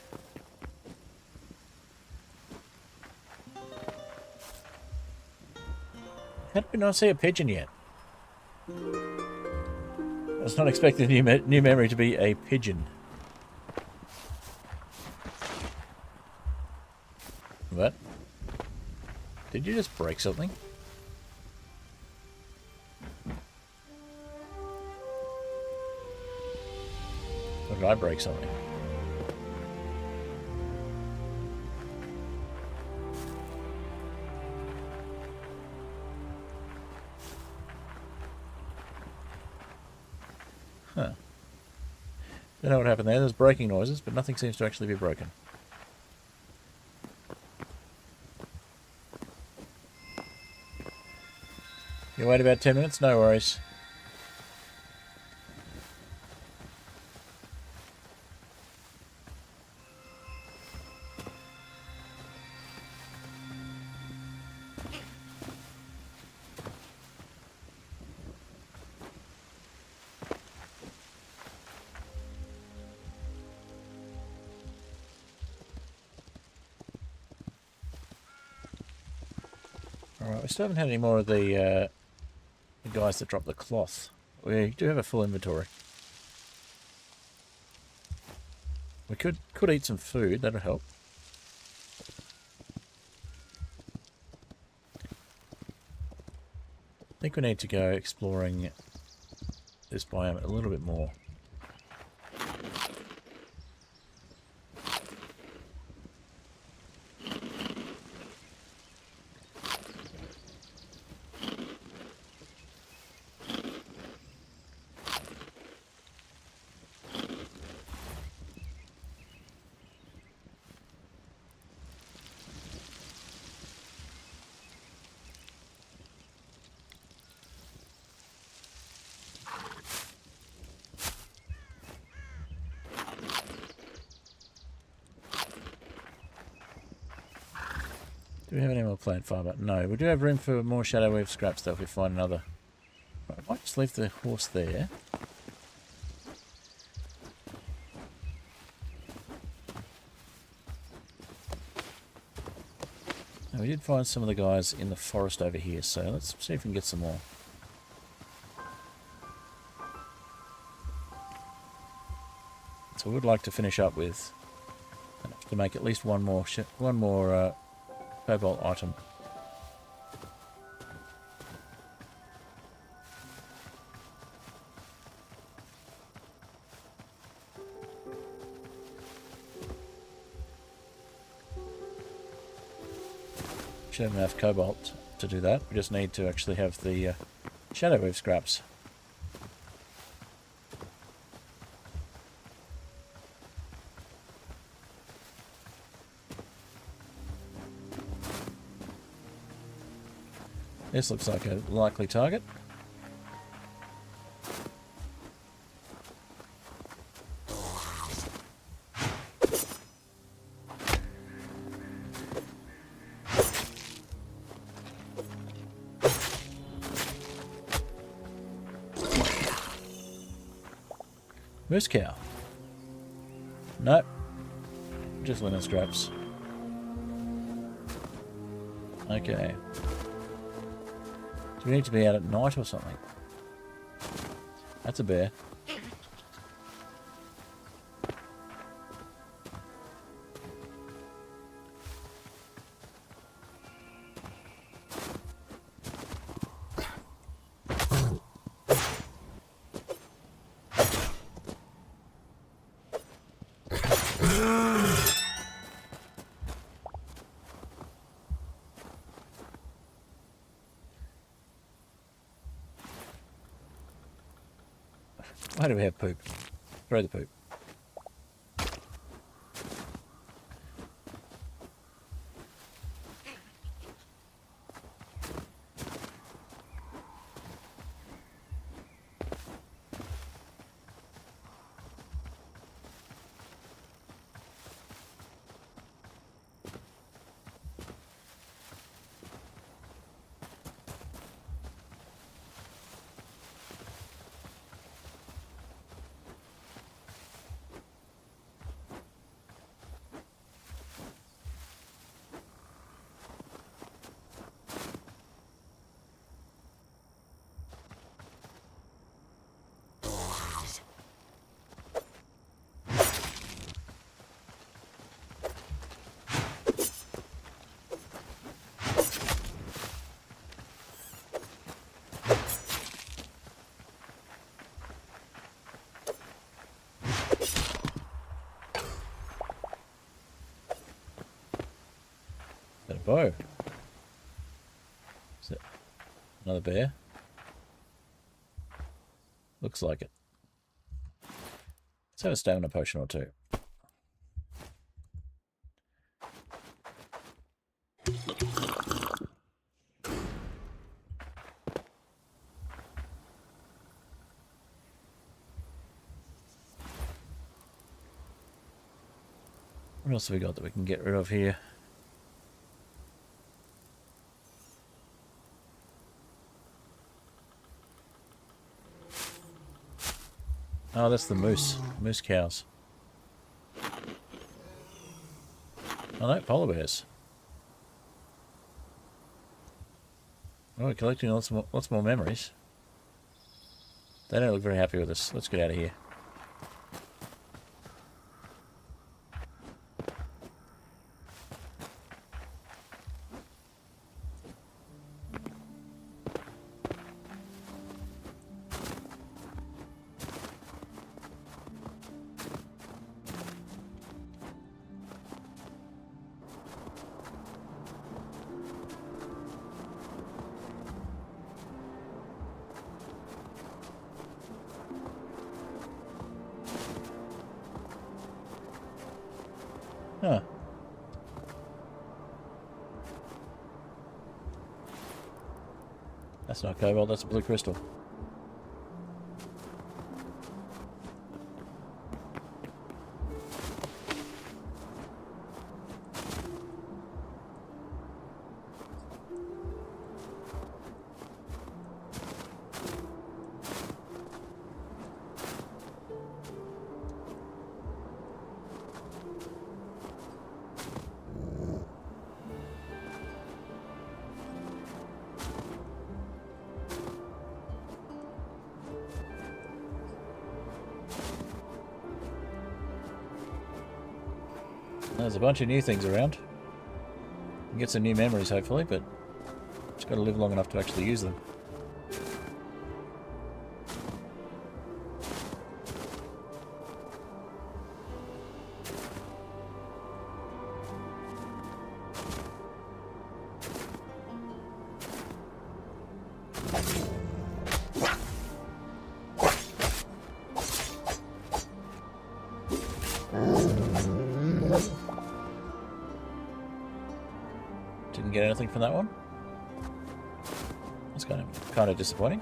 How did we not see a pigeon yet? I was not expecting new memory to be a pigeon. What? Did you just break something? Or did I break something? Huh. Don't know what happened there. There's breaking noises, but nothing seems to actually be broken. You wait about 10 minutes? No worries. Alright, we still haven't had any more of the guys that drop the cloth. We do have a full inventory. We could eat some food, that'll help. I think we need to go exploring this biome a little bit more. Do we have any more plant fibre? No, we do have room for more shadow wave scraps though if we find another. Right, I might just leave the horse there. Now, we did find some of the guys in the forest over here, so let's see if we can get some more. So I would like to finish up with enough to make at least one more cobalt item. Should have enough cobalt to do that. We just need to actually have the shadow wave scraps. This looks like a likely target. Moose cow. Nope. Just linen scraps. Okay. Do we need to be out at night or something? That's a bear. Why do we have poop? Throw the poop. Bow. Is it another bear? Looks like it. Let's have a stamina potion or two. What else have we got that we can get rid of here? Oh, that's the moose cows. Oh no, polar bears. Oh, we're collecting lots more memories. They don't look very happy with us. Let's get out of here. Huh. That's not cobalt, that's blue crystal. There's a bunch of new things around. You can get some new memories, hopefully, but just got to live long enough to actually use them. Didn't get anything from that one. That's kind of disappointing.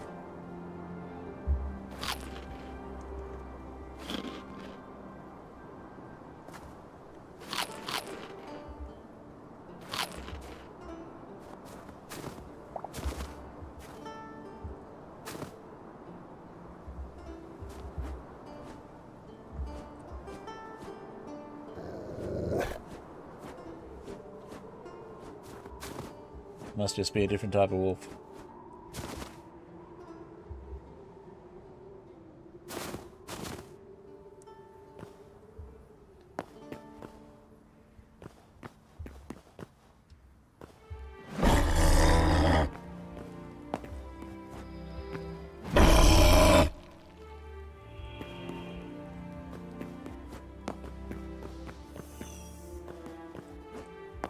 Must just be a different type of wolf.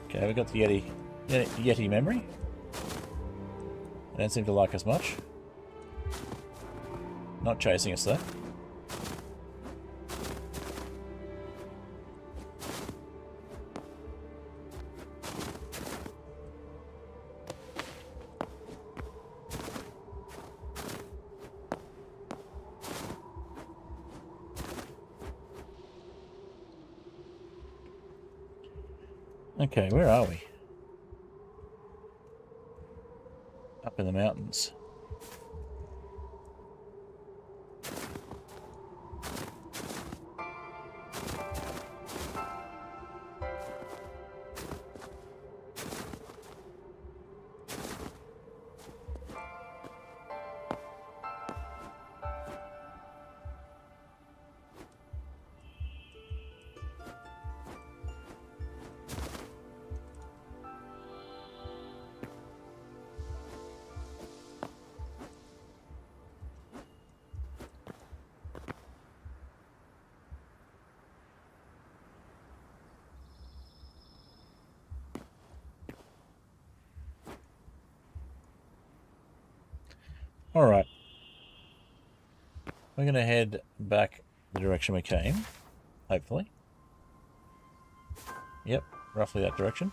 Okay, we got the Yeti memory. They don't seem to like us much. Not chasing us though. Okay, where are we? Up in the mountains. Alright. We're going to head back the direction we came, hopefully. Yep, roughly that direction.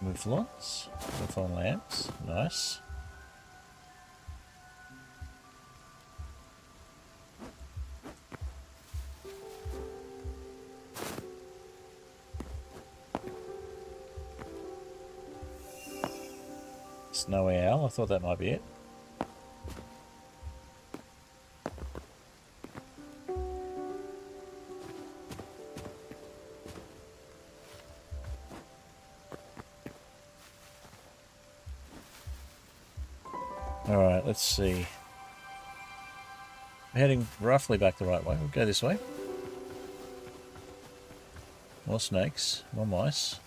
Mouflons, mouflon lamps, nice. Snowy owl, I thought that might be it. Alright, let's see. We're heading roughly back the right way. We'll go this way. More snakes, more mice.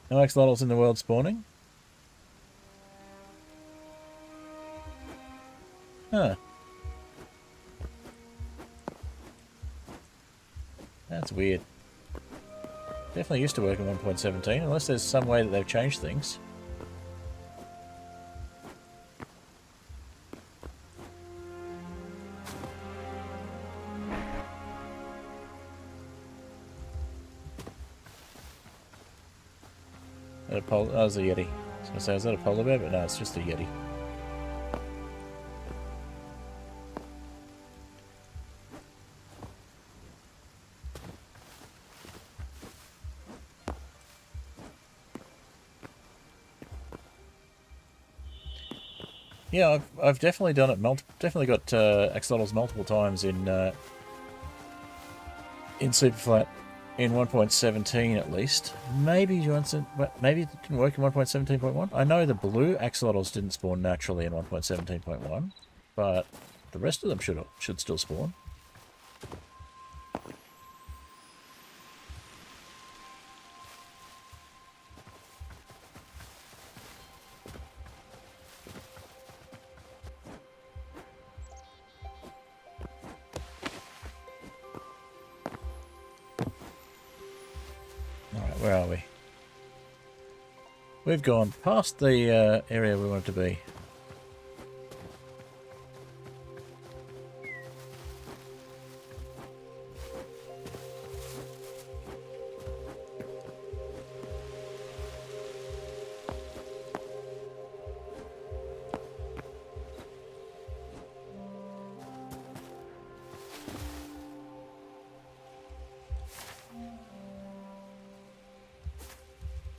No axolotls in the world spawning? Huh. That's weird. Definitely used to work in 1.17, unless there's some way that they've changed things. Oh, that was a Yeti. I was going to say, is that a polar bear? But no, it's just a Yeti. Yeah, I've definitely done it. Definitely got axolotls multiple times in Superflat. In 1.17 at least. Maybe maybe it didn't work in 1.17.1. I know the blue axolotls didn't spawn naturally in 1.17.1, but the rest of them should still spawn. Alright, where are we? We've gone past the area we wanted to be.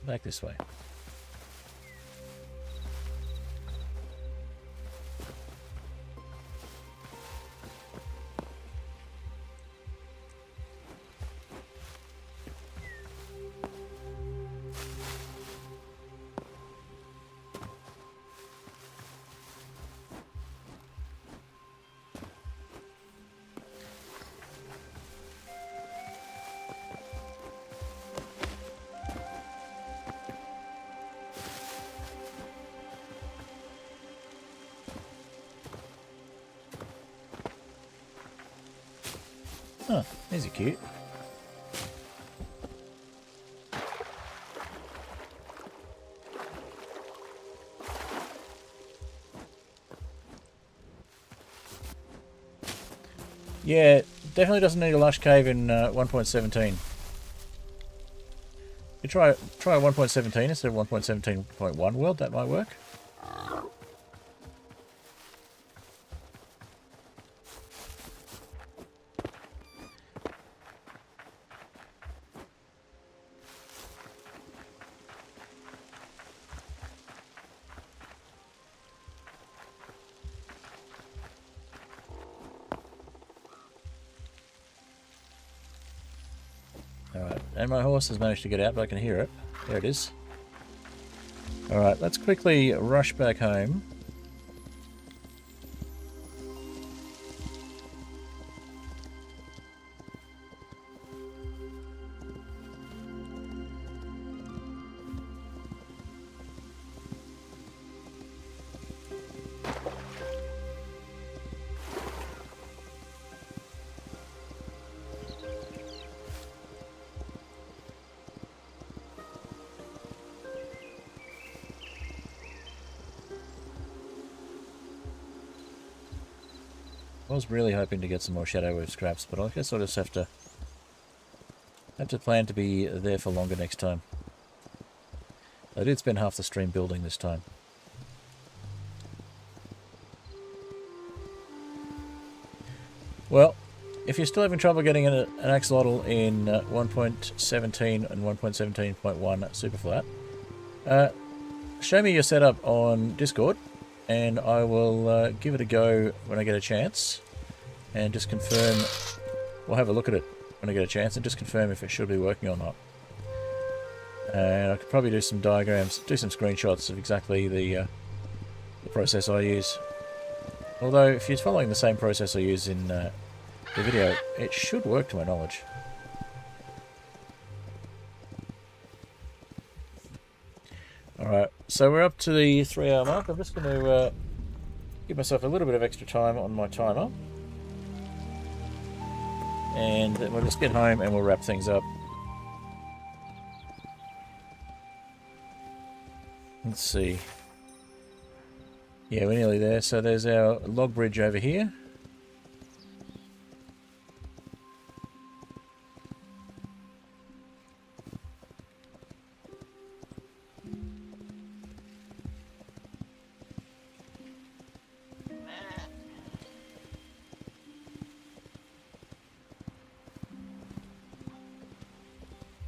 Back this way. Huh, these are cute. Yeah, definitely doesn't need a lush cave in 1.17. You try 1.17 instead of 1.17.1 world, that might work. Alright, and my horse has managed to get out, but I can hear it. There it is. Alright, let's quickly rush back home. I was really hoping to get some more Shadow Wave scraps, but I guess I'll just have to plan to be there for longer next time. I did spend half the stream building this time. Well, if you're still having trouble getting an axolotl in 1.17 and 1.17.1 Superflat, show me your setup on Discord, and I will give it a go when I get a chance, and just confirm. We'll have a look at it when I get a chance, and just confirm if it should be working or not. And I could probably do some diagrams, do some screenshots of exactly the process I use. Although, if you're following the same process I use in the video, it should work to my knowledge. Alright, so we're up to the 3-hour mark. I'm just going to give myself a little bit of extra time on my timer. And then we'll just get home and we'll wrap things up. Let's see. Yeah, we're nearly there. So there's our log bridge over here.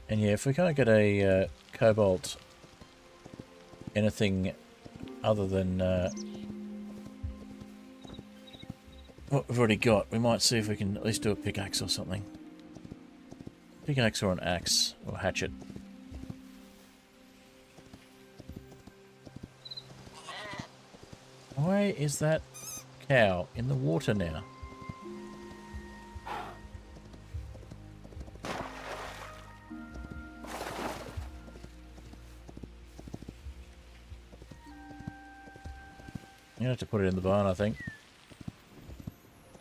And yeah, if we can't get a cobalt anything other than what we've already got, we might see if we can at least do a pickaxe or something. Pickaxe or an axe or hatchet. Why is that cow in the water now? You have to put it in the barn, I think.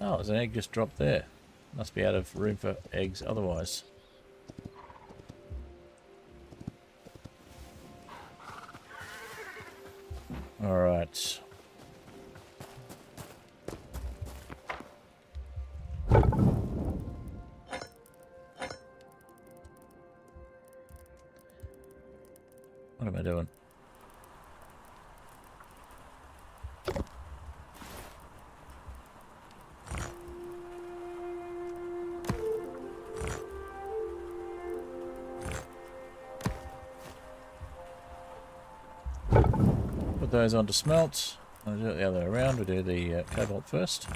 Oh, there's an egg just dropped there. Must be out of room for eggs otherwise. Alright. What am I doing? Put those on to smelt. I'll do it the other way around. We'll do the cobalt first.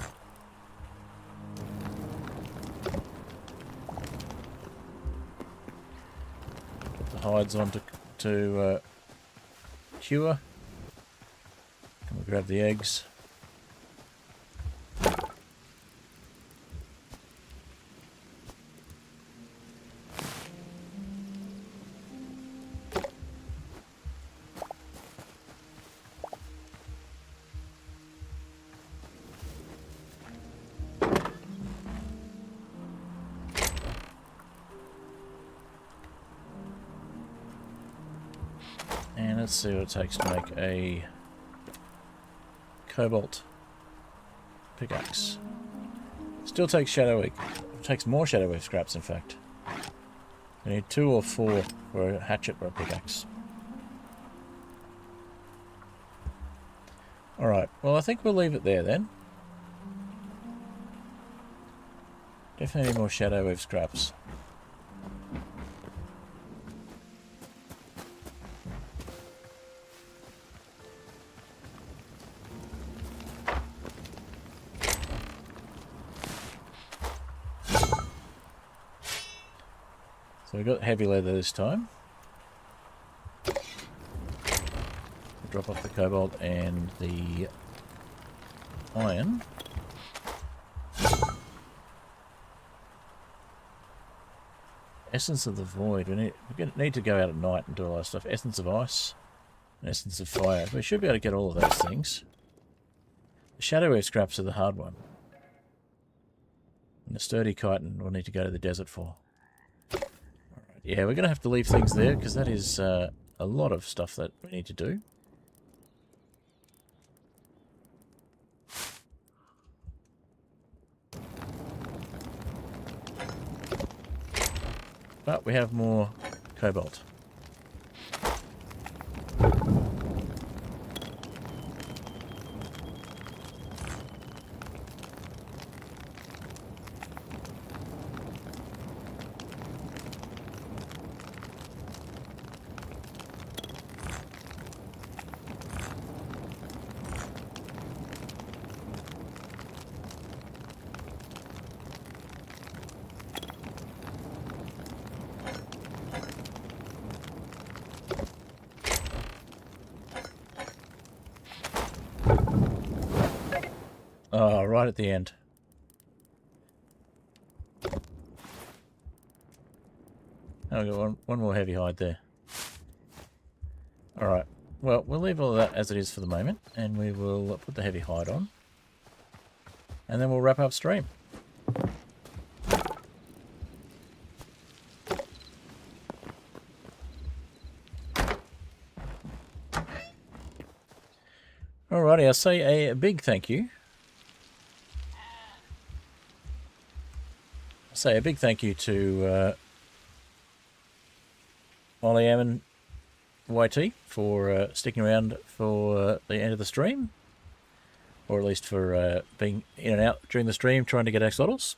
Put the hides on to cure. And we'll grab the eggs. And let's see what it takes to make a cobalt pickaxe. Still takes shadow wave. Takes more shadow wave scraps, in fact. We need 2 or 4 for a hatchet or a pickaxe. Alright, well I think we'll leave it there then. Definitely need more shadow wave scraps. So we got heavy leather this time. Drop off the cobalt and the iron. Essence of the Void. We need to go out at night and do a lot of stuff. Essence of Ice and Essence of Fire. We should be able to get all of those things. The Shadow Wave scraps are the hard one. And the Sturdy Chitin we'll need to go to the desert for. Yeah, we're going to have to leave things there because that is a lot of stuff that we need to do. But we have more cobalt. Oh, right at the end. Oh, we got one more heavy hide there. Alright, well, we'll leave all of that as it is for the moment, and we will put the heavy hide on. And then we'll wrap up stream. Alrighty, I'll say a big thank you. Say a big thank you to Ollie and YT for sticking around for the end of the stream, or at least for being in and out during the stream trying to get axolotls.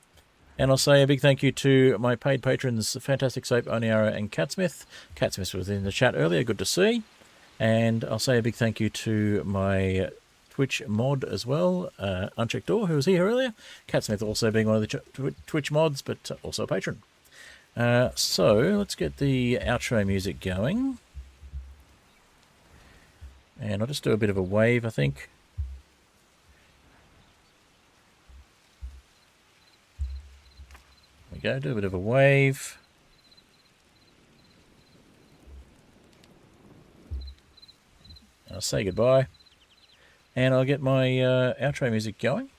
And I'll say a big thank you to my paid patrons, Fantastic Soap, Oniara and Catsmith. Catsmith was in the chat earlier, good to see. And I'll say a big thank you to my Twitch mod as well, Unchecked Door, who was here earlier. Catsmith also being one of the Twitch mods, but also a patron. So let's get the outro music going. And I'll just do a bit of a wave, I think. There we go, do a bit of a wave. I'll say goodbye. And I'll get my outro music going.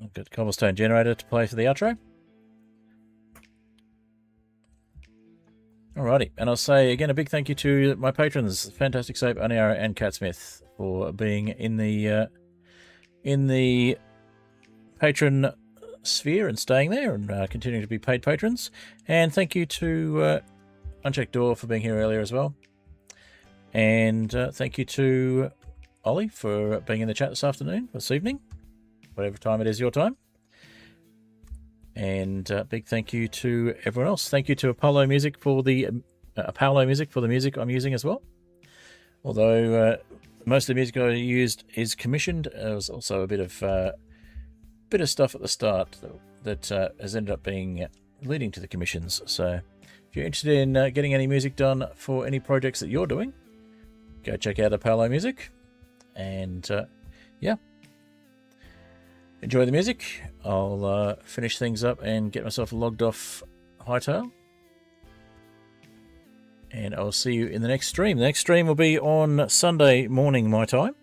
I've got Cobblestone Generator to play for the outro. Alrighty, and I'll say again a big thank you to my patrons, Fantastic Soap, Oniara and Catsmith, for being in the patron sphere and staying there and continuing to be paid patrons. And thank you to Unchecked Door for being here earlier as well. And thank you to Ollie for being in the chat this evening, whatever time it is your time. And big thank you to everyone else. Thank you to Apollo Music for the music I'm using as well. Although most of the music I used is commissioned, there was also a bit of stuff at the start that has ended up being leading to the commissions. So if you're interested in getting any music done for any projects that you're doing, go check out Apollo Music. And yeah, enjoy the music. I'll finish things up and get myself logged off Hytale. And I'll see you in the next stream. The next stream will be on Sunday morning my time.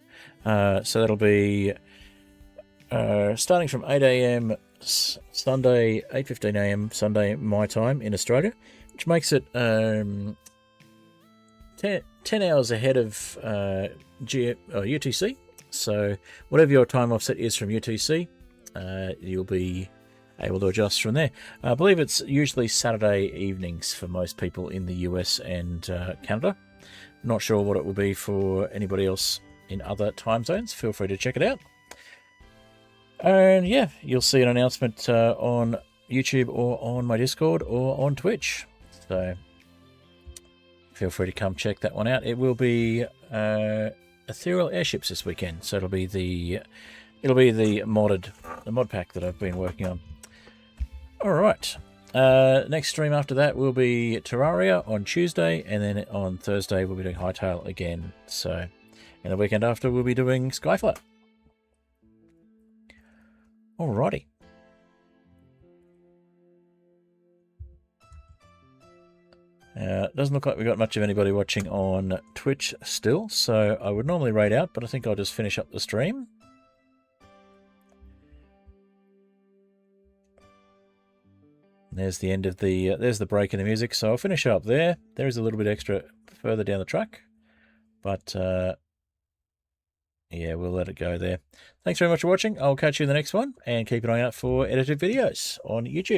So that'll be starting from 8 AM Sunday, 8:15 AM Sunday my time in Australia, which makes it 10 hours ahead of UTC. So whatever your time offset is from UTC, you'll be able to adjust from there. I believe it's usually Saturday evenings for most people in the US and Canada. Not sure what it will be for anybody else in other time zones. Feel free to check it out. And yeah, you'll see an announcement on YouTube or on my Discord or on Twitch. So feel free to come check that one out. It will be Ethereal Airships this weekend, so it'll be the mod pack that I've been working on. All right. Next stream after that will be Terraria on Tuesday, and then on Thursday we'll be doing Hytale again. So, and the weekend after we'll be doing Skyflat. Alrighty. Doesn't look like we've got much of anybody watching on Twitch still, so I would normally raid out, but I think I'll just finish up the stream. There's the end of the, there's the break in the music, so I'll finish up there. There is a little bit extra further down the track, but yeah, we'll let it go there. Thanks very much for watching. I'll catch you in the next one, and keep an eye out for edited videos on YouTube.